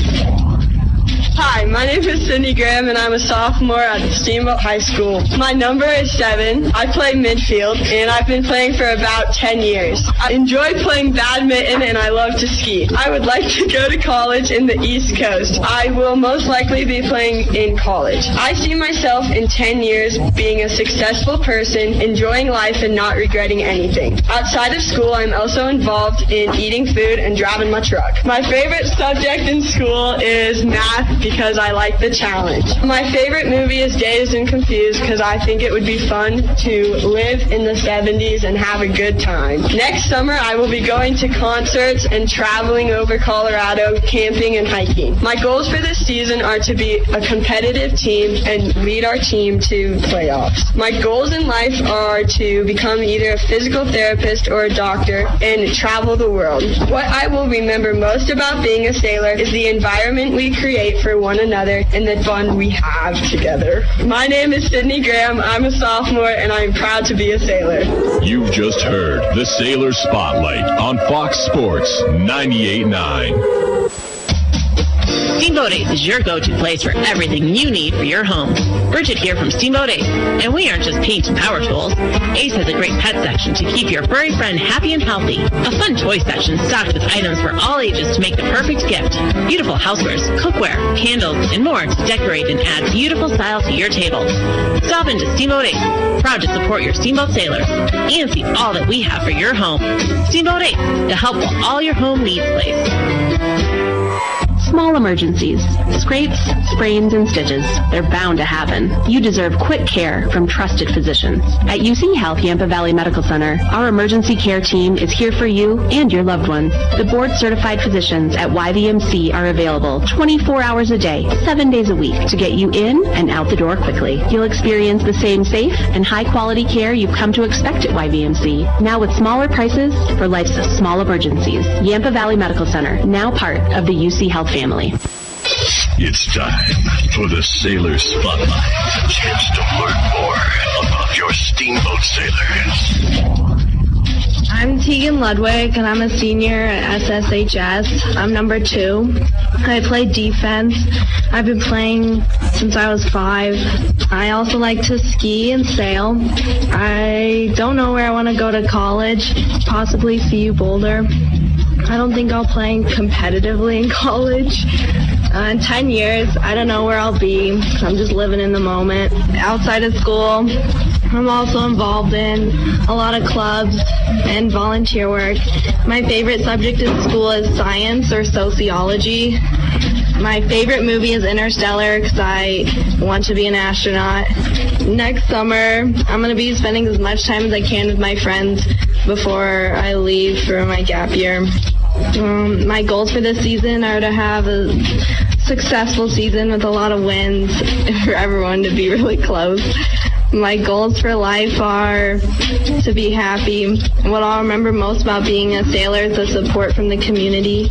Hi, my name is Cindy Graham, and I'm a sophomore at Steamboat High School. My number is 7. I play midfield, and I've been playing for about 10 years. I enjoy playing badminton, and I love to ski. I would like to go to college in the East Coast. I will most likely be playing in college. I see myself in 10 years being a successful person, enjoying life, and not regretting anything. Outside of school, I'm also involved in eating food and driving my truck. My favorite subject in school is math, because I like the challenge. My favorite movie is Dazed and Confused because I think it would be fun to live in the 70s and have a good time. Next summer, I will be going to concerts and traveling over Colorado, camping and hiking. My goals for this season are to be a competitive team and lead our team to playoffs. My goals in life are to become either a physical therapist or a doctor and travel the world. What I will remember most about being a sailor is the environment we create for one another and the fun we have together. My name is Sydney Graham. I'm a sophomore, and I'm proud to be a sailor. You've just heard the Sailor Spotlight on Fox Sports 98.9. Steamboat Ace is your go-to place for everything you need for your home. Bridget here from Steamboat Ace, and we aren't just paint and power tools. Ace has a great pet section to keep your furry friend happy and healthy. A fun toy section stocked with items for all ages to make the perfect gift. Beautiful housewares, cookware, candles, and more to decorate and add beautiful style to your table. Stop into Steamboat Ace, proud to support your Steamboat Sailors, and see all that we have for your home. Steamboat Ace, the helpful all your home needs place. Small emergencies, scrapes, sprains, and stitches. They're bound to happen. You deserve quick care from trusted physicians. At UC Health Yampa Valley Medical Center, our emergency care team is here for you and your loved ones. The board-certified physicians at YVMC are available 24 hours a day, 7 days a week to get you in and out the door quickly. You'll experience the same safe and high-quality care you've come to expect at YVMC, now with smaller prices for life's small emergencies. Yampa Valley Medical Center, now part of the UC Health family. It's time for the Sailor Spotlight. A chance to learn more about your Steamboat Sailors. I'm Tegan Ludwig, and I'm a senior at SSHS. I'm number 2. I play defense. I've been playing since I was 5. I also like to ski and sail. I don't know where I want to go to college, possibly CU Boulder. I don't think I'll play competitively in college. In 10 years, I don't know where I'll be. I'm just living in the moment. Outside of school, I'm also involved in a lot of clubs and volunteer work. My favorite subject in school is science or sociology. My favorite movie is Interstellar because I want to be an astronaut. Next summer, I'm going to be spending as much time as I can with my friends before I leave for my gap year. My goals for this season are to have a successful season with a lot of wins, for everyone to be really close. My goals for life are to be happy. What I'll remember most about being a sailor is the support from the community.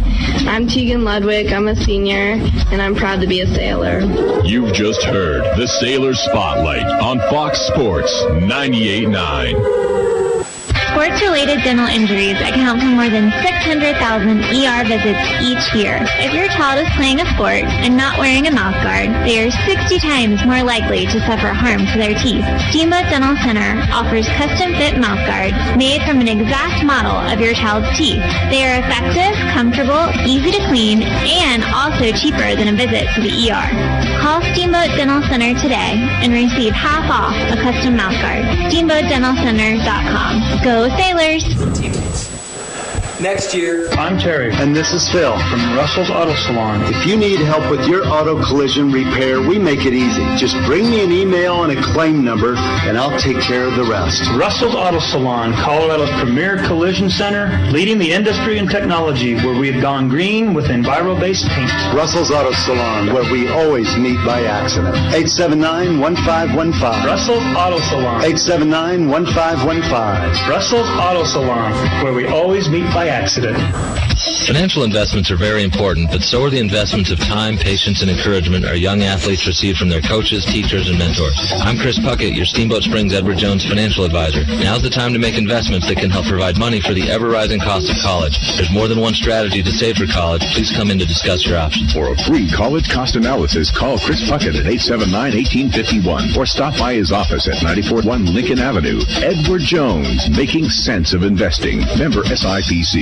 I'm Tegan Ludwig, I'm a senior, and I'm proud to be a sailor. You've just heard the Sailor Spotlight on Fox Sports 98.9. Sports-related dental injuries account for more than 600,000 ER visits each year. If your child is playing a sport and not wearing a mouth guard, they are 60 times more likely to suffer harm to their teeth. Steamboat Dental Center offers custom-fit mouth guards made from an exact model of your child's teeth. They are effective, comfortable, easy to clean, and also cheaper than a visit to the ER. Call Steamboat Dental Center today and receive half off a custom mouth guard. SteamboatDentalCenter.com. Go Sailors! Next year, I'm Terry, and this is Phil from Russell's Auto Salon. If you need help with your auto collision repair, we make it easy. Just bring me an email and a claim number, and I'll take care of the rest. Russell's Auto Salon, Colorado's premier collision center, leading the industry in technology, where we have gone green with Enviro-based paint. Russell's Auto Salon, where we always meet by accident. 879-1515. Russell's Auto Salon. 879-1515. Russell's Auto Salon, where we always meet by accident. Financial investments are very important, but so are the investments of time, patience, and encouragement our young athletes receive from their coaches, teachers, and mentors. I'm Chris Puckett, your Steamboat Springs Edward Jones financial advisor. Now's the time to make investments that can help provide money for the ever-rising cost of college. There's more than one strategy to save for college. Please come in to discuss your options. For a free college cost analysis, call Chris Puckett at 879-1851 or stop by his office at 941 Lincoln Avenue. Edward Jones, making sense of investing. Member SIPC.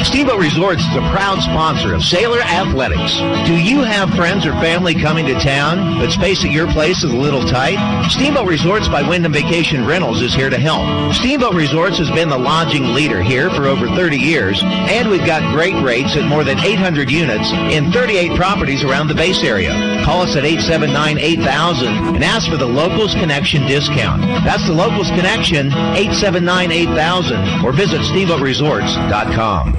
Steamboat Resorts is a proud sponsor of Sailor Athletics. Do you have friends or family coming to town, but space at your place is a little tight? Steamboat Resorts by Wyndham Vacation Rentals is here to help. Steamboat Resorts has been the lodging leader here for over 30 years, and we've got great rates at more than 800 units in 38 properties around the base area. Call us at 879-8000 and ask for the Locals Connection discount. That's the Locals Connection, 879-8000, or visit steamboatresorts.com.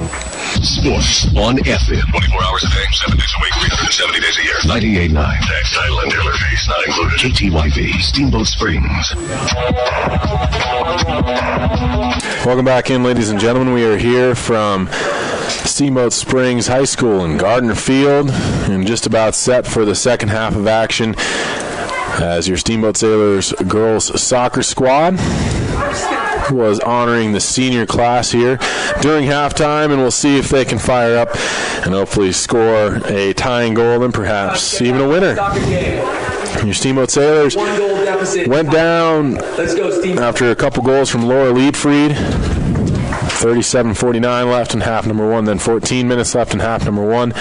Sports on FM. 24 hours a day, 7 days a week, 370 days a year. 98.9. Tax, title, and dealer fees not included. KTYV, Steamboat Springs. Welcome back in, ladies and gentlemen. We are here from Steamboat Springs High School in Gardner Field and just about set for the second half of action as your Steamboat Sailors girls soccer squad was honoring the senior class here during halftime, and we'll see if they can fire up and hopefully score a tying goal and perhaps even a winner. Your Steamboat Sailors went down after a couple goals from Laura Liedfried. 37:49 left in half number one, then 14 minutes left in half number one.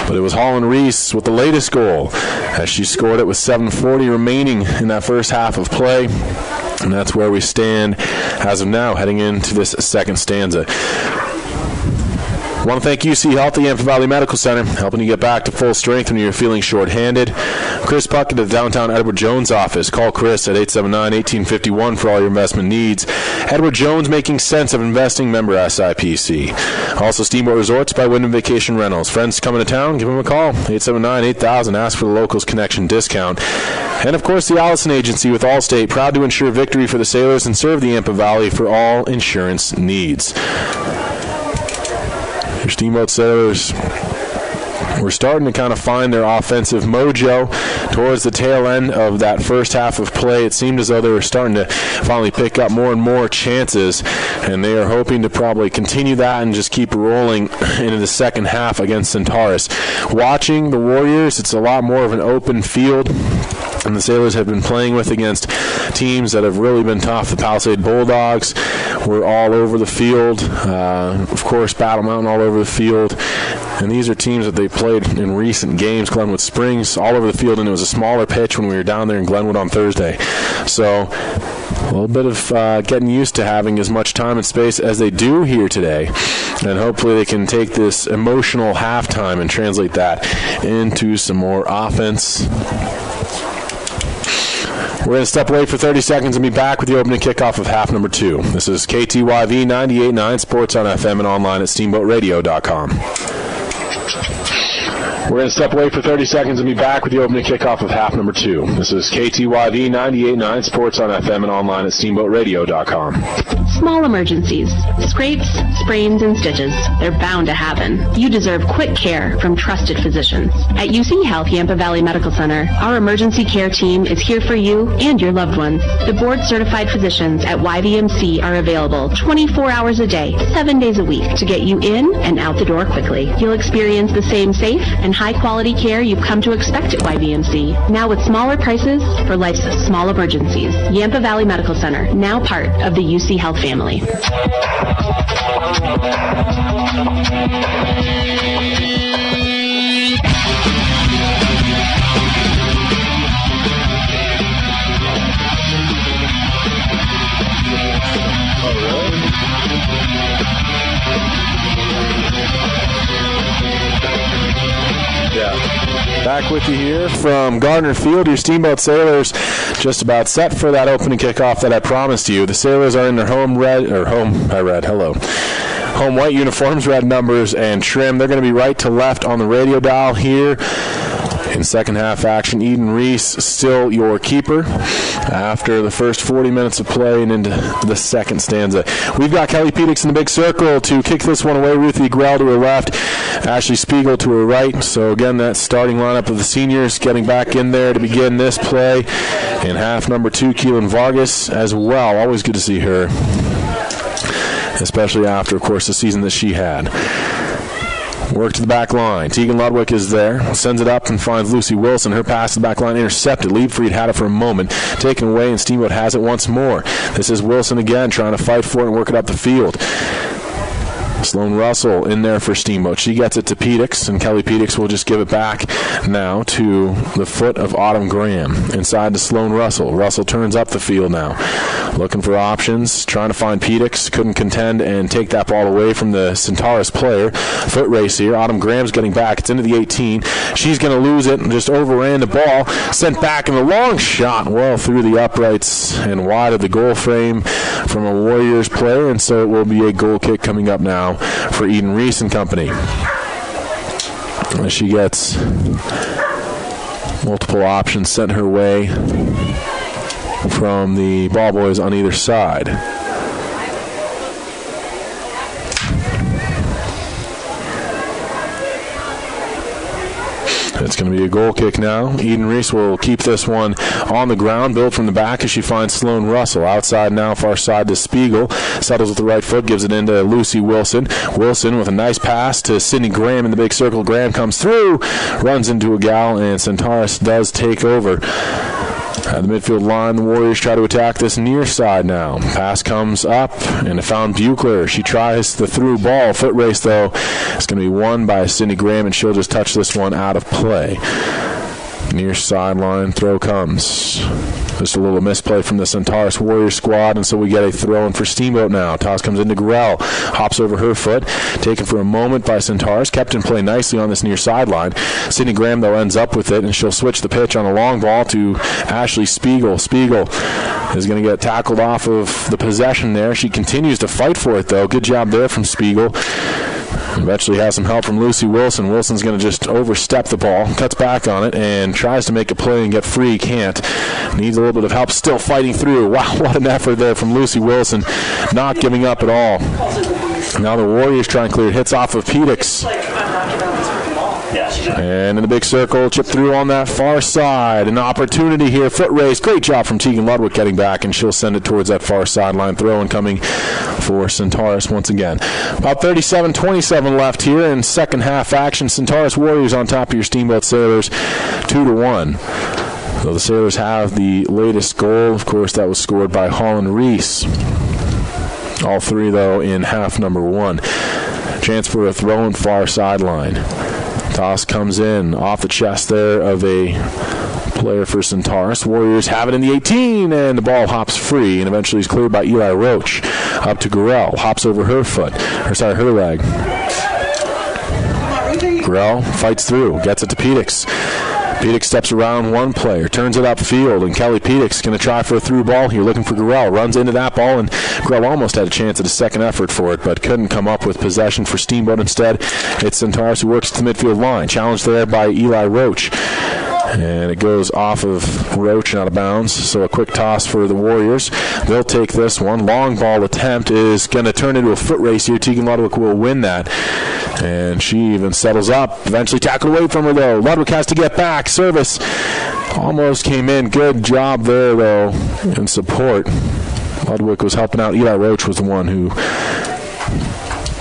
But it was Holland Reese with the latest goal as she scored it with 7:40 remaining in that first half of play. And that's where we stand as of now, heading into this second stanza. Want to thank UC Health, the Yampa Valley Medical Center, helping you get back to full strength when you're feeling short-handed. Chris Puckett of the downtown Edward Jones office. Call Chris at 879-1851 for all your investment needs. Edward Jones, making sense of investing, member SIPC. Also, Steamboat Resorts by Wyndham Vacation Rentals. Friends coming to town, give them a call. 879-8000. Ask for the Locals Connection discount. And, of course, the Allison Agency with Allstate, proud to ensure victory for the Sailors and serve the Yampa Valley for all insurance needs. Your Steamboat Sailors, we're starting to kind of find their offensive mojo towards the tail end of that first half of play. It seemed as though they were starting to finally pick up more and more chances, and they are hoping to probably continue that and just keep rolling into the second half against Centaurus. Watching the Warriors, it's a lot more of an open field, and the Sailors have been playing with against teams that have really been tough. The Palisade Bulldogs were all over the field. Of course, Battle Mountain all over the field. And these are teams that they played in recent games. Glenwood Springs all over the field, and it was a smaller pitch when we were down there in Glenwood on Thursday. So a little bit of getting used to having as much time and space as they do here today. And hopefully they can take this emotional halftime and translate that into some more offense. We're going to step away for 30 seconds and be back with the opening kickoff of half number 2. This is KTYV 98.9 Sports on FM and online at steamboatradio.com. We're going to step away for 30 seconds and be back with the opening kickoff of half number 2. This is KTYV 98.9 Sports on FM and online at steamboatradio.com. Small emergencies, scrapes, sprains, and stitches. They're bound to happen. You deserve quick care from trusted physicians. At UC Health Yampa Valley Medical Center, our emergency care team is here for you and your loved ones. The board-certified physicians at YVMC are available 24 hours a day, 7 days a week to get you in and out the door quickly. You'll experience the same safe and high-quality care you've come to expect at YVMC, now with smaller prices for life's small emergencies. Yampa Valley Medical Center, now part of the UC Health family. Back with you here from Gardner Field. Your Steamboat Sailors just about set for that opening kickoff that I promised you. The Sailors are in their home white uniforms, red numbers, and trim. They're going to be right to left on the radio dial here. In second half action, Eden Reese still your keeper after the first 40 minutes of play and into the second stanza. We've got Kelly Pedix in the big circle to kick this one away. Ruthie Grell to her left, Ashley Spiegel to her right. So again, that starting lineup of the seniors getting back in there to begin this play. In half number 2, Keelan Vargas as well. Always good to see her, especially after, of course, the season that she had. Work to the back line. Tegan Ludwig is there. Sends it up and finds Lucy Wilson. Her pass to the back line intercepted. Liebfried had it for a moment. Taken away, and Steamboat has it once more. This is Wilson again trying to fight for it and work it up the field. Sloan Russell in there for Steamboat. She gets it to Pedix, and Kelly Pedix will just give it back now to the foot of Autumn Graham. Inside to Sloan Russell. Russell turns up the field now. Looking for options, trying to find Pedix. Couldn't contend and take that ball away from the Centaurus player. Foot race here. Autumn Graham's getting back. It's into the 18. She's going to lose it and just overran the ball. Sent back in the long shot well through the uprights and wide of the goal frame from a Warriors player, and so it will be a goal kick coming up now for Eden Reese and company. She gets multiple options sent her way from the ball boys on either side. It's going to be a goal kick now. Eden Reese will keep this one on the ground, build from the back as she finds Sloan Russell. Outside now, far side to Spiegel. Settles with the right foot, gives it into Lucy Wilson. Wilson with a nice pass to Sydney Graham in the big circle. Graham comes through, runs into a gal, and Centaurus does take over. At the midfield line, the Warriors try to attack this near side now. Pass comes up, and it found Buechler. She tries the through ball. Foot race, though, it's going to be won by Sydney Graham, and she'll just touch this one out of play. Near sideline throw comes. Just a little misplay from the Centaurus Warriors squad, and so we get a throw in for Steamboat now. Toss comes into Grell, hops over her foot, taken for a moment by Centaurus, kept in play nicely on this near sideline. Sydney Graham, though, ends up with it, and she'll switch the pitch on a long ball to Ashley Spiegel. Spiegel is going to get tackled off of the possession there. She continues to fight for it, though. Good job there from Spiegel. Eventually has some help from Lucy Wilson. Wilson's going to just overstep the ball, cuts back on it, and tries to make a play and get free. Can't. Needs a little bit of help, still fighting through. Wow, what an effort there from Lucy Wilson. Not giving up at all. Now the Warriors try and clear hits off of Pedix. And in the big circle, chip through on that far side. An opportunity here, foot race. Great job from Tegan Ludwig getting back, and she'll send it towards that far sideline throw and coming for Centaurus once again. About 37-27 left here in second half action. Centaurus Warriors on top of your Steamboat Sailors, 2-1. So the Sailors have the latest goal. Of course, that was scored by Holland Reese. All three, though, in half number one. Chance for a throw and far sideline. Toss comes in off the chest there of a player for Centaurus. Warriors have it in the 18, and the ball hops free, and eventually is cleared by Eli Roach. Up to Grell, hops over her leg. Grell fights through, gets it to Pedix. Pedix steps around one player, turns it upfield, and Kelly Pedix going to try for a through ball here, looking for Grell. Runs into that ball, and Grell almost had a chance at a second effort for it, but couldn't come up with possession for Steamboat. Instead, it's Centaurus who works to the midfield line. Challenged there by Eli Roach. And it goes off of Roach and out of bounds. So a quick toss for the Warriors. They'll take this one. Long ball attempt is going to turn into a foot race here. Tegan Ludwig will win that. And she even settles up. Eventually tackled away from her, though. Ludwig has to get back. Service almost came in. Good job there, though, in support. Ludwig was helping out. Eli Roach was the one who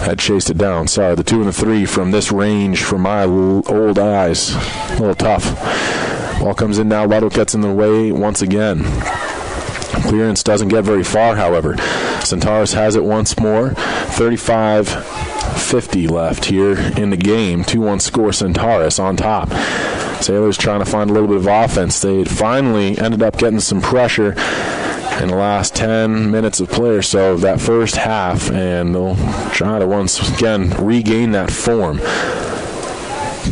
had chased it down. Sorry, the 2 and the 3 from this range for my old eyes. A little tough. Ball comes in now. Ludwig gets in the way once again. Clearance doesn't get very far, however. Centaurus has it once more. 35-50 left here in the game. 2-1 score, Centaurus on top. Sailors trying to find a little bit of offense. They finally ended up getting some pressure in the last 10 minutes of play or so of that first half, and they'll try to once again regain that form.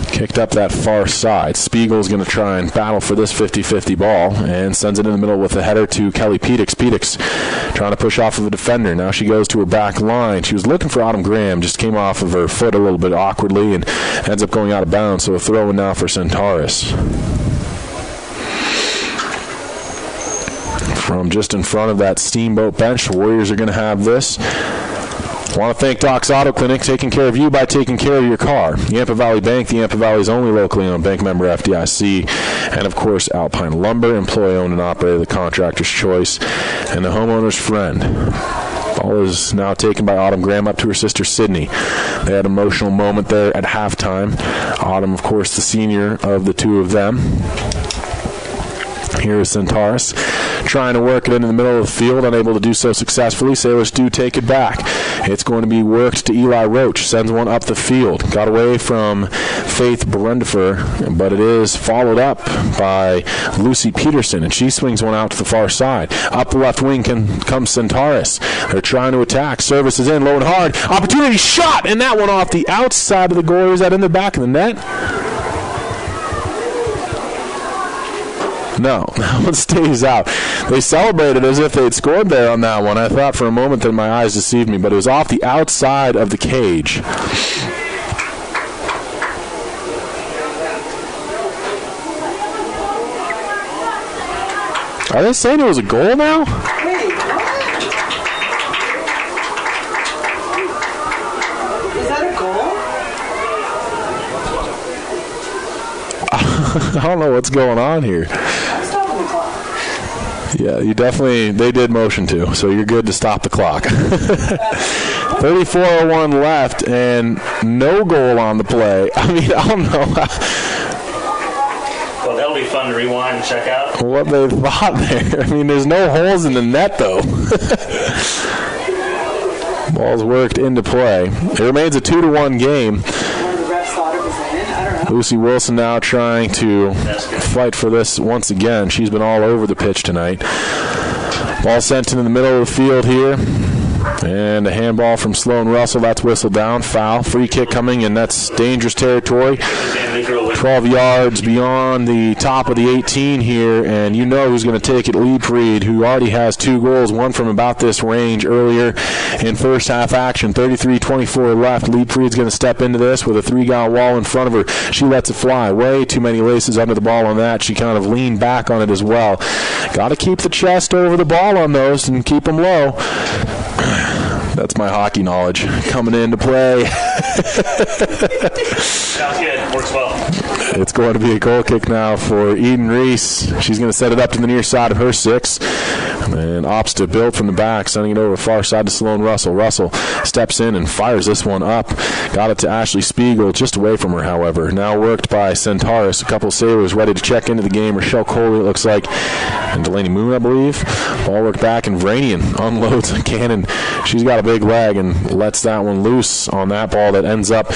Kicked up that far side. Spiegel's going to try and battle for this 50-50 ball and sends it in the middle with a header to Kelly Pedix. Pedix trying to push off of a defender. Now she goes to her back line. She was looking for Autumn Graham, just came off of her foot a little bit awkwardly and ends up going out of bounds, so a throw in now for Centaurus. From just in front of that Steamboat bench, the Warriors are going to have this. I want to thank Doc's Auto Clinic, taking care of you by taking care of your car. Yampa Valley Bank, the Yampa Valley's only locally owned bank member FDIC. And, of course, Alpine Lumber, employee-owned and operated, the contractor's choice, and the homeowner's friend. Ball is now taken by Autumn Graham up to her sister Sydney. They had an emotional moment there at halftime. Autumn, of course, the senior of the two of them. Here is Centaurus trying to work it into the middle of the field, unable to do so successfully. Sailors do take it back. It's going to be worked to Eli Roach. Sends one up the field. Got away from Faith Brendifer, but it is followed up by Lucy Peterson, and she swings one out to the far side. Up the left wing comes Centaurus. They're trying to attack. Service is in, low and hard. Opportunity shot, and that one off the outside of the goal. Is that in the back of the net? No, that one stays out. They celebrated as if they'd scored there on that one. I thought for a moment that my eyes deceived me, but it was off the outside of the cage. Are they saying it was a goal now? Wait, what? Is that a goal? I don't know what's going on here. Yeah, they did motion to, so you're good to stop the clock. 34:01 left and no goal on the play. I mean, I don't know. Well, that'll be fun to rewind and check out. What they thought there. I mean, there's no holes in the net, though. Ball's worked into play. It remains a 2-1 game. One of the refs thought it was in. I don't know. Lucy Wilson now trying to fight for this once again. She's been all over the pitch tonight. Ball sent into the middle of the field here. And a handball from Sloan Russell. That's whistled down. Foul. Free kick coming, and that's dangerous territory. 12 yards beyond the top of the 18 here, and you know who's going to take it. Liebfried, who already has 2 goals, one from about this range earlier in first half action. 33-24 left. Liebfried's going to step into this with a 3-guy wall in front of her. She lets it fly. Way too many laces under the ball on that. She kind of leaned back on it as well. Got to keep the chest over the ball on those and keep them low. That's my hockey knowledge coming into play. Sounds good. Works well. It's going to be a goal kick now for Eden Reese. She's going to set it up to the near side of her 6. And opts to build from the back, sending it over the far side to Sloan Russell. Russell steps in and fires this one up. Got it to Ashley Spiegel, just away from her, however. Now worked by Centaurus. A couple sailors ready to check into the game. Rochelle Coley, it looks like, and Delaney Moon, I believe. Ball worked back, and Vranian unloads a cannon. She's got a big leg and lets that one loose on that ball that ends up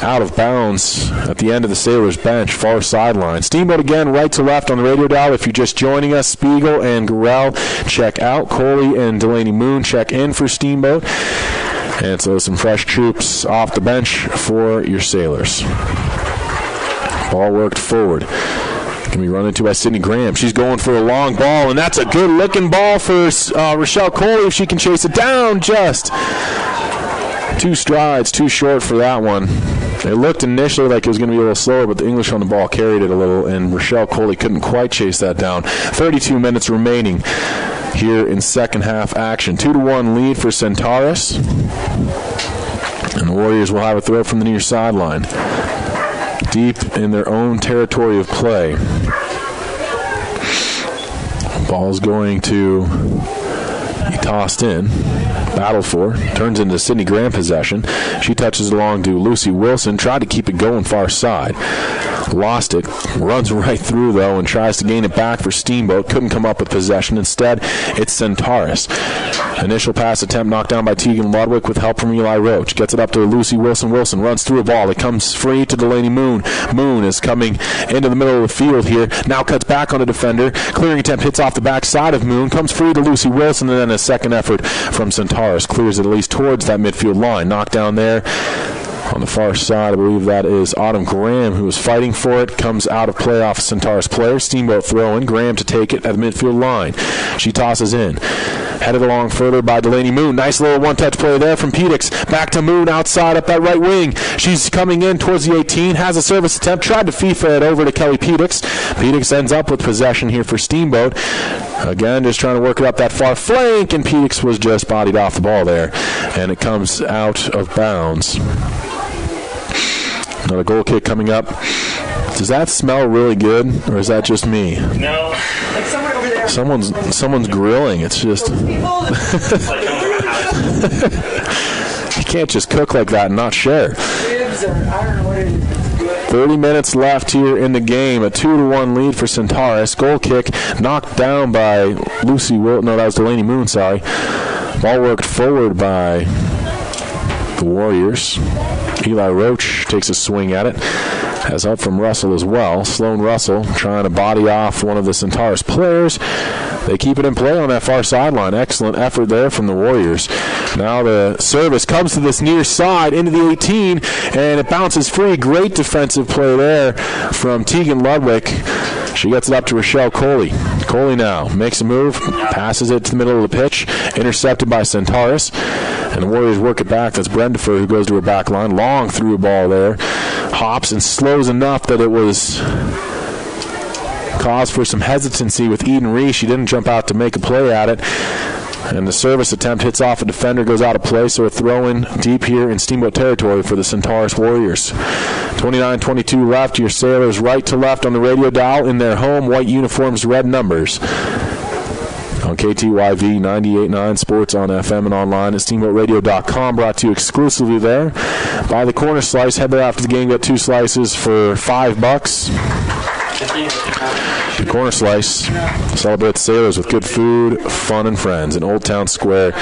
out of bounds at the end of the Sailors bench, far sideline. Steamboat again, right to left on the radio dial. If you're just joining us, Spiegel and Gorell check out. Coley and Delaney Moon check in for Steamboat. And so some fresh troops off the bench for your Sailors. Ball worked forward. Can be run into by Sydney Graham. She's going for a long ball, and that's a good-looking ball for Rochelle Coley if she can chase it down. Just 2 strides, too short for that one. It looked initially like it was going to be a little slower, but the English on the ball carried it a little, and Rochelle Coley couldn't quite chase that down. 32 minutes remaining here in second half action. 2-1 lead for Centaurus. And the Warriors will have a throw from the near sideline. Deep in their own territory of play. Ball's going to be tossed in. Battle for. Turns into Sydney Graham possession. She touches it along to Lucy Wilson. Tried to keep it going far side. Lost it. Runs right through, though, and tries to gain it back for Steamboat. Couldn't come up with possession. Instead, it's Centaurus. Initial pass attempt knocked down by Tegan Ludwig with help from Eli Roach. Gets it up to Lucy Wilson. Wilson runs through a ball. It comes free to Delaney Moon. Moon is coming into the middle of the field here. Now cuts back on a defender. Clearing attempt hits off the back side of Moon. Comes free to Lucy Wilson, and then a second effort from Centaurus. Clears it at least towards that midfield line. Knocked down there. On the far side, I believe that is Autumn Graham, who is fighting for it. Comes out of play off Centaurus player. Steamboat throwing. Graham to take it at the midfield line. She tosses in. Headed along further by Delaney Moon. Nice little one-touch play there from Pedix. Back to Moon outside up that right wing. She's coming in towards the 18. Has a service attempt. Tried to FIFA it over to Kelly Pedix. Pedix ends up with possession here for Steamboat. Again, just trying to work it up that far flank, and Pedix was just bodied off the ball there. And it comes out of bounds. Another goal kick coming up. Does that smell really good, or is that just me? No. Like somewhere over there. Someone's grilling. It's just you can't just cook like that and not share. Ribs or I don't know what it is. 30 minutes left here in the game. A 2-1 lead for Centaurus. Goal kick knocked down by Lucy Wilson. No, that was Delaney Moon, sorry. Ball worked forward by the Warriors. Eli Roach takes a swing at it. Has help from Russell as well. Sloan Russell trying to body off one of the Centaurus players. They keep it in play on that far sideline. Excellent effort there from the Warriors. Now the service comes to this near side into the 18, and it bounces free. Great defensive play there from Tegan Ludwig. She gets it up to Rochelle Coley. Coley now makes a move, passes it to the middle of the pitch, intercepted by Centaurus. And the Warriors work it back. That's Brendifer who goes to her back line. Long through ball there. Hops and slows enough that it was cause for some hesitancy with Eden Reese. She didn't jump out to make a play at it. And the service attempt hits off a defender, goes out of play, so a throw-in deep here in Steamboat territory for the Centaurus Warriors. 29-22 left. Your Sailors right to left on the radio dial in their home white uniforms, red numbers. On KTYV 98.9 Sports on FM and online at SteamboatRadio.com. Brought to you exclusively there by the Corner Slice. Head there after the game. Got 2 slices for $5. The Corner Slice celebrates Sailors with good food, fun, and friends in Old Town Square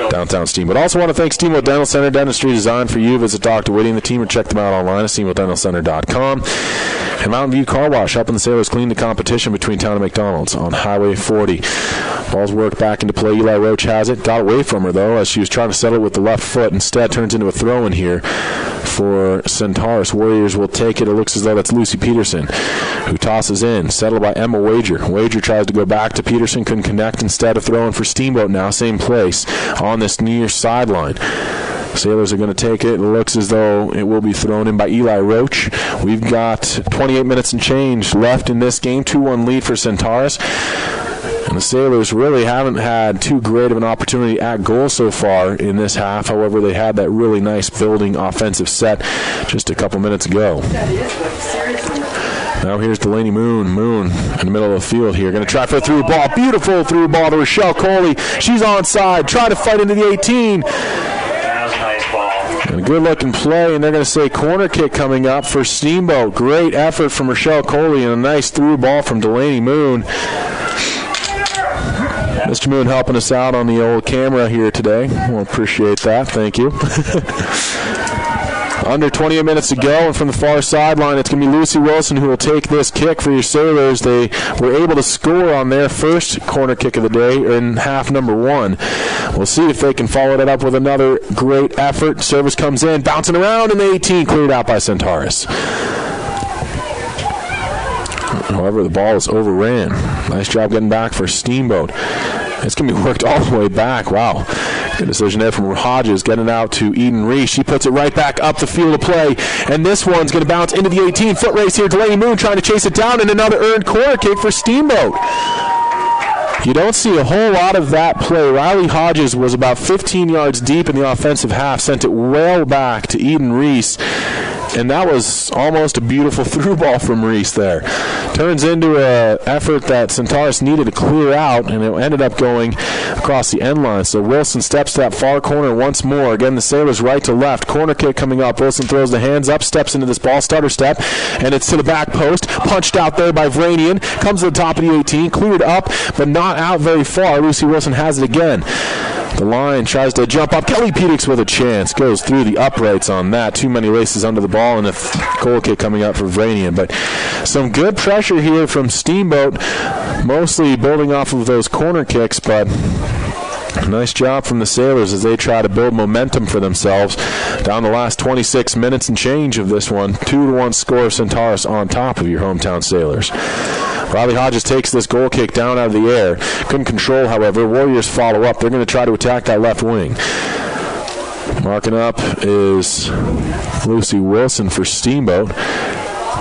downtown Steamboat. Also want to thank Steamboat Dental Center, dentistry designed for you. Visit Dr. Whitty and the team or check them out online at steamboatdentalcenter.com. And Mountain View Car Wash, helping the Sailors clean the competition between Town and McDonald's on Highway 40. Ball's worked back into play. Eli Roach has it. Got away from her, though, as she was trying to settle with the left foot. Instead, turns into a throw-in here for Centaurus. Warriors will take it. It looks as though that's Lucy Peterson, who tosses in. Settled by Emma Wager. Wager tries to go back to Peterson. Couldn't connect. Instead of throwing for Steamboat now. Same place on this near sideline. Sailors are going to take it. It looks as though it will be thrown in by Eli Roach. We've got 28 minutes and change left in this game. 2-1 lead for Centaurus. And the Sailors really haven't had too great of an opportunity at goal so far in this half. However, they had that really nice building offensive set just a couple minutes ago. Now here's Delaney Moon. Moon in the middle of the field here. Going to try for a through ball. Beautiful through ball to Rochelle Coley. She's onside. Trying to fight into the 18. And a good-looking play, and they're going to say corner kick coming up for Steamboat. Great effort from Rochelle Coley and a nice through ball from Delaney Moon. Mr. Moon helping us out on the old camera here today. We'll appreciate that. Thank you. Under 28 minutes to go, and from the far sideline, it's going to be Lucy Wilson who will take this kick for your Sailors. They were able to score on their first corner kick of the day in half number 1. We'll see if they can follow that up with another great effort. Service comes in, bouncing around in the 18, cleared out by Centaurus. However, the ball is overran. Nice job getting back for Steamboat. It's going to be worked all the way back. Wow. Good decision there from Hodges, getting it out to Eden Reese. She puts it right back up the field of play. And this one's going to bounce into the 18-foot race here. Delaney Moon trying to chase it down, and another earned corner kick for Steamboat. You don't see a whole lot of that play. Riley Hodges was about 15 yards deep in the offensive half, sent it well back to Eden Reese. And that was almost a beautiful through ball from Reese there. Turns into an effort that Centaurus needed to clear out, and it ended up going across the end line. So Wilson steps to that far corner once more. Again, the Sailors right to left. Corner kick coming up. Wilson throws the hands up, steps into this ball, stutter step, and it's to the back post. Punched out there by Vranian. Comes to the top of the 18. Cleared up, but not out very far. Lucy Wilson has it again. The line tries to jump up. Kelly Pedix with a chance. Goes through the uprights on that. Too many laces under the ball, and a goal kick coming up for Vranian. But some good pressure here from Steamboat, mostly building off of those corner kicks, but nice job from the Sailors as they try to build momentum for themselves down the last 26 minutes and change of this one. 2-1 score, Centaurus on top of your hometown Sailors. Riley Hodges takes this goal kick down out of the air. Couldn't control, however. Warriors follow up. They're going to try to attack that left wing. Marking up is Lucy Wilson for Steamboat.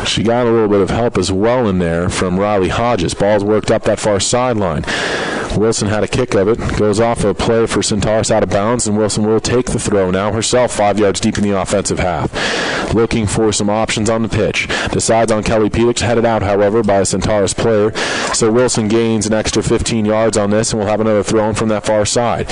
She got a little bit of help as well in there from Riley Hodges. Ball's worked up that far sideline. Wilson had a kick of it. Goes off a play for Centaurus out of bounds, and Wilson will take the throw now herself 5 yards deep in the offensive half. Looking for some options on the pitch. Decides on Kelly Pedix. Headed out, however, by a Centaurus player. So Wilson gains an extra 15 yards on this, and we'll have another throw in from that far side.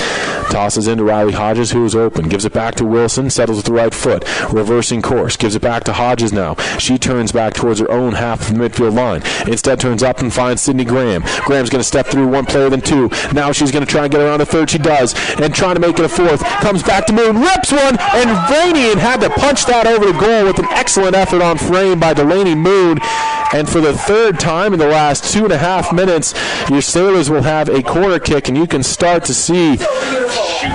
Tosses into Riley Hodges, who is open. Gives it back to Wilson. Settles with the right foot. Reversing course. Gives it back to Hodges now. She turns back towards her own half of the midfield line. Instead turns up and finds Sydney Graham. Graham's going to step through one player, then two. Now she's going to try and get around a third. She does. And trying to make it a fourth. Comes back to Moon. Rips one. And Vranian had to punch that over the goal with an excellent effort on frame by Delaney Moon. And for the third time in the last 2.5 minutes, your Sailors will have a corner kick, and you can start to see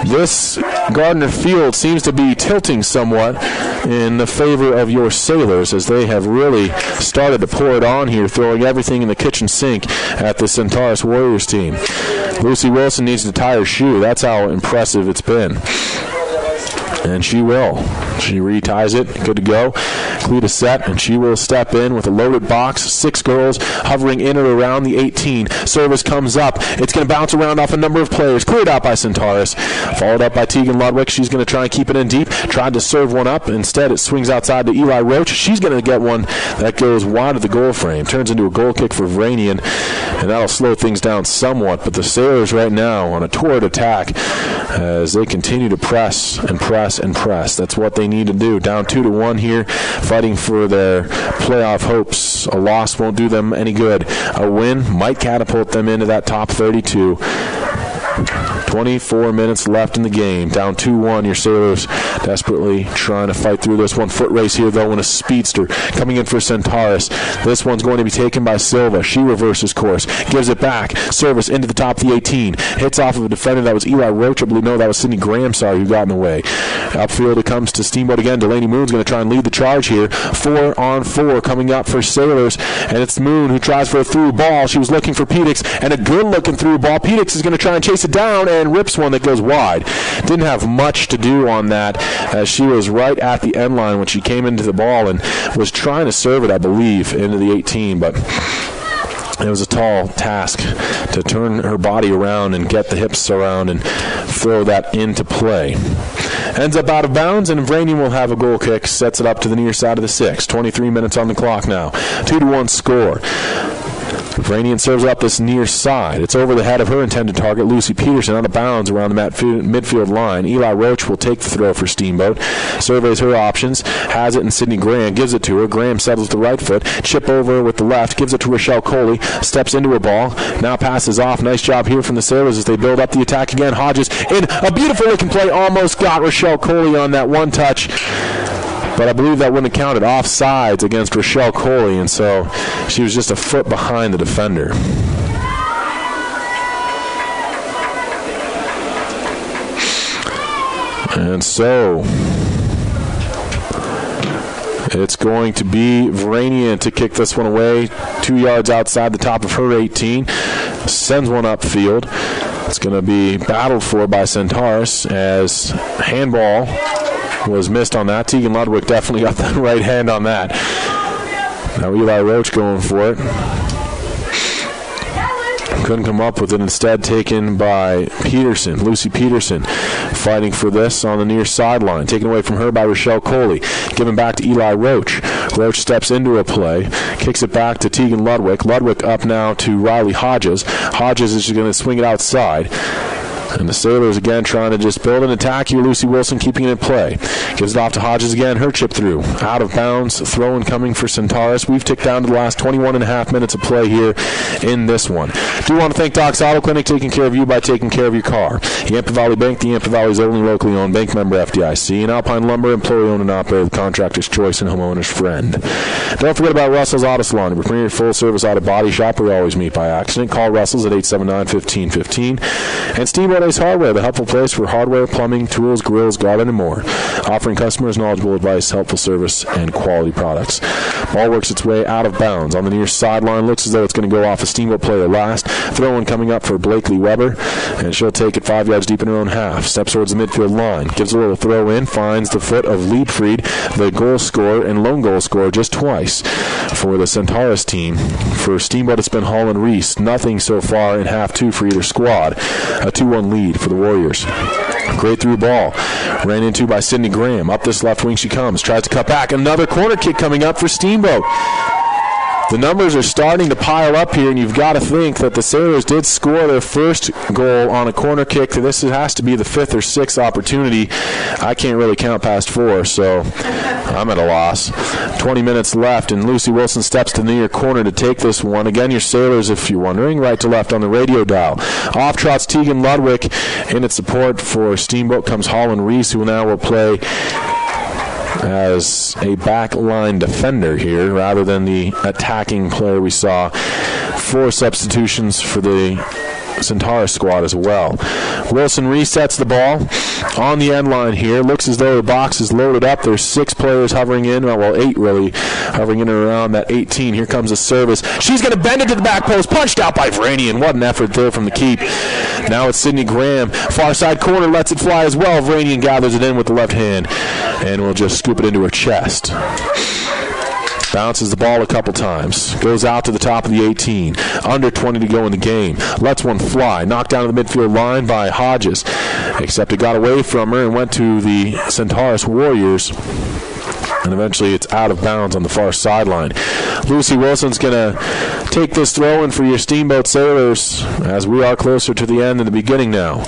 this Gardner Field seems to be tilting somewhat in the favor of your Sailors as they have really started to pour it on here, throwing everything in the kitchen sink at the Centaurus Warriors team. Lucy Wilson needs to tie her shoe. That's how impressive it's been. And she will. She reties it. Good to go. Cleat is set, and she will step in with a loaded box. 6 girls hovering in or around the 18. Service comes up. It's going to bounce around off a number of players. Cleared out by Centaurus. Followed up by Tegan Ludwig. She's going to try and keep it in deep. Tried to serve one up. Instead, it swings outside to Eli Roach. She's going to get one that goes wide of the goal frame. Turns into a goal kick for Vranian, and that'll slow things down somewhat. But the Sailors right now on a torrid attack as they continue to press and press and press. That's what they need to do. Down 2-1 here, fighting for their playoff hopes. A loss won't do them any good. A win might catapult them into that top 32. 24 minutes left in the game. Down 2-1. Your Sailors desperately trying to fight through this one. Foot race here, though, and a speedster coming in for Centaurus. This one's going to be taken by Silva. She reverses course, gives it back. Service into the top of the 18. Hits off of a defender. That was Eli Roach. I believe, no, that was Sydney Graham, who got in the way. Upfield it comes to Steamboat again. Delaney Moon's going to try and lead the charge here. 4-on-4 coming up for Sailors, and it's Moon who tries for a through ball. She was looking for Pedix, and a good-looking through ball. Pedix is going to try and chase it down and rips one that goes wide. Didn't have much to do on that, as she was right at the end line when she came into the ball and was trying to serve it, I believe, into the 18, but it was a tall task to turn her body around and get the hips around and throw that into play. Ends up out of bounds, and Vranian will have a goal kick. Sets it up to the near side of the 6. 23 minutes on the clock now. 2-1 score. Vranian serves up this near side. It's over the head of her intended target, Lucy Peterson, out of bounds around the midfield line. Eli Roach will take the throw for Steamboat. Surveys her options. Has it, and Sydney Graham gives it to her. Graham settles the right foot. Chip over with the left. Gives it to Rochelle Coley. Steps into a ball. Now passes off. Nice job here from the Sailors as they build up the attack again. Hodges in a beautiful looking play. Almost got Rochelle Coley on that one touch, but I believe that wouldn't have counted. Offsides against Rochelle Coley, and so she was just a foot behind the defender. And so it's going to be Vranian to kick this one away. 2 yards outside the top of her 18. Sends one upfield. It's going to be battled for by Centaurus as handball was missed on that. Tegan Ludwig definitely got the right hand on that. Now Eli Roach going for it. Couldn't come up with it. Instead taken by Peterson. Lucy Peterson fighting for this on the near sideline. Taken away from her by Rochelle Coley. Given back to Eli Roach. Roach steps into a play. Kicks it back to Tegan Ludwig. Ludwig up now to Riley Hodges. Hodges is going to swing it outside. And the Sailors again trying to just build an attack here. Lucy Wilson keeping it in play. Gives it off to Hodges again. Her chip through. Out of bounds. Throw in coming for Centaurus. We've ticked down to the last 21 and a half minutes of play here in this one. Do want to thank Doc's Auto Clinic, taking care of you by taking care of your car. Yampa Valley Bank, the Yampa Valley's only locally owned bank member FDIC. And Alpine Lumber, employee owned and operated, the contractor's choice and homeowner's friend. Don't forget about Russell's Auto Salon, a premier full-service auto body shop where we always meet by accident. Call Russell's at 879-1515. And Steamboat Ace Hardware, the helpful place for hardware, plumbing, tools, grills, garden, and more. Offering customers knowledgeable advice, helpful service, and quality products. Ball works its way out of bounds on the near sideline. Looks as though it's going to go off a Steamboat player last. Throw-in coming up for Blakely Weber, and she'll take it 5 yards deep in her own half. Steps towards the midfield line. Gives a little throw-in. Finds the foot of Liebfried, the goal scorer and lone goal scorer, just twice for the Centaurus team. For Steamboat, it's been Hall and Reese. Nothing so far in half two for either squad. A 2-1 lead for the Warriors. Great through ball. Ran into by Sydney Graham. Up this left wing she comes. Tries to cut back. Another corner kick coming up for Steamboat. The numbers are starting to pile up here, and you've got to think that the Sailors did score their first goal on a corner kick. This has to be the fifth or sixth opportunity. I can't really count past four, so I'm at a loss. 20 minutes left, and Lucy Wilson steps to the near corner to take this one. Again, your Sailors, if you're wondering, right to left on the radio dial. Off trots Tegan Ludwig. In its support for Steamboat comes Holland Reese, who now will play as a backline defender here rather than the attacking player we saw. 4 substitutions for the Centaurus squad as well. Wilson resets the ball on the end line here. Looks as though the box is loaded up. There's 6 players hovering in, well, 8 really, hovering in and around that 18. Here comes a service. She's going to bend it to the back post. Punched out by Vranian. What an effort there from the keep. Now it's Sydney Graham. Far side corner lets it fly as well. Vranian gathers it in with the left hand and will just scoop it into her chest. Bounces the ball a couple times. Goes out to the top of the 18. Under 20 to go in the game. Lets one fly. Knocked down to the midfield line by Hodges. Except it got away from her and went to the Centaurus Warriors. And eventually it's out of bounds on the far sideline. Lucy Wilson's going to take this throw in for your Steamboat Sailors as we are closer to the end than the beginning now.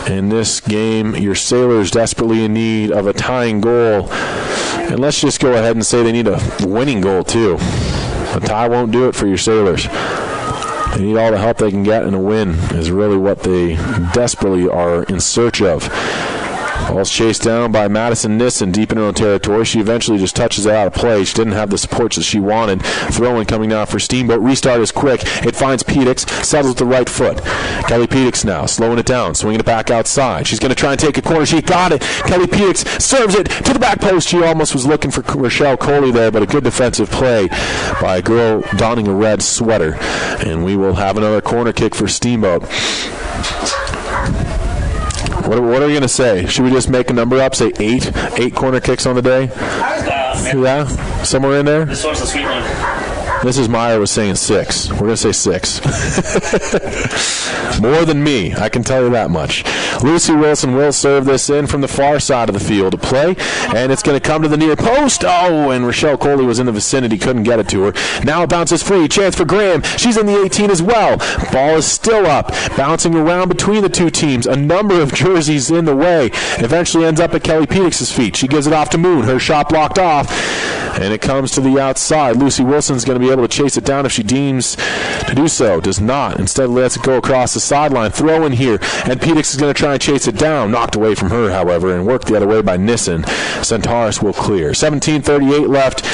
In this game, your Sailors desperately in need of a tying goal. And let's just go ahead and say they need a winning goal, too. A tie won't do it for your Sailors. They need all the help they can get, and a win is really what they desperately are in search of. Ball's chased down by Madison Nissen deep in her own territory. She eventually just touches it out of play. She didn't have the support that she wanted. Throwing coming now for Steamboat. Restart is quick. It finds Pedix. Settles with the right foot. Kelly Pedix now slowing it down. Swinging it back outside. She's going to try and take a corner. She got it. Kelly Pedix serves it to the back post. She almost was looking for Rochelle Coley there, but a good defensive play by a girl donning a red sweater. And we will have another corner kick for Steamboat. What are we going to say? Should we just make a number up, say 8 corner kicks on the day? Yeah, somewhere in there? This one's the sweet one. Mrs. Meyer was saying 6. We're going to say 6. More than me, I can tell you that much. Lucy Wilson will serve this in from the far side of the field to play, and it's going to come to the near post. Oh, and Rochelle Coley was in the vicinity, couldn't get it to her. Now it bounces free. Chance for Graham. She's in the 18 as well. Ball is still up, bouncing around between the two teams. A number of jerseys in the way. Eventually ends up at Kelly Pedix's feet. She gives it off to Moon. Her shot blocked off, and it comes to the outside. Lucy Wilson's going to be able to chase it down if she deems to do so. Does not. Instead lets it go across the sideline. Throw in here, and Pedix is going to try and chase it down. Knocked away from her, however, and worked the other way by Nissen. Centaurus will clear. 17:38 left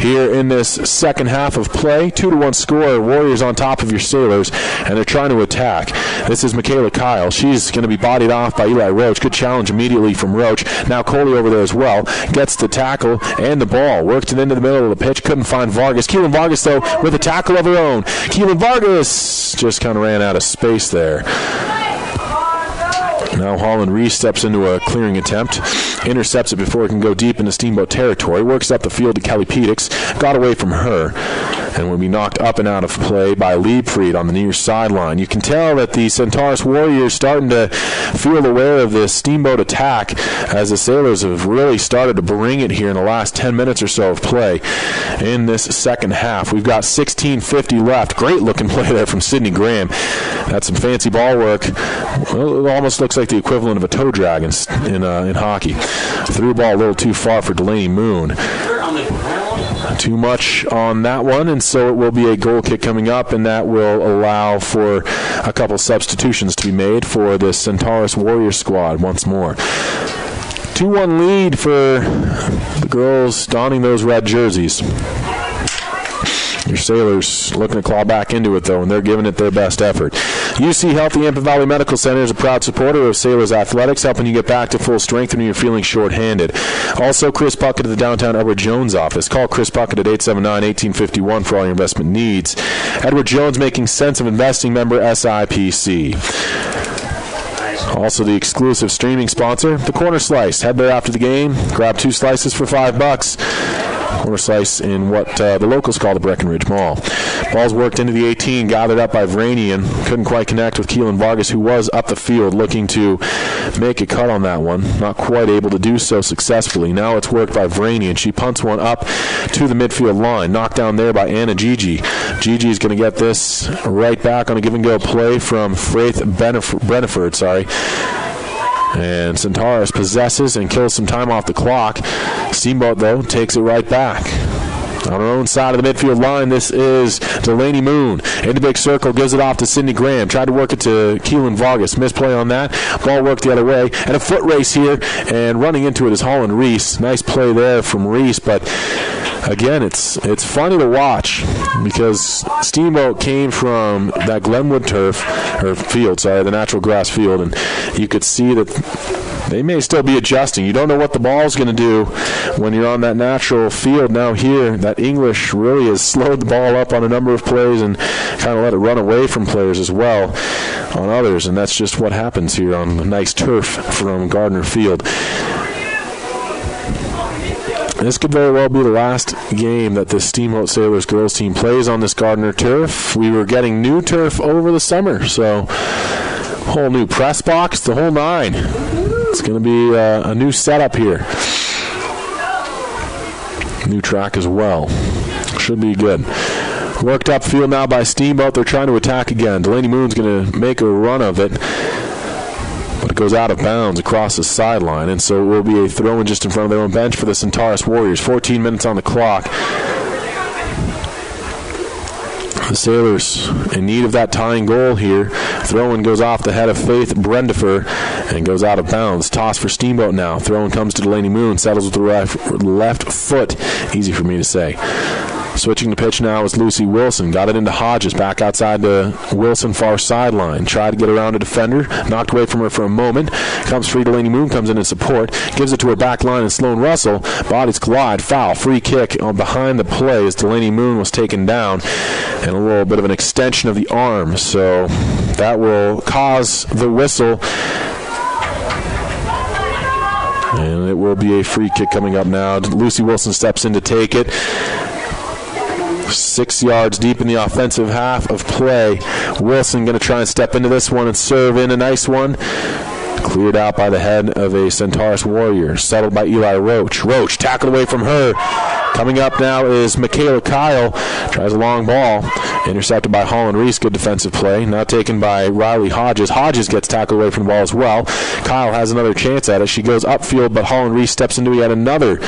here in this second half of play. 2-1 score. Warriors on top of your Sailors, and they're trying to attack. This is Michaela Kyle. She's going to be bodied off by Eli Roach. Good challenge immediately from Roach. Now Coley over there as well. Gets the tackle and the ball. Worked it into the middle of the pitch. Couldn't find Vargas. Keelan Vargas, though, with a tackle of her own. Keelan Vargas just kind of ran out of space there. Now Holland Reese steps into a clearing attempt, intercepts it before it can go deep into Steamboat territory, works up the field to Kelly Pedix, got away from her, and will be knocked up and out of play by Liebfried on the near sideline. You can tell that the Centaurus Warriors starting to feel aware of this Steamboat attack as the Sailors have really started to bring it here in the last 10 minutes or so of play in this second half. We've got 16:50 left. Great looking play there from Sydney Graham. That's some fancy ball work. Well, it almost looks like the equivalent of a toe drag in hockey. Threw the ball a little too far for Delaney Moon. Too much on that one, and so it will be a goal kick coming up, and that will allow for a couple substitutions to be made for the Centaurus Warrior squad once more. 2-1 lead for the girls donning those red jerseys. Your Sailors looking to claw back into it, though, and they're giving it their best effort. UC Healthy Yampa Valley Medical Center is a proud supporter of Sailors Athletics, helping you get back to full strength when you're feeling short-handed. Also, Chris Puckett at the downtown Edward Jones office. Call Chris Puckett at 879-1851 for all your investment needs. Edward Jones, making sense of investing, member SIPC. Also the exclusive streaming sponsor, the Corner Slice. Head there after the game, grab 2 slices for $5. Corner Slice in what the locals call the Breckenridge Mall. Ball's worked into the 18, gathered up by Vranian. Couldn't quite connect with Keelan Vargas, who was up the field looking to make a cut on that one. Not quite able to do so successfully. Now it's worked by Vranian. She punts one up to the midfield line. Knocked down there by Anna Gigi. Gigi's going to get this right back on a give-and-go play from Faith Brenniford. And Centaurus possesses and kills some time off the clock. Steamboat, though, takes it right back. On her own side of the midfield line, this is Delaney Moon. In the big circle, gives it off to Sydney Graham. Tried to work it to Keelan Vargas. Misplay on that. Ball worked the other way. And a foot race here. And running into it is Holland Reese. Nice play there from Reese, but again, it's funny to watch because Steamboat came from that Glenwood the natural grass field, and you could see that they may still be adjusting. You don't know what the ball's going to do when you're on that natural field. Now here, that English really has slowed the ball up on a number of plays and kind of let it run away from players as well on others, and that's just what happens here on the nice turf from Gardner Field. This could very well be the last game that the Steamboat Sailors girls team plays on this Gardner turf. We were getting new turf over the summer, so whole new press box, the whole nine. It's going to be a new setup here. New track as well. Should be good. Worked up field now by Steamboat. They're trying to attack again. Delaney Moon's going to make a run of it, but it goes out of bounds across the sideline, and so it will be a throw-in just in front of their own bench for the Centaurus Warriors. 14 minutes on the clock. The Sailors in need of that tying goal here. Throw-in goes off the head of Faith Brendifer and goes out of bounds. Toss for Steamboat now. Throw-in comes to Delaney Moon. Settles with the left foot. Easy for me to say. Switching the pitch now is Lucy Wilson. Got it into Hodges. Back outside the Wilson far sideline. Tried to get around a defender. Knocked away from her for a moment. Comes free. Delaney Moon comes in support. Gives it to her back line and Sloan Russell. Bodies collide. Foul. Free kick behind the play as Delaney Moon was taken down. And a little bit of an extension of the arm. So that will cause the whistle. And it will be a free kick coming up now. Lucy Wilson steps in to take it. 6 yards deep in the offensive half of play. Wilson going to try and step into this one and serve in a nice one. Cleared out by the head of a Centaurus Warrior. Settled by Eli Roach. Roach tackled away from her. Coming up now is Michaela Kyle. Tries a long ball. Intercepted by Holland Reese. Good defensive play. Now taken by Riley Hodges. Hodges gets tackled away from the ball as well. Kyle has another chance at it. She goes upfield, but Holland Reese steps into yet another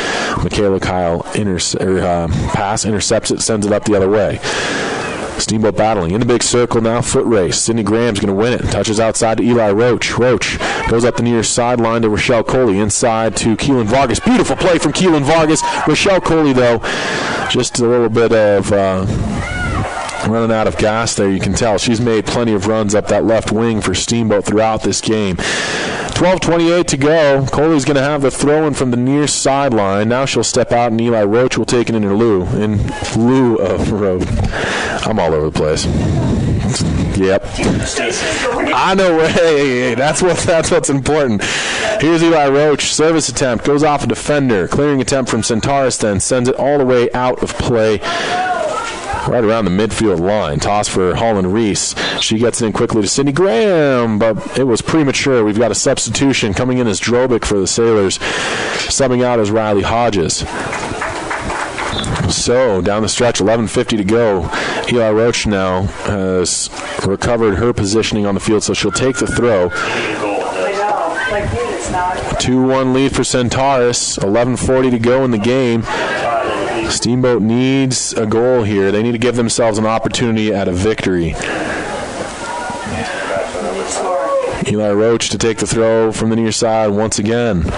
Michaela Kyle pass. Intercepts it. Sends it up the other way. Steamboat battling in the big circle now. Foot race. Sydney Graham's going to win it. Touches outside to Eli Roach. Roach goes up the near sideline to Rochelle Coley. Inside to Keelan Vargas. Beautiful play from Keelan Vargas. Rochelle Coley, though, just a little bit of running out of gas there. You can tell she's made plenty of runs up that left wing for Steamboat throughout this game. 12:28 to go. Coley's going to have the throw-in from the near sideline. Now she'll step out, and Eli Roach will take it in lieu of Roach. I'm all over the place. Yep. I know. Hey, that's what's important. Here's Eli Roach. Service attempt. Goes off a defender. Clearing attempt from Centaurus then. Sends it all the way out of play. Right around the midfield line. Toss for Holland Reese. She gets it in quickly to Sydney Graham, but it was premature. We've got a substitution coming in as Drobick for the Sailors. Subbing out as Riley Hodges. So, down the stretch, 11:50 to go. Eli Roach now has recovered her positioning on the field, so she'll take the throw. 2-1 lead for Centaurus. 11:40 to go in the game. Steamboat needs a goal here. They need to give themselves an opportunity at a victory. Eli Roach to take the throw from the near side once again.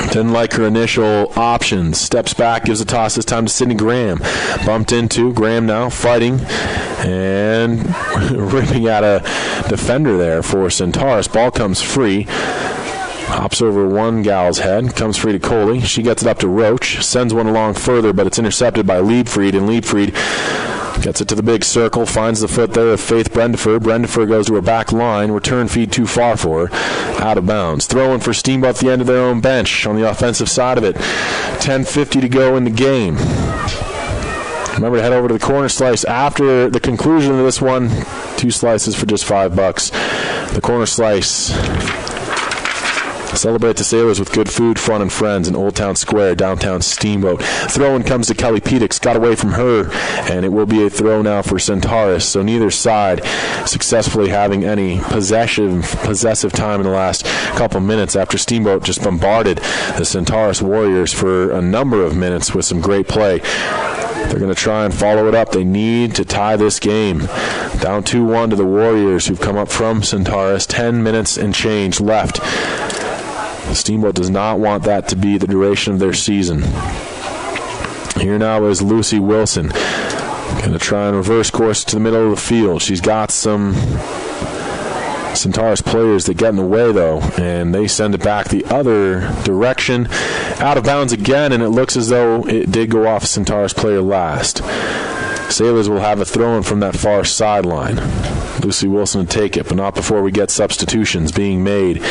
Didn't like her initial options. Steps back, gives a toss this time to Sydney Graham. Bumped into Graham now, fighting and ripping at a defender there for Centaurus. Ball comes free. Hops over one gal's head, comes free to Coley. She gets it up to Roach, sends one along further, but it's intercepted by Liebfried, and Liebfried gets it to the big circle, finds the foot there of Faith Brendifer. Brendifer goes to her back line, return feed too far for her, out of bounds. Throw in for Steamboat at the end of their own bench on the offensive side of it. 10:50 to go in the game. Remember to head over to the corner slice after the conclusion of this one. 2 slices for just $5. The corner slice. Celebrate the Sailors with good food, fun, and friends in Old Town Square, downtown Steamboat. Throw-in comes to Kelly Pedix. Got away from her, and it will be a throw now for Centaurus. So neither side successfully having any possessive time in the last couple minutes after Steamboat just bombarded the Centaurus Warriors for a number of minutes with some great play. They're going to try and follow it up. They need to tie this game. Down 2-1 to the Warriors, who've come up from Centaurus. 10 minutes and change left. Steamboat does not want that to be the duration of their season. Here now is Lucy Wilson. Going to try and reverse course to the middle of the field. She's got some Centaurus players that get in the way, though, and they send it back the other direction. Out of bounds again, and it looks as though it did go off a Centaurus player last. Sailors will have a throw-in from that far sideline. Lucy Wilson to take it, but not before we get substitutions being made.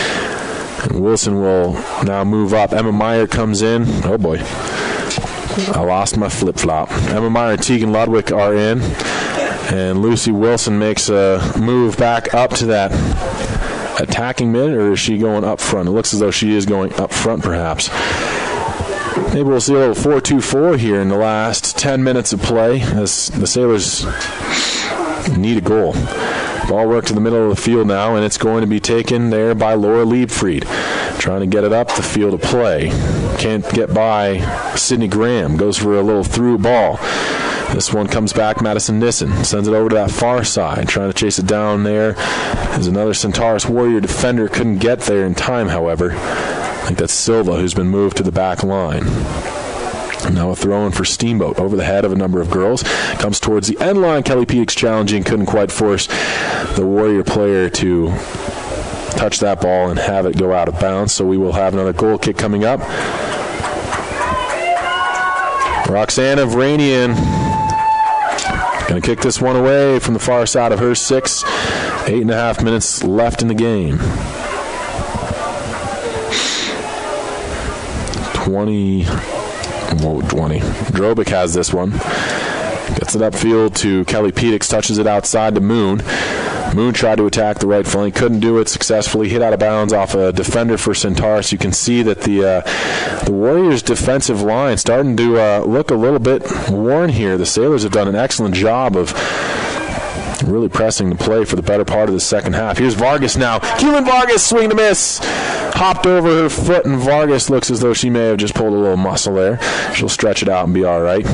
And Wilson will now move up. Emma Meyer comes in. Oh, boy. I lost my flip-flop. Emma Meyer and Tegan Ludwig are in. And Lucy Wilson makes a move back up to that attacking mid, or is she going up front? It looks as though she is going up front, perhaps. Maybe we'll see a little 4-2-4 here in the last 10 minutes of play as the Sailors need a goal. Ball work to the middle of the field now, and it's going to be taken there by Laura Liebfried. trying to get it up the field of play. Can't get by Sydney Graham. Goes for a little through ball. This one comes back. Madison Nissen sends it over to that far side. Trying to chase it down there. There's another Centaurus Warrior defender. Couldn't get there in time, however. I think that's Silva, who's been moved to the back line. Now a throw-in for Steamboat over the head of a number of girls. Comes towards the end line. Kelly Pedix challenging. Couldn't quite force the Warrior player to touch that ball and have it go out of bounds. So we will have another goal kick coming up. Roxana Vranian going to kick this one away from the far side of her 6. 8.5 minutes left in the game. 20. Drobic has this one. Gets it upfield to Kelly Pedix. Touches it outside to Moon. Moon tried to attack the right flank. Couldn't do it successfully. Hit out of bounds off a defender for Centaurus. You can see that the Warriors' defensive line starting to look a little bit worn here. The Sailors have done an excellent job of really pressing the play for the better part of the second half. Here's Vargas now. Keelan Vargas, swing to miss. Hopped over her foot, and Vargas looks as though she may have just pulled a little muscle there. She'll stretch it out and be all right.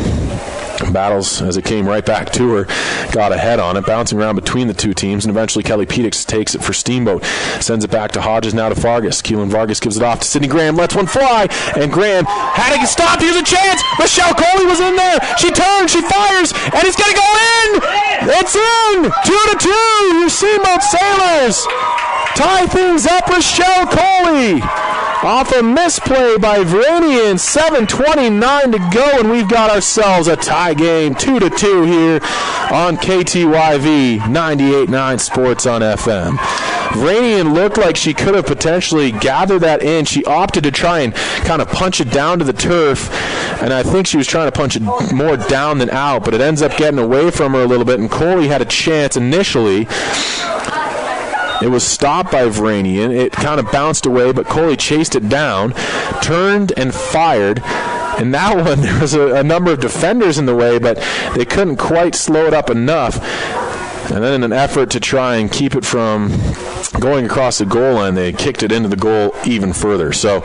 Battles as it came right back to her. Got ahead on it, bouncing around between the two teams, and eventually Kelly Pedix takes it for Steamboat. Sends it back to Hodges, now to Vargas. Keelan Vargas gives it off to Sydney Graham. Lets one fly, and Graham had to get stopped. Here's a chance. Michelle Coley was in there. She turns, she fires, and it's going to go in. It's in. 2-2. Your Steamboat Sailors tie things up. Michelle Coley off a misplay by Vranian. 7:29 to go, and we've got ourselves a tie game. 2-2 here on KTYV 98.9 Sports on FM. Vranian looked like she could have potentially gathered that in. She opted to try and kind of punch it down to the turf, and I think she was trying to punch it more down than out, but it ends up getting away from her a little bit, and Coley had a chance initially. It was stopped by Vranian. It kind of bounced away, but Coley chased it down, turned and fired. And that one, there was a number of defenders in the way, but they couldn't quite slow it up enough. And then in an effort to try and keep it from going across the goal line, they kicked it into the goal even further. So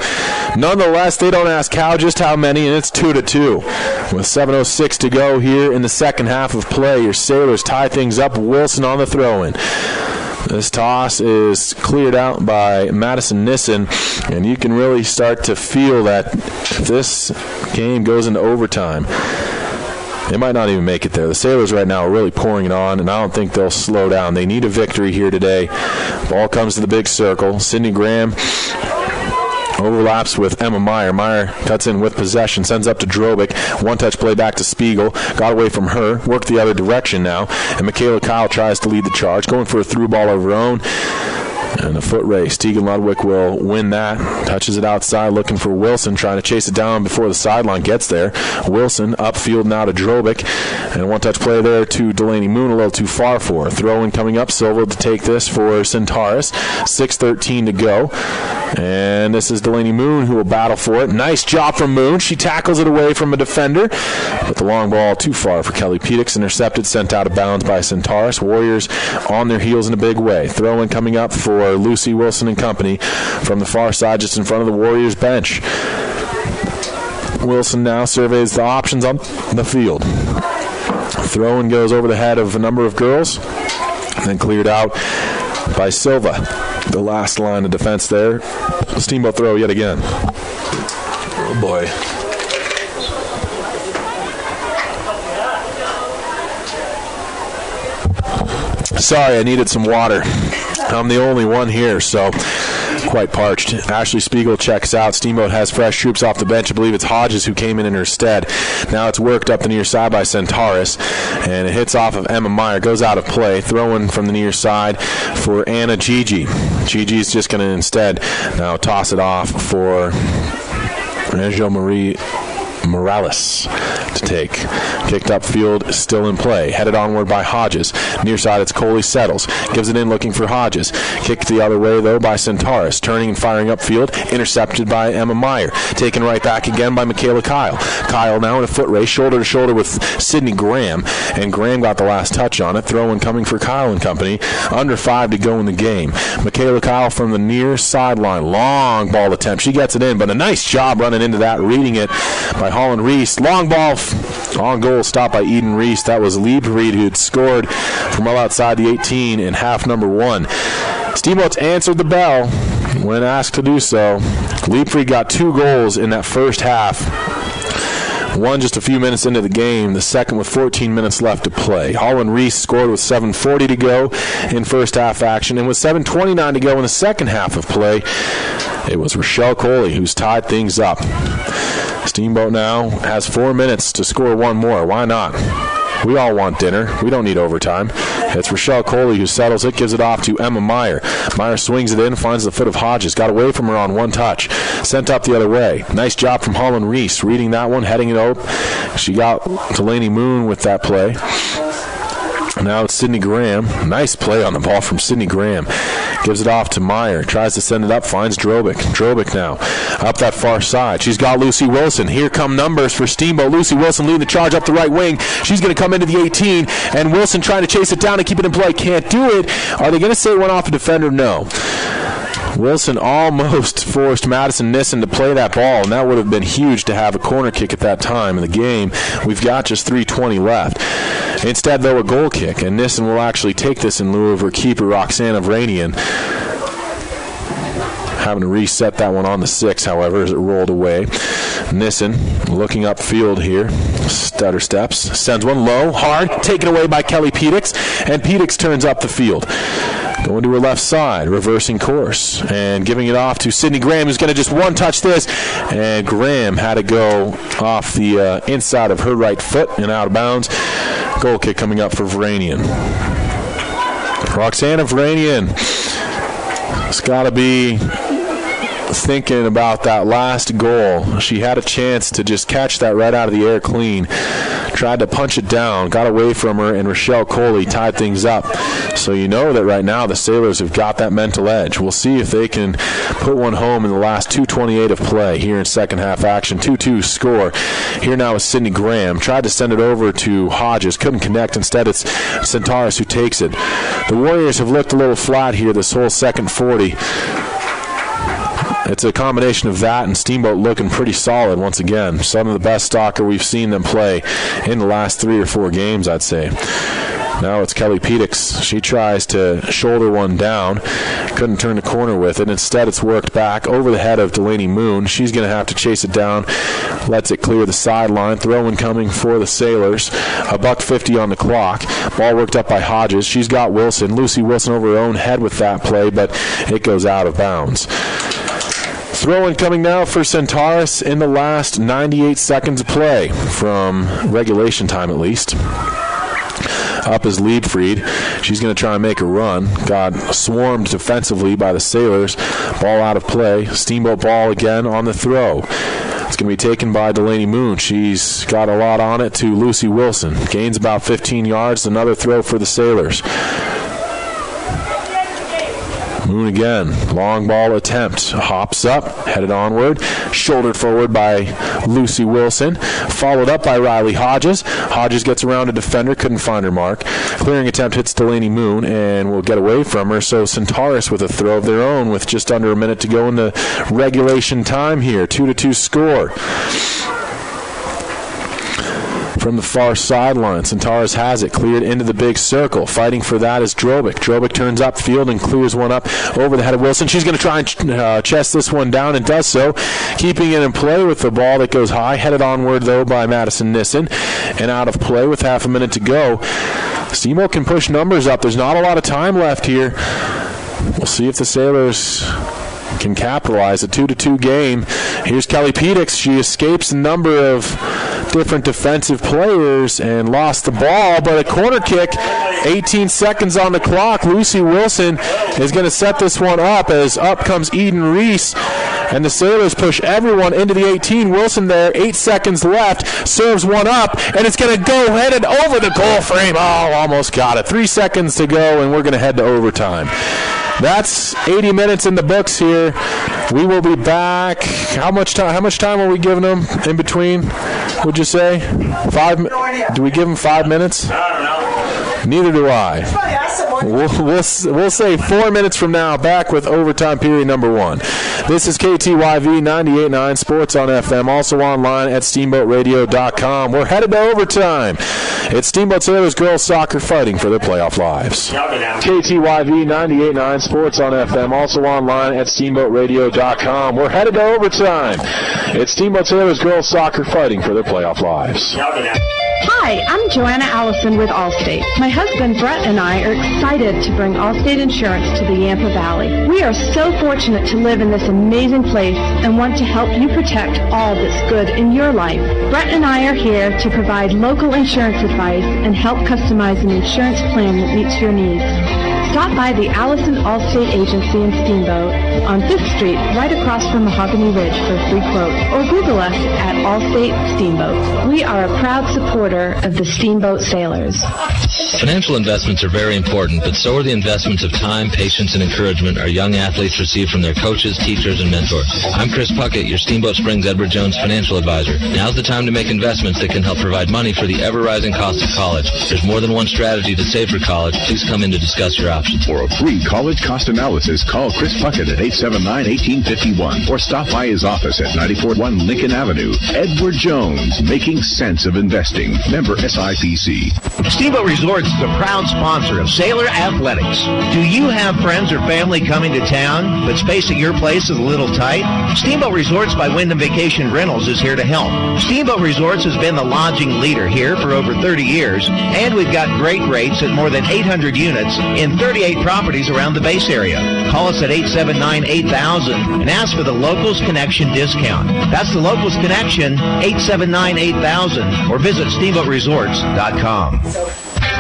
nonetheless, they don't ask how, just how many, and it's 2-2. With 7:06 to go here in the second half of play, your Sailors tie things up. Wilson on the throw-in. This toss is cleared out by Madison Nissen, and you can really start to feel that if this game goes into overtime, they might not even make it there. The Sailors right now are really pouring it on, and I don't think they'll slow down. They need a victory here today. Ball comes to the big circle. Sydney Graham overlaps with Emma Meyer. Meyer cuts in with possession, sends up to Drobic. One-touch play back to Spiegel. Got away from her, worked the other direction now, and Michaela Kyle tries to lead the charge, going for a through ball of her own. And a foot race. Tegan Ludwig will win that. Touches it outside, looking for Wilson, trying to chase it down before the sideline gets there. Wilson upfield now to Drobic. And a one-touch play there to Delaney Moon, a little too far for her. Throw-in coming up. Silva to take this for Centaurus. 6:13 to go. And this is Delaney Moon who will battle for it. Nice job from Moon. She tackles it away from a defender. But the long ball too far for Kelly Pedix. Intercepted, sent out of bounds by Centaurus. Warriors on their heels in a big way. Throw-in coming up for Lucy Wilson and company from the far side, just in front of the Warriors bench. Wilson now surveys the options on the field. Throw-in goes over the head of a number of girls, and then cleared out by Silva. The last line of defense there. Steamboat throw yet again. Oh boy. Sorry, I needed some water. I'm the only one here, so quite parched. Ashley Spiegel checks out. Steamboat has fresh troops off the bench. I believe it's Hodges who came in her stead. Now it's worked up the near side by Centaurus, and it hits off of Emma Meyer. Goes out of play. Throw-in from the near side for Anna Gigi. Gigi's just going to instead now toss it off for Angel Marie Morales to take. Kicked upfield, still in play. Headed onward by Hodges. Near side, it's Coley settles. Gives it in, looking for Hodges. Kicked the other way, though, by Centaurus. Turning and firing upfield. Intercepted by Emma Meyer. Taken right back again by Michaela Kyle. Kyle now in a foot race, shoulder to shoulder with Sydney Graham. And Graham got the last touch on it. Throw-in coming for Kyle and company. Under 5 to go in the game. Michaela Kyle from the near sideline. Long ball attempt. She gets it in, but a nice job running into that, reading it by Holland Reese. Long ball on goal, stopped by Eden Reese. That was Liebfried who had scored from well outside the 18 in half number 1. Steamboats answered the bell when asked to do so. Liebfried got 2 goals in that first half. One just a few minutes into the game, the second with 14 minutes left to play. Holland Reese scored with 7:40 to go in first half action, and with 7:29 to go in the second half of play, it was Rochelle Coley who's tied things up. Steamboat now has 4 minutes to score one more. Why not? We all want dinner. We don't need overtime. It's Rochelle Coley who settles it, gives it off to Emma Meyer. Meyer swings it in, finds the foot of Hodges. Got away from her on one touch. Sent up the other way. Nice job from Holland Reese. Reading that one, heading it up. She got Delaney Moon with that play. Now it's Sydney Graham. Nice play on the ball from Sydney Graham. Gives it off to Meyer. Tries to send it up. Finds Drobick. Drobick now up that far side. She's got Lucy Wilson. Here come numbers for Steamboat. Lucy Wilson leading the charge up the right wing. She's going to come into the 18. And Wilson trying to chase it down and keep it in play. Can't do it. Are they going to say it went off a defender? No. Wilson almost forced Madison Nissen to play that ball, and that would have been huge to have a corner kick at that time in the game. We've got just 3:20 left. Instead, though, a goal kick, and Nissen will actually take this in lieu of her keeper, Roxana Vranian. Having to reset that one on the 6, however, as it rolled away. Nissen looking upfield here. Stutter steps. Sends one low, hard, taken away by Kelly Pedix, and Pedix turns up the field. Going to her left side, reversing course, and giving it off to Sydney Graham, who's going to just one-touch this, and Graham had to go off the inside of her right foot and out of bounds. Goal kick coming up for Vranian. Roxana Vranian has got to be thinking about that last goal. She had a chance to just catch that right out of the air clean. Tried to punch it down, got away from her, and Rochelle Coley tied things up. So you know that right now the Sailors have got that mental edge. We'll see if they can put one home in the last 2:28 of play here in second half action. 2-2 score. Here now is Sydney Graham. Tried to send it over to Hodges. Couldn't connect. Instead, it's Centaurus who takes it. The Warriors have looked a little flat here this whole second 40. It's a combination of that and Steamboat looking pretty solid once again. Some of the best soccer we've seen them play in the last 3 or 4 games, I'd say. Now it's Kelly Pedix. She tries to shoulder one down. Couldn't turn the corner with it. Instead, it's worked back over the head of Delaney Moon. She's going to have to chase it down. Lets it clear the sideline. Throw-in coming for the Sailors. $1:50 on the clock. Ball worked up by Hodges. She's got Wilson. Lucy Wilson over her own head with that play, but it goes out of bounds. Throw-in coming now for Centaurus in the last 98 seconds of play, from regulation time at least. Up is Liebfried. She's going to try and make a run. Got swarmed defensively by the Sailors. Ball out of play. Steamboat ball again on the throw. It's going to be taken by Delaney Moon. She's got a lot on it to Lucy Wilson. Gains about 15 yards. Another throw for the Sailors. Moon again. Long ball attempt. Hops up. Headed onward. Shouldered forward by Lucy Wilson. Followed up by Riley Hodges. Hodges gets around a defender. Couldn't find her mark. Clearing attempt hits Delaney Moon and will get away from her. So Centaurus with a throw of their own with just under a minute to go in the regulation time here. 2-2 score. From the far sideline, Centaurus has it, cleared into the big circle. Fighting for that is Drobick. Drobick turns upfield and clears one up over the head of Wilson. She's going to try and chest this one down and does so, keeping it in play with the ball that goes high. Headed onward, though, by Madison Nissen, and out of play with half a minute to go. Steamboat can push numbers up. There's not a lot of time left here. We'll see if the Sailors can capitalize. A 2-2 game. Here's Kelly Pedix. She escapes a number of different defensive players and lost the ball, but a corner kick, 18 seconds on the clock. Lucy Wilson is going to set this one up as up comes Eden Reese And the Sailors push everyone into the 18. Wilson there, 8 seconds left, serves one up, and it's going to go headed over the goal frame. Oh, almost got it. 3 seconds to go, and we're going to head to overtime. That's 80 minutes in the books here. We will be back. How much time are we giving them in between, would you say? 5? Do we give them 5 minutes? I don't know. Neither do I. We'll say 4 minutes from now, back with overtime period number 1. This is KTYV 98.9 Sports on FM, also online at steamboatradio.com. We're headed to overtime. It's Steamboat Sailors girls soccer fighting for their playoff lives. KTYV 98.9 Sports on FM, also online at steamboatradio.com. We're headed to overtime. It's Steamboat Sailors girls soccer fighting for their playoff lives. Hi, I'm Joanna Allison with Allstate. My husband Brett and I are excited to bring Allstate Insurance to the Yampa Valley. We are so fortunate to live in this amazing place and want to help you protect all that's good in your life. Brett and I are here to provide local insurance advice and help customize an insurance plan that meets your needs. Stop by the Allison Allstate Agency in Steamboat on 5th Street, right across from Mahogany Ridge for a free quote, or Google us at Allstate Steamboat. We are a proud supporter of the Steamboat Sailors. Financial investments are very important, but so are the investments of time, patience, and encouragement our young athletes receive from their coaches, teachers, and mentors. I'm Chris Puckett, your Steamboat Springs Edward Jones financial advisor. Now's the time to make investments that can help provide money for the ever-rising cost of college. There's more than one strategy to save for college. Please come in to discuss your options. For a free college cost analysis, call Chris Puckett at 879-1851 or stop by his office at 941 Lincoln Avenue. Edward Jones, making sense of investing. Member SIPC. Steamboat Resorts is a proud sponsor of Sailor Athletics. Do you have friends or family coming to town, but space at your place is a little tight? Steamboat Resorts by Wyndham Vacation Rentals is here to help. Steamboat Resorts has been the lodging leader here for over 30 years, and we've got great rates at more than 800 units in 38 properties around the base area. Call us at 879-8000 and ask for the Locals Connection discount. That's the Locals Connection, 879-8000, or visit steamboatresorts.com.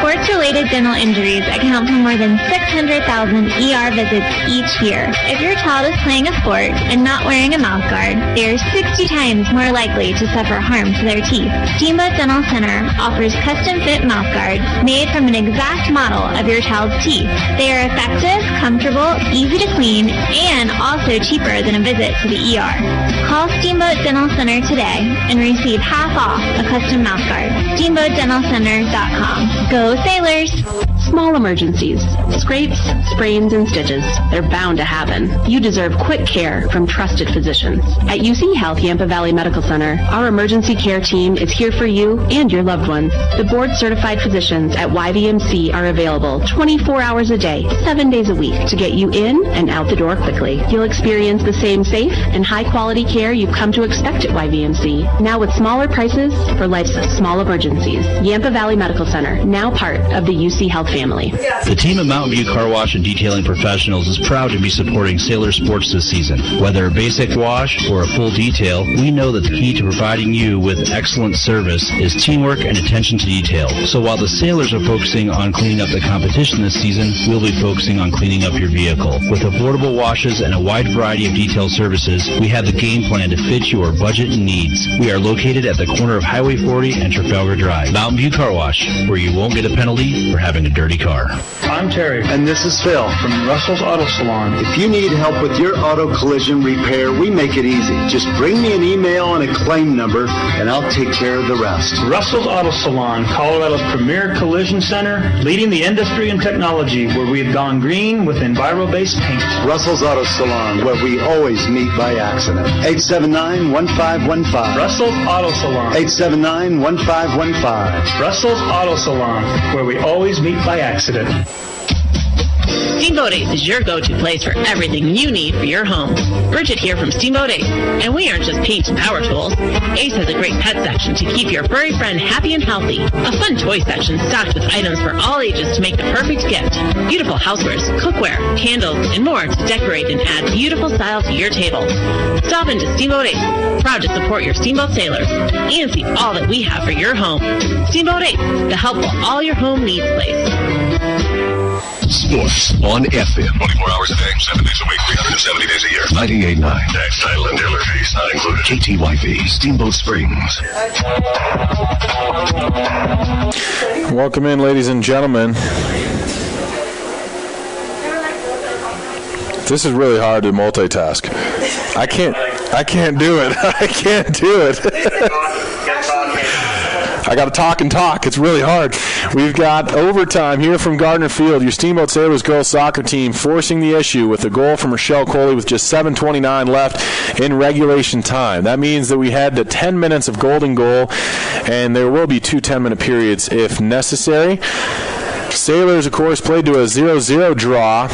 Sports-related dental injuries account for more than 600,000 ER visits each year. If your child is playing a sport and not wearing a mouthguard, they are 60 times more likely to suffer harm to their teeth. Steamboat Dental Center offers custom-fit mouthguards made from an exact model of your child's teeth. They are effective, comfortable, easy to clean, and also cheaper than a visit to the ER. Call Steamboat Dental Center today and receive half off a custom mouthguard. SteamboatDentalCenter.com. Go Sailors! Small emergencies, scrapes, sprains, and stitches. They're bound to happen. You deserve quick care from trusted physicians. At UC Health Yampa Valley Medical Center, our emergency care team is here for you and your loved ones. The board-certified physicians at YVMC are available 24 hours a day, 7 days a week to get you in and out the door quickly. You'll experience the same safe and high-quality care you've come to expect at YVMC, now with smaller prices for life's small emergencies. Yampa Valley Medical Center, now part of the UC Health family. The team at Mountain View Car Wash and Detailing Professionals is proud to be supporting Sailor Sports this season. Whether a basic wash or a full detail, we know that the key to providing you with excellent service is teamwork and attention to detail. So while the Sailors are focusing on cleaning up the competition this season, we'll be focusing on cleaning up your vehicle. With affordable washes and a wide variety of detail services, we have the game plan to fit your budget and needs. We are located at the corner of Highway 40 and Trafalgar Drive. Mountain View Car Wash, where you won't get a penalty for having a dirty car. I'm Terry. And this is Phil from Russell's Auto Salon. If you need help with your auto collision repair, we make it easy. Just bring me an email and a claim number, and I'll take care of the rest. Russell's Auto Salon, Colorado's premier collision center, leading the industry in technology, where we've gone green with Enviro-based paint. Russell's Auto Salon, where we always meet by accident. 879-1515. Russell's Auto Salon. 879-1515. Russell's Auto Salon, where we always meet by accident. Steamboat Ace is your go-to place for everything you need for your home. Bridget here from Steamboat Ace, and we aren't just paint and power tools. Ace has a great pet section to keep your furry friend happy and healthy. A fun toy section stocked with items for all ages to make the perfect gift. Beautiful housewares, cookware, candles, and more to decorate and add beautiful style to your table. Stop into Steamboat Ace, proud to support your Steamboat Sailors, and see all that we have for your home. Steamboat Ace, the helpful all your home needs place. Sports on FM. 24 hours a day, 7 days a week, 370 days a year. 98.9. Tax, title, and dealer fees not included. KTYV, Steamboat Springs. Welcome in, ladies and gentlemen. This is really hard to multitask. I can't do it. I can't do it. I got to talk and talk. It's really hard. We've got overtime here from Gardner Field. Your Steamboat Sailors girls soccer team forcing the issue with a goal from Rochelle Coley with just 7:29 left in regulation time. That means that we had the 10 minutes of golden goal, and there will be 2 10-minute periods if necessary. Sailors, of course, played to a 0-0 draw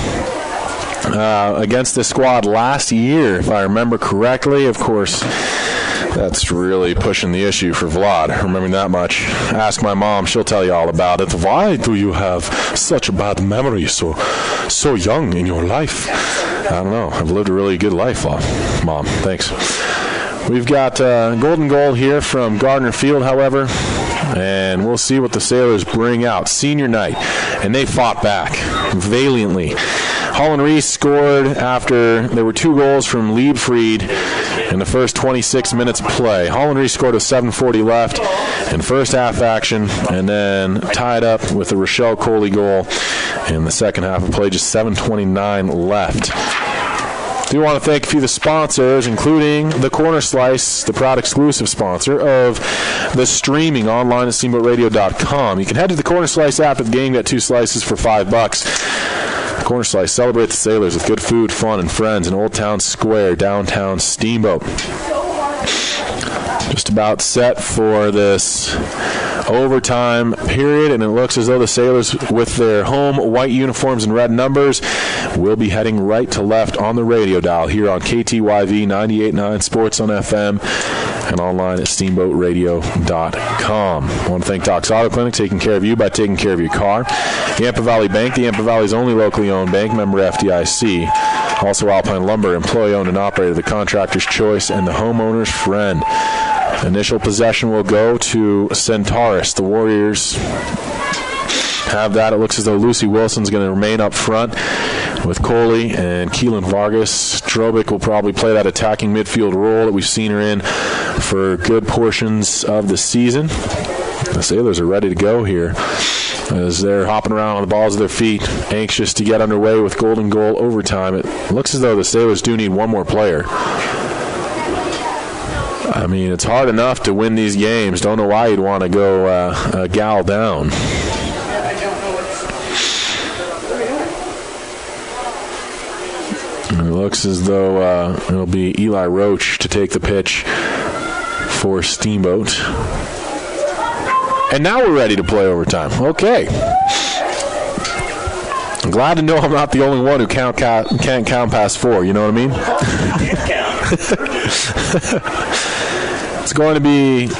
against this squad last year, if I remember correctly. Of course, that's really pushing the issue for Vlad, remembering that much. Ask my mom, she'll tell you all about it. Why do you have such a bad memory so young in your life? I don't know. I've lived a really good life, Mom. Thanks. We've got golden goal here from Gardner Field, however, and we'll see what the Sailors bring out. Senior night, and they fought back valiantly. Holland Reese scored after there were 2 goals from Liebfried in the first 26 minutes of play. Holland Reese scored with 7:40 left in first half action, and then tied up with the Rochelle Coley goal in the second half of play, just 7:29 left. I do want to thank a few of the sponsors, including the Corner Slice, the proud exclusive sponsor of the streaming online at steamboatradio.com. You can head to the Corner Slice app at the game, get 2 slices for $5. Corner Slice, celebrate the Sailors with good food, fun, and friends in Old Town Square, downtown Steamboat. Just about set for this overtime period, and it looks as though the Sailors, with their home white uniforms and red numbers, will be heading right to left on the radio dial here on KTYV 98.9 Sports on FM and online at steamboatradio.com. I want to thank Doc's Auto Clinic, taking care of you by taking care of your car. Yampa Valley Bank, the Yampa Valley's only locally owned bank, member FDIC. Also Alpine Lumber, employee-owned and operated, the contractor's choice and the homeowner's friend. Initial possession will go to Centaurus. The Warriors have that. It looks as though Lucy Wilson's going to remain up front with Coley and Keelan Vargas. Drobic will probably play that attacking midfield role that we've seen her in for good portions of the season. The Sailors are ready to go here as they're hopping around on the balls of their feet, anxious to get underway with golden goal overtime. It looks as though the Sailors do need one more player. I mean, it's hard enough to win these games. Don't know why you'd want to go a gal down. And it looks as though it'll be Eli Roach to take the pitch for Steamboat. And now we're ready to play overtime. Okay. I'm glad to know I'm not the only one who can't count past 4. You know what I mean? It's going to be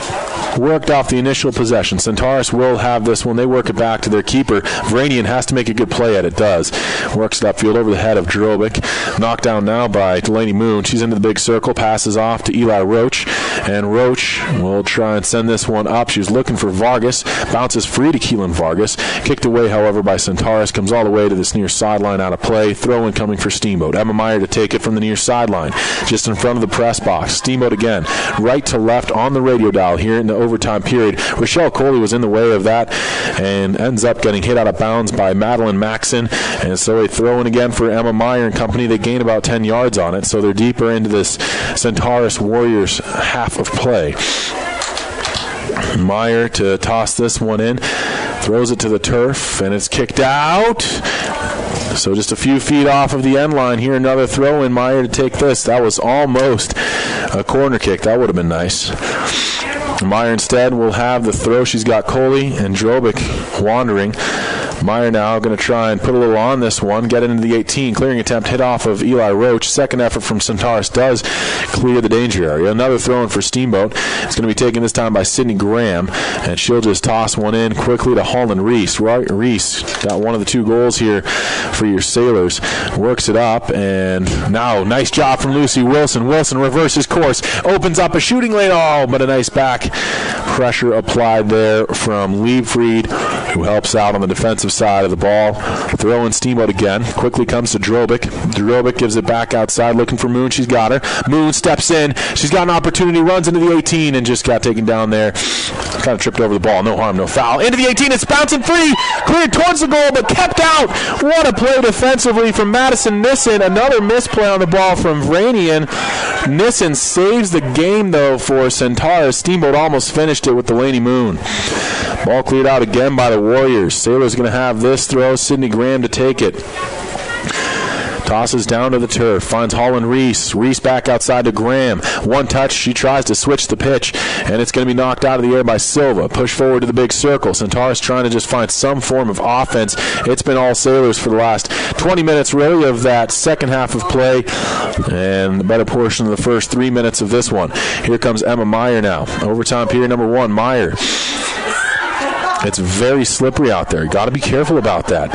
worked off the initial possession. Centaurus will have this one. They work it back to their keeper. Vranian has to make a good play at it. Does. Works it upfield over the head of Drobic. Knocked down now by Delaney Moon. She's into the big circle. Passes off to Eli Roach. And Roach will try and send this one up. She's looking for Vargas. Bounces free to Keelan Vargas. Kicked away, however, by Centaurus. Comes all the way to this near sideline out of play. Throw-in coming for Steamboat. Emma Meyer to take it from the near sideline. Just in front of the press box. Steamboat again. Right to left on the radio dial here in the overtime period. Rochelle Coley was in the way of that and ends up getting hit out of bounds by Madeline Maxon. And so a throw-in again for Emma Meyer and company. They gain about 10 yards on it, so they're deeper into this Centaurus Warriors half of play. Meyer to toss this one in. Throws it to the turf, and it's kicked out. So just a few feet off of the end line here. Another throw-in. Meyer to take this. That was almost a corner kick. That would have been nice. Meyer instead will have the throw. She's got Coley and Drobic wandering. Meyer now going to try and put a little on this one, get it into the 18. Clearing attempt hit off of Eli Roach. Second effort from Centaurus does clear the danger area. Another throw in for Steamboat. It's going to be taken this time by Sydney Graham, and she'll just toss one in quickly to Holland Reese. Reese got one of the 2 goals here for your Sailors. Works it up, and now nice job from Lucy Wilson. Wilson reverses course, opens up a shooting lane. Oh, but a nice back pressure applied there from Liebfried, who helps out on the defensive side of the ball. Throw in Steamboat again. Quickly comes to Drobic. Drobic gives it back outside, looking for Moon. She's got her. Moon steps in. She's got an opportunity, runs into the 18, and just got taken down there. Kind of tripped over the ball. No harm, no foul. Into the 18. It's bouncing free. Cleared towards the goal, but kept out. What a play defensively from Madison Nissen. Another misplay on the ball from Vranian. Nissen saves the game, though, for Centaurus. Steamboat almost finished it with Delaney Moon. Ball cleared out again by the Warriors. Sailors going to have this throw. Sydney Graham to take it. Tosses down to the turf. Finds Holland Reese. Reese back outside to Graham. One touch. She tries to switch the pitch, and it's going to be knocked out of the air by Silva. Push forward to the big circle. Centaurus trying to just find some form of offense. It's been all Sailors for the last 20 minutes, really, of that second half of play, and the better portion of the first 3 minutes of this one. Here comes Emma Meyer now. Overtime period number 1. Meyer. It's very slippery out there. You got to be careful about that.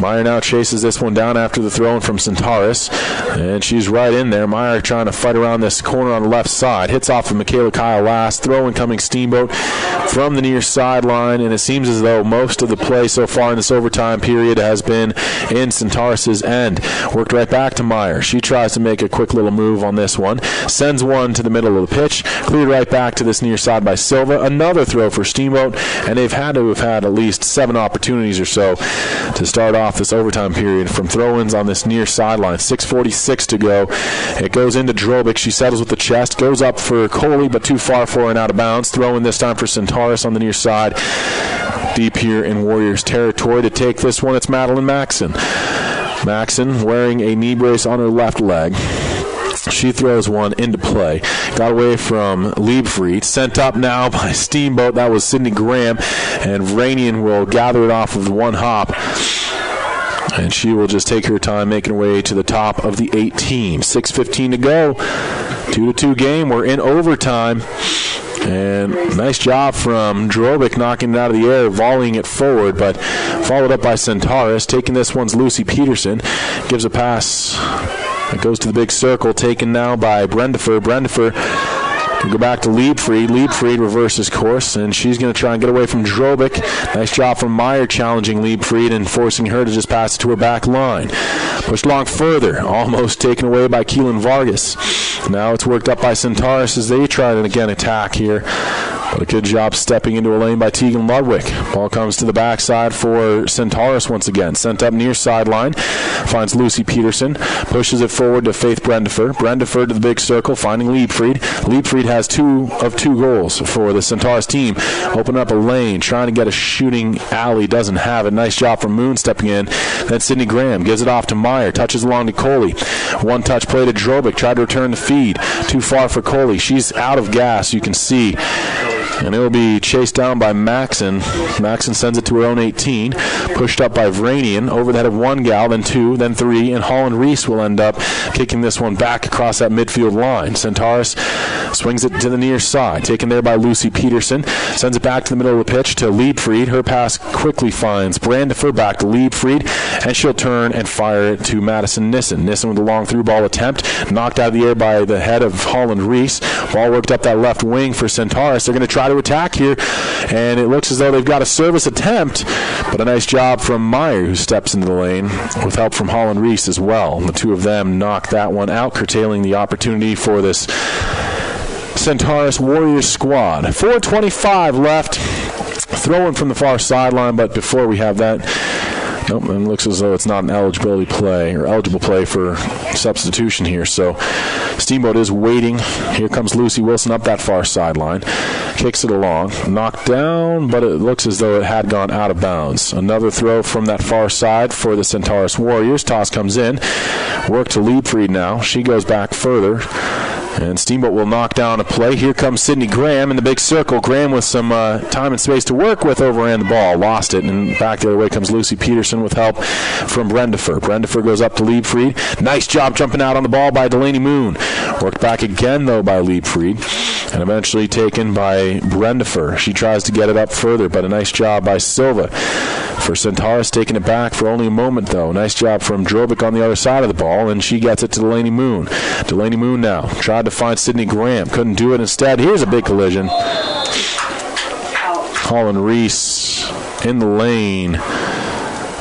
Meyer now chases this one down after the throw-in from Centaurus, and she's right in there. Meyer trying to fight around this corner on the left side. Hits off of Michaela Kyle last. Throw-in coming Steamboat from the near sideline, and it seems as though most of the play so far in this overtime period has been in Centaurus' end. Worked right back to Meyer. She tries to make a quick little move on this one. Sends one to the middle of the pitch. Cleared right back to this near side by Silva. Another throw for Steamboat, and they've had to have had at least 7 opportunities or so to start off this overtime period from throw-ins on this near sideline. 6:46 to go. It goes into Drobic. She settles with the chest. Goes up for Coley, but too far for and out of bounds. Throw-in this time for Centaurus on the near side. Deep here in Warriors territory to take this one. It's Madeline Maxon. Maxon wearing a knee brace on her left leg. She throws one into play. Got away from Liebfried. Sent up now by Steamboat. That was Sydney Graham. And Vranian will gather it off of one hop. And she will just take her time making her way to the top of the 18. 6:15 to go. 2-2 game. We're in overtime. And nice job from Drobic knocking it out of the air, volleying it forward, but followed up by Centaurus. Taking this one's Lucy Peterson. Gives a pass. It goes to the big circle, taken now by Brendifer. Brendifer can go back to Liebfried. Liebfried reverses course, and she's going to try and get away from Drobic. Nice job from Meyer challenging Liebfried and forcing her to just pass it to her back line. Pushed along further, almost taken away by Keelan Vargas. Now it's worked up by Centaurus as they try to again attack here. But a good job stepping into a lane by Tegan Ludwig. Ball comes to the backside for Centaurus once again. Sent up near sideline. Finds Lucy Peterson. Pushes it forward to Faith Brendifer. Brendifer to the big circle, finding Liebfried. Liebfried has 2 of 2 goals for the Centaurus team. Open up a lane, trying to get a shooting alley. Doesn't have it. Nice job from Moon stepping in. Then Sydney Graham gives it off to Meyer. Touches along to Coley. One touch play to Drobic. Tried to return the feed. Too far for Coley. She's out of gas, you can see. And it will be chased down by Maxon. Maxon sends it to her own 18. Pushed up by Vranian. Over the head of 1 gal, then 2, then 3. And Holland Reese will end up kicking this one back across that midfield line. Centaurus swings it to the near side. Taken there by Lucy Peterson. Sends it back to the middle of the pitch to Liebfried. Her pass quickly finds Brandifer back to Liebfried. And she'll turn and fire it to Madison Nissen. Nissen with a long through ball attempt. Knocked out of the air by the head of Holland Reese. Ball worked up that left wing for Centaurus. They're going to try to attack here, and it looks as though they've got a service attempt, but a nice job from Meyer, who steps into the lane with help from Holland Reese as well. The 2 of them knock that one out, curtailing the opportunity for this Centaurus Warriors squad. 4:25 left. Throw-in from the far sideline, but before we have that, nope, it looks as though it's not an eligible play for substitution here. So Steamboat is waiting. Here comes Lucy Wilson up that far sideline. Kicks it along. Knocked down, but it looks as though it had gone out of bounds. Another throw from that far side for the Centaurus Warriors. Toss comes in. Work to Liebfried now. She goes back further. And Steamboat will knock down a play. Here comes Sydney Graham in the big circle. Graham with some time and space to work with, overran the ball. Lost it, and back the other way comes Lucy Peterson with help from Brendifer. Brendifer goes up to Liebfried. Nice job jumping out on the ball by Delaney Moon. Worked back again, though, by Liebfried. And eventually taken by Brendifer. She tries to get it up further, but a nice job by Silva. For Centaurus, taking it back for only a moment, though. Nice job from Drobic on the other side of the ball, and she gets it to Delaney Moon. Delaney Moon now tried to find Sydney Graham. Couldn't do it instead. Here's a big collision. Holland Reese in the lane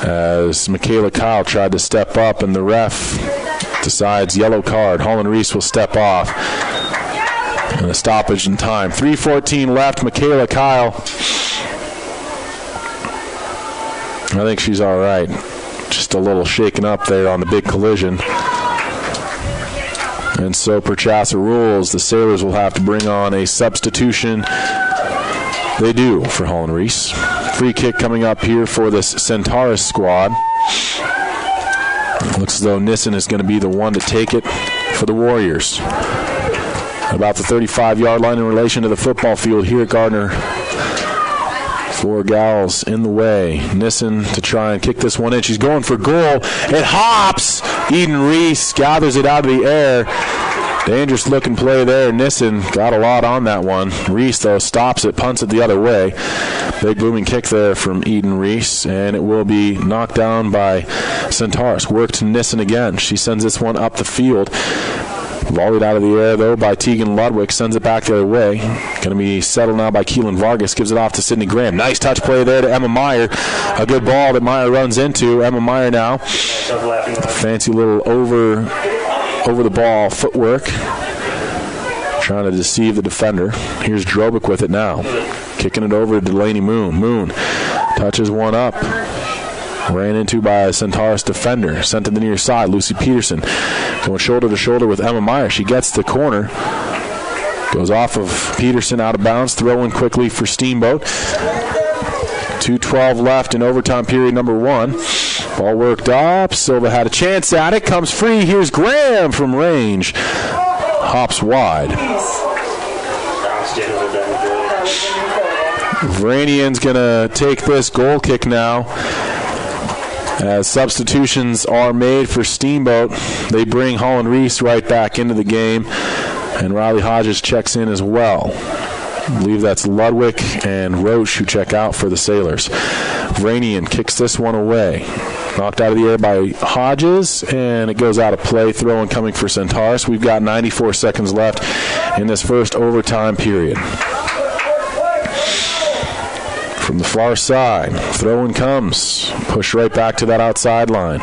as Michaela Kyle tried to step up, and the ref decides yellow card. Holland Reese will step off. And a stoppage in time. 3:14 left. Michaela Kyle. I think she's all right. Just a little shaken up there on the big collision. And so per Chassa rules, the Sailors will have to bring on a substitution. They do for Holland Reese. Free kick coming up here for this Centaurus squad. Looks as though Nissen is going to be the one to take it for the Warriors. About the 35-yard line in relation to the football field here at Gardner. 4 gals in the way. Nissen to try and kick this one in. She's going for goal. It hops. Eden Reese gathers it out of the air. Dangerous looking play there. Nissen got a lot on that one. Reese, though, stops it, punts it the other way. Big booming kick there from Eden Reese, and it will be knocked down by Centaurus. Work to Nissen again. She sends this one up the field. Volleyed out of the air, though, by Tegan Ludwig. Sends it back the other way. Going to be settled now by Keelan Vargas. Gives it off to Sydney Graham. Nice touch play there to Emma Meyer. A good ball that Meyer runs into. Emma Meyer now. Fancy little over the ball footwork. Trying to deceive the defender. Here's Drobick with it now. Kicking it over to Delaney Moon. Moon touches one up. Ran into by a Centaurus defender. Sent to the near side. Lucy Peterson going shoulder to shoulder with Emma Meyer. She gets the corner. Goes off of Peterson out of bounds. Throw in quickly for Steamboat. 2:12 left in overtime period number 1. Ball worked up. Silva had a chance at it. Comes free. Here's Graham from range. Hops wide. Vranian's going to take this goal kick now. As substitutions are made for Steamboat, they bring Holland Reese right back into the game, and Riley Hodges checks in as well. I believe that's Ludwig and Roche who check out for the Sailors. Vranian kicks this one away. Knocked out of the air by Hodges, and it goes out of play. Throw-in coming for Centaurus. We've got 94 seconds left in this first overtime period. From the far side, throw-in comes. Push right back to that outside line.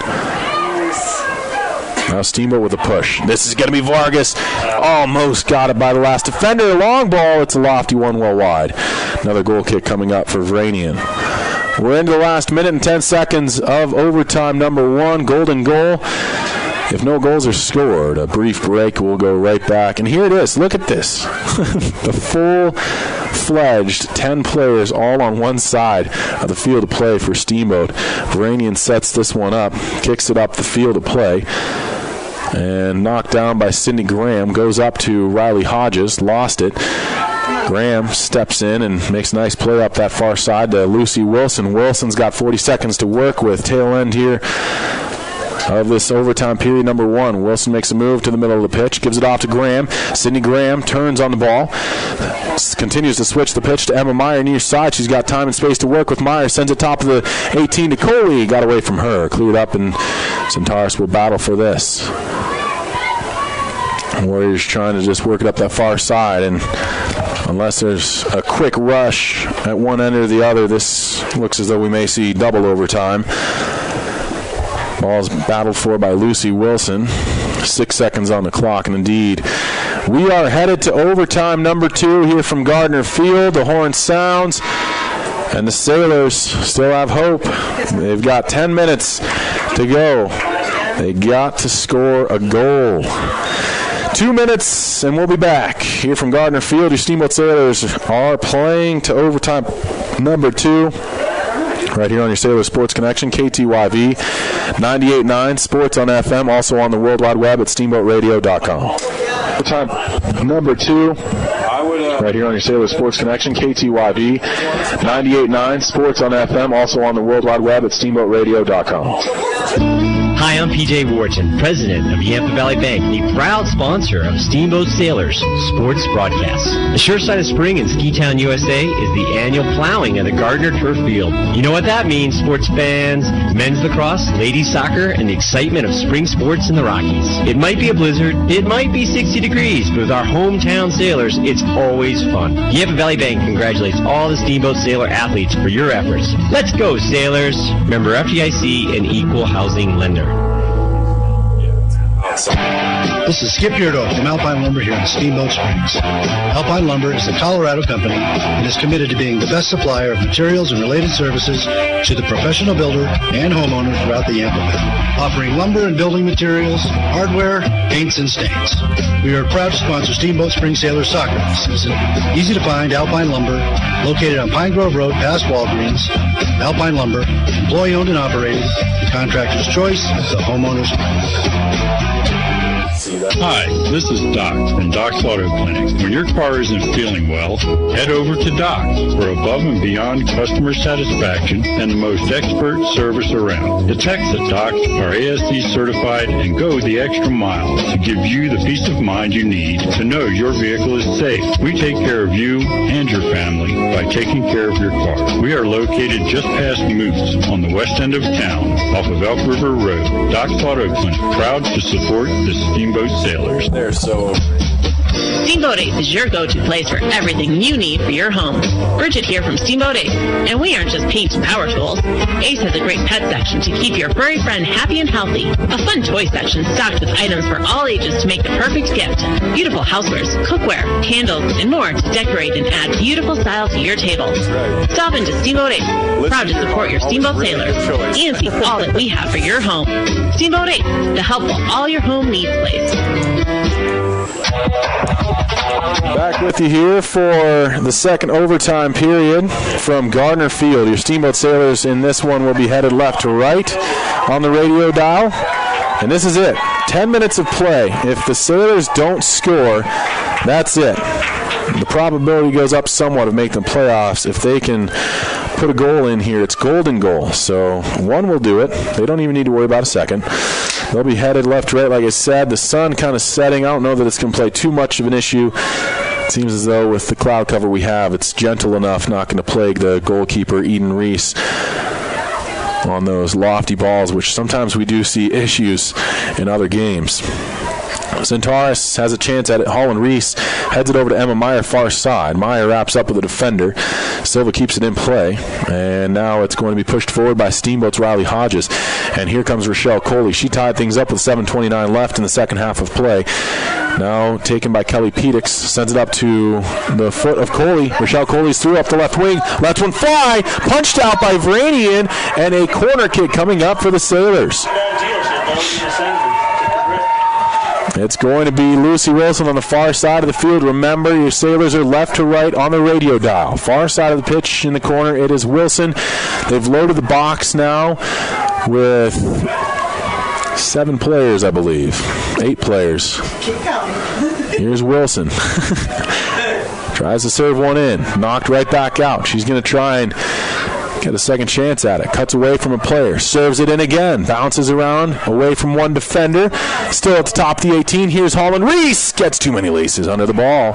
Now Steamboat with a push. This is going to be Vargas. Almost got it by the last defender. Long ball. It's a lofty one well wide. Another goal kick coming up for Vranian. We're into the last minute and 10 seconds of overtime number 1. Golden goal. If no goals are scored, a brief break. We'll go right back. And here it is. Look at this. The full-fledged 10 players all on one side of the field of play for Steamboat. Vranian sets this one up, kicks it up the field of play, and knocked down by Sydney Graham. Goes up to Riley Hodges. Lost it. Graham steps in and makes a nice play up that far side to Lucy Wilson. Wilson's got 40 seconds to work with. Tail end here of this overtime period number 1. Wilson makes a move to the middle of the pitch, gives it off to Graham. Sydney Graham turns on the ball, continues to switch the pitch to Emma Meyer near side. She's got time and space to work with Meyer. Sends it top of the 18 to Coley. Got away from her. Cleared up, and Centaurus will battle for this. Warriors trying to just work it up that far side, and unless there's a quick rush at one end or the other, this looks as though we may see double overtime. Ball's battled for by Lucy Wilson. 6 seconds on the clock, and indeed, we are headed to overtime number 2 here from Gardner Field. The horn sounds, and the Sailors still have hope. They've got 10 minutes to go. They got to score a goal. 2 minutes, and we'll be back here from Gardner Field. Your Steamboat Sailors are playing to overtime number 2. Right here on your Sailor Sports Connection, KTYV 98.9 Sports on FM, also on the World Wide Web at steamboatradio.com. Time number 2. Right here on your Sailor Sports Connection, KTYV 98.9 Sports on FM, also on the World Wide Web at steamboatradio.com. Hi, I'm PJ Wharton, president of Yampa Valley Bank, the proud sponsor of Steamboat Sailors sports broadcasts. The sure sign of spring in Ski Town, USA is the annual plowing of the Gardner Turf Field. You know what that means, sports fans, men's lacrosse, ladies soccer, and the excitement of spring sports in the Rockies. It might be a blizzard, it might be 60 degrees, but with our hometown sailors, it's always fun. Yampa Valley Bank congratulates all the Steamboat Sailor athletes for your efforts. Let's go, Sailors! Member FDIC and Equal Housing Lender. This is Skip Yurdo from Alpine Lumber here in Steamboat Springs. Alpine Lumber is a Colorado company and is committed to being the best supplier of materials and related services to the professional builder and homeowners throughout the Yampa Valley, offering lumber and building materials, hardware, paints, and stains. We are proud to sponsor Steamboat Springs Sailor soccer this season. Easy to find Alpine Lumber, located on Pine Grove Road past Walgreens. Alpine Lumber, employee owned and operated, the contractor's choice, the homeowner's Hi, this is Doc from Doc's Auto Clinic. When your car isn't feeling well, head over to Doc's for above and beyond customer satisfaction and the most expert service around. The techs at Doc's are ASC certified and go the extra mile to give you the peace of mind you need to know your vehicle is safe. We take care of you and your family by taking care of your car. We are located just past Moose on the west end of town off of Elk River Road. Doc's Auto Clinic, proud to support the Steamboat Sailors. They're so Steamboat Ace is your go-to place for everything you need for your home. Bridget here from Steamboat Ace, and we aren't just paint and power tools. Ace has a great pet section to keep your furry friend happy and healthy. A fun toy section stocked with items for all ages to make the perfect gift. Beautiful housewares, cookware, candles, and more to decorate and add beautiful style to your table. Stop into Steamboat Ace, proud to support your Steamboat Sailors, and see all that we have for your home. Steamboat Ace, the helpful all your home needs place. Back with you here for the second overtime period from Gardner Field. Your Steamboat Sailors in this one will be headed left to right on the radio dial. And this is it. 10 minutes of play. If the Sailors don't score, that's it. The probability goes up somewhat of making the playoffs. If they can put a goal in here, it's golden goal. So one will do it. They don't even need to worry about a second. They'll be headed left to right, like I said. The sun kind of setting. I don't know that it's going to play too much of an issue. It seems as though with the cloud cover we have, it's gentle enough, not going to plague the goalkeeper, Eden Reese, on those lofty balls, which sometimes we do see issues in other games. Centaurus has a chance at it. Holland Reese heads it over to Emma Meyer, far side. Meyer wraps up with a defender. Silva keeps it in play. And now it's going to be pushed forward by Steamboat's Riley Hodges. And here comes Rochelle Coley. She tied things up with 7:29 left in the second half of play. Now taken by Kelly Pedix. Sends it up to the foot of Coley. Rochelle Coley's through up the left wing. Left one fly. Punched out by Vranian. And a corner kick coming up for the Sailors. It's going to be Lucy Wilson on the far side of the field. Remember, your Sailors are left to right on the radio dial. Far side of the pitch in the corner, it is Wilson. They've loaded the box now with 7 players, I believe. 8 players. Here's Wilson. Tries to serve one in. Knocked right back out. She's going to try and get a second chance at it. Cuts away from a player. Serves it in again. Bounces around. Away from one defender. Still at the top of the 18. Here's Holland Reese. Gets too many laces under the ball.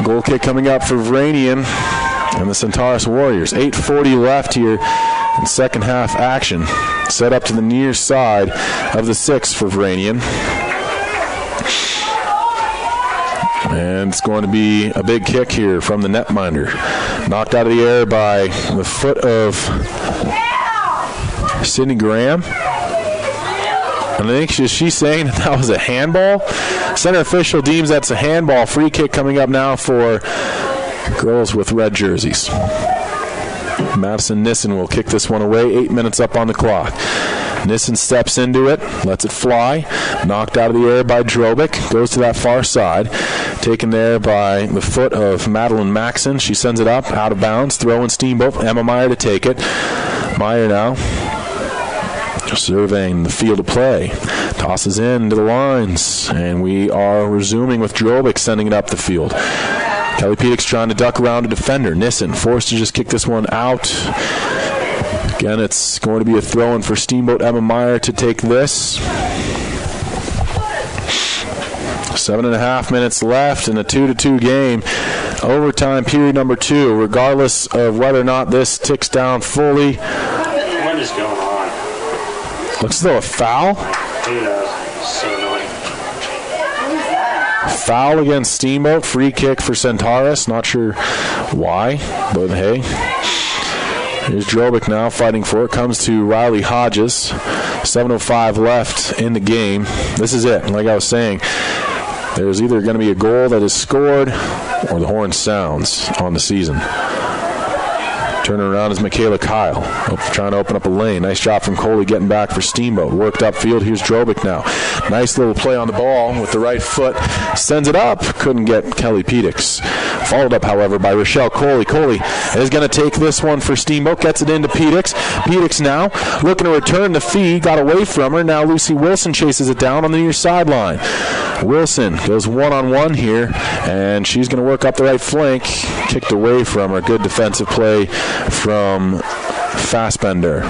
Goal kick coming up for Vranian and the Centaurus Warriors. 8:40 left here in second half action. Set up to the near side of the 6 for Vranian. And it's going to be a big kick here from the netminder. Knocked out of the air by the foot of Sydney Graham. And I think she's saying that was a handball. Center official deems that's a handball. Free kick coming up now for girls with red jerseys. Madison Nissen will kick this one away. 8 minutes up on the clock. Nissen steps into it, lets it fly. Knocked out of the air by Drobick. Goes to that far side. Taken there by the foot of Madeline Maxon. She sends it up, out of bounds. Throwing Steamboat. Emma Meyer to take it. Meyer now surveying the field of play. Tosses in to the lines. And we are resuming with Drobick sending it up the field. Kelly Pedix trying to duck around a defender. Nissen forced to just kick this one out. Again, it's going to be a throw-in for Steamboat. Emma Meyer to take this. 7.5 minutes left in a 2-2 game. Overtime period number 2. Regardless of whether or not this ticks down fully. What is going on? Looks as though a foul. Who knows? So annoying. Foul against Steamboat. Free kick for Centaurus. Not sure why, but hey. Here's Drobick now fighting for it. Comes to Riley Hodges. 7:05 left in the game. This is it. Like I was saying, there's either going to be a goal that is scored or the horn sounds on the season. Turning around is Michaela Kyle, trying to open up a lane. Nice job from Coley getting back for Steamboat. Worked upfield. Here's Drobick now. Nice little play on the ball with the right foot. Sends it up. Couldn't get Kelly Pedix. Followed up, however, by Rochelle Coley. Coley is going to take this one for Steamboat. Gets it into Pedix. Pedix now looking to return the feed. Got away from her. Now Lucy Wilson chases it down on the near sideline. Wilson goes one-on-one here, and she's going to work up the right flank. Kicked away from her. Good defensive play from Fassbender.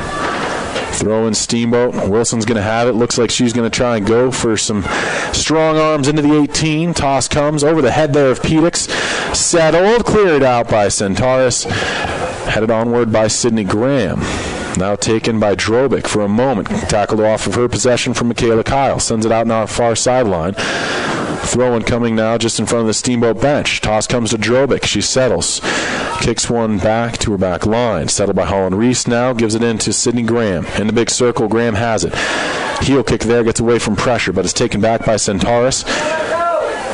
Throw in Steamboat. Wilson's going to have it. Looks like she's going to try and go for some strong arms into the 18. Toss comes over the head there of Pedix. Settled. Cleared out by Centaurus. Headed onward by Sydney Graham. Now taken by Drobick for a moment. Tackled off of her possession from Michaela Kyle. Sends it out now far sideline. Throw-in coming now just in front of the Steamboat bench. Toss comes to Drobick. She settles. Kicks one back to her back line. Settled by Holland Reese now. Gives it in to Sydney Graham. In the big circle, Graham has it. Heel kick there. Gets away from pressure, but is taken back by Centaurus.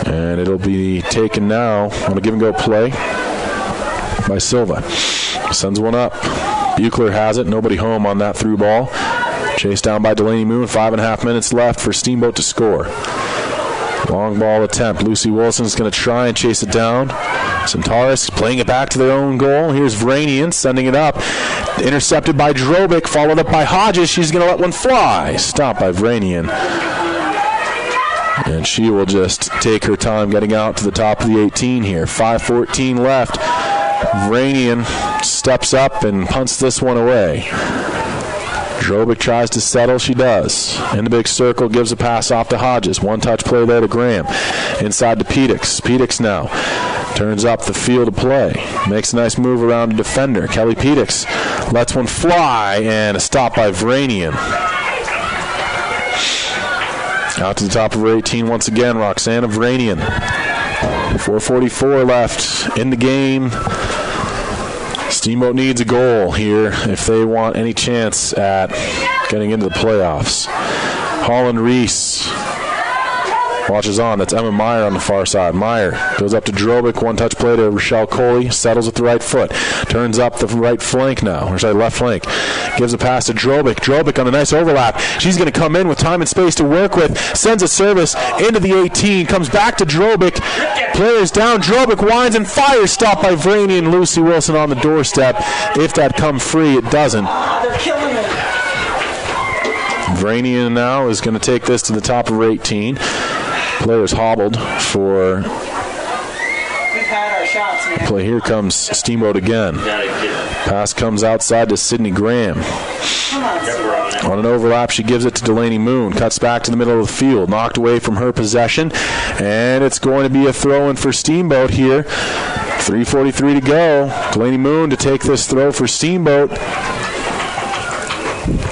And it'll be taken now on a give-and-go play by Silva. Sends one up. Buechler has it. Nobody home on that through ball. Chased down by Delaney Moon. 5.5 minutes left for Steamboat to score. Long ball attempt. Lucy Wilson's going to try and chase it down. Centaurus playing it back to their own goal. Here's Vranian sending it up. Intercepted by Drobick, followed up by Hodges. She's going to let one fly. Stopped by Vranian. And she will just take her time getting out to the top of the 18 here. 5:14 left. Vranian steps up and punts this one away. Drobick tries to settle. She does. In the big circle, gives a pass off to Hodges. One-touch play there to Graham. Inside to Pedix. Pedix now turns up the field of play. Makes a nice move around a defender. Kelly Pedix lets one fly, and a stop by Vranian. Out to the top of her 18 once again, Roxana Vranian. 4:44 left in the game. Steamboat needs a goal here if they want any chance at getting into the playoffs. Holland Reese watches on. That's Emma Meyer on the far side. Meyer goes up to Drobick. One-touch play to Rochelle Coley. Settles with the right foot. Turns up the right flank now. Or sorry, left flank. Gives a pass to Drobick. Drobick on a nice overlap. She's going to come in with time and space to work with. Sends a service into the 18. Comes back to Drobick. Players down. Drobick winds and fires. Stopped by Vranian and Lucy Wilson on the doorstep. If that come free, it doesn't. They're killing it. Vranian now is going to take this to the top of her 18. Players hobbled for We've had our shots, man. play. Here comes Steamboat again. Pass comes outside to Sydney Graham. On an overlap, she gives it to Delaney Moon. Cuts back to the middle of the field. Knocked away from her possession. And it's going to be a throw-in for Steamboat here. 3:43 to go. Delaney Moon to take this throw for Steamboat.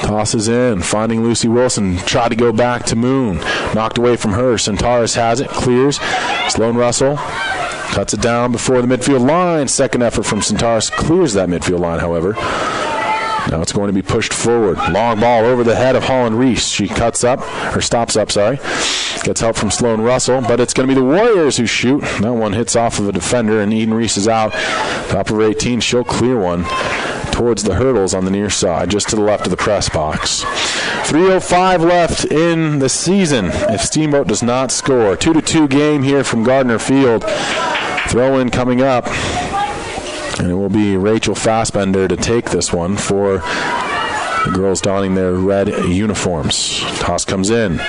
Tosses in, finding Lucy Wilson. Tried to go back to Moon. Knocked away from her. Centaurus has it. Clears. Sloan Russell cuts it down before the midfield line. Second effort from Centaurus. Clears that midfield line, however. Now it's going to be pushed forward. Long ball over the head of Holland Reese. She cuts up, or stops up, sorry. Gets help from Sloan Russell, but it's going to be the Warriors who shoot. That one hits off of a defender, and Eden Reese is out. Top of 18, she'll clear one towards the hurdles on the near side, just to the left of the press box. 3:05 left in the season if Steamboat does not score. 2-2 game here from Gardner Field. Throw-in coming up. And it will be Rachel Fassbender to take this one for the girls donning their red uniforms. Toss comes in.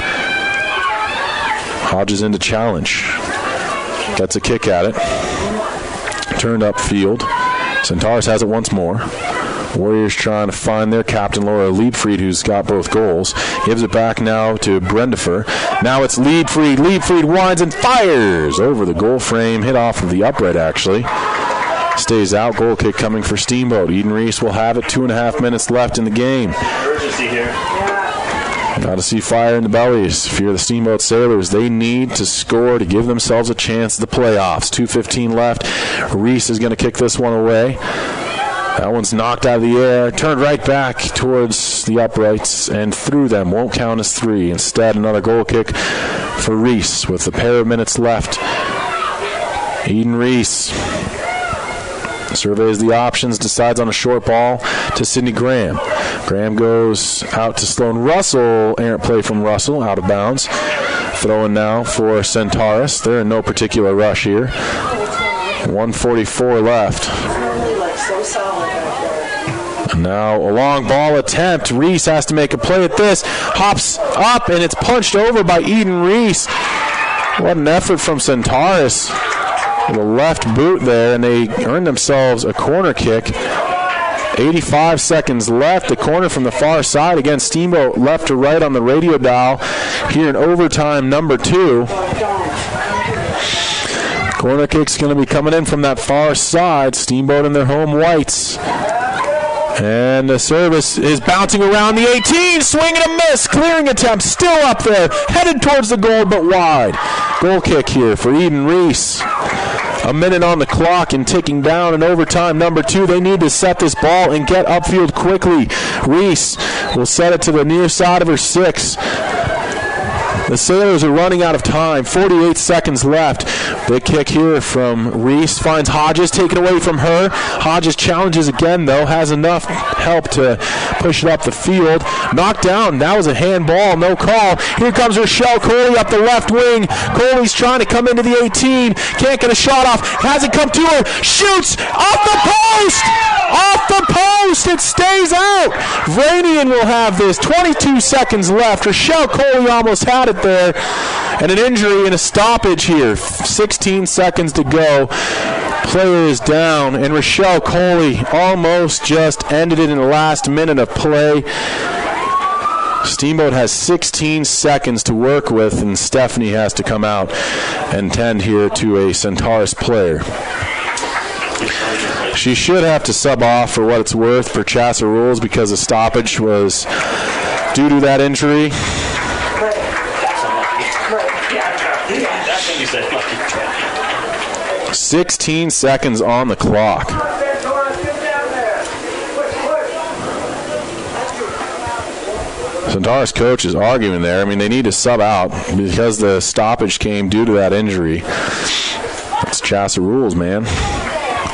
Hodges into challenge. Gets a kick at it. Turned up field. Centaurus has it once more. Warriors trying to find their captain, Laura Liebfried, who's got both goals. Gives it back now to Brendifer. Now it's Liebfried. Liebfried winds and fires over the goal frame. Hit off of the upright, actually. Stays out. Goal kick coming for Steamboat. Eden Reese will have it. 2.5 minutes left in the game. Urgency here. Got to see fire in the bellies. If you're the Steamboat Sailors, they need to score to give themselves a chance at the playoffs. 2:15 left. Reese is going to kick this one away. That one's knocked out of the air, turned right back towards the uprights and through them. Won't count as 3. Instead, another goal kick for Reese with a pair of minutes left. Eden Reese surveys the options, decides on a short ball to Sydney Graham. Graham goes out to Sloan Russell. Errant play from Russell, out of bounds. Throwing now for Centaurus. They're in no particular rush here. 1:44 left. Now a long ball attempt. Reese has to make a play at this. Hops up and it's punched over by Eden Reese. What an effort from Centaurus. With a left boot there, and they earned themselves a corner kick. 85 seconds left. The corner from the far side. Again, Steamboat left to right on the radio dial here in overtime number 2. Corner kick's going to be coming in from that far side. Steamboat in their home whites. And the service is bouncing around the 18. Swing and a miss. Clearing attempt still up there. Headed towards the goal, but wide. Goal kick here for Eden Reese. A minute on the clock and ticking down in overtime number 2. They need to set this ball and get upfield quickly. Reese will set it to the near side of her 6. The Sailors are running out of time. 48 seconds left. Big kick here from Reese. Finds Hodges, taken away from her. Hodges challenges again, though. Has enough help to push it up the field. Knocked down. That was a handball. No call. Here comes Rochelle Coley up the left wing. Coley's trying to come into the 18. Can't get a shot off. Hasn't come to her. Shoots off the post! Off the post! It stays out. Vranian will have this. 22 seconds left. Rochelle Coley almost had it there. And an injury and a stoppage here. 16 seconds to go. Player is down, and Rochelle Coley almost just ended it in the last minute of play. Steamboat has 16 seconds to work with, and Stephanie has to come out and tend here to a Centaurus player. She should have to sub off for what it's worth for Chassa rules because the stoppage was due to that injury. 16 seconds on the clock. Centaurus coach is arguing there. I mean, they need to sub out because the stoppage came due to that injury. That's Chassa rules, man.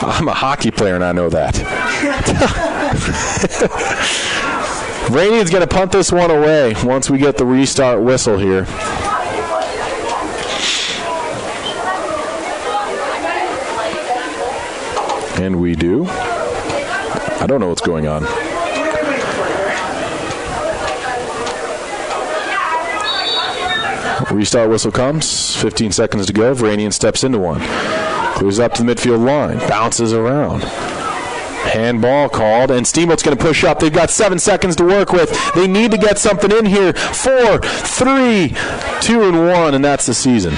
I'm a hockey player and I know that. Rainey's going to punt this one away once we get the restart whistle here. And we do. I don't know what's going on. Restart whistle comes. 15 seconds to go. Vranian steps into one. Clears up to the midfield line. Bounces around. Handball called, and Steamboat's going to push up. They've got 7 seconds to work with. They need to get something in here. 4, 3, 2, and 1, and that's the season.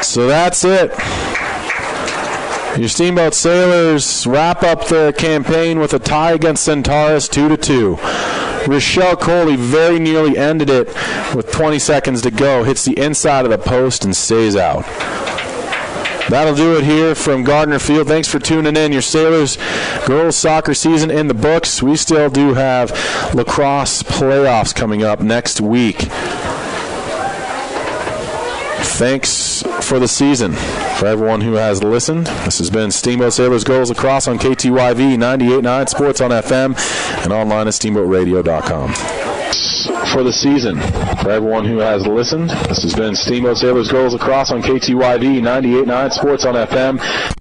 So that's it. Your Steamboat Sailors wrap up their campaign with a tie against Centaurus, 2-2. Rochelle Coley very nearly ended it with 20 seconds to go. Hits the inside of the post and stays out. That'll do it here from Gardner Field. Thanks for tuning in. Your Sailors girls soccer season in the books. We still do have lacrosse playoffs coming up next week. Thanks for the season. For everyone who has listened, this has been Steamboat Sailors Girls Lacrosse on KTYV 98.9 Sports on FM and online at steamboatradio.com. For the season, for everyone who has listened, this has been Steamboat Sailors Girls Lacrosse on KTYV 98.9 Sports on FM.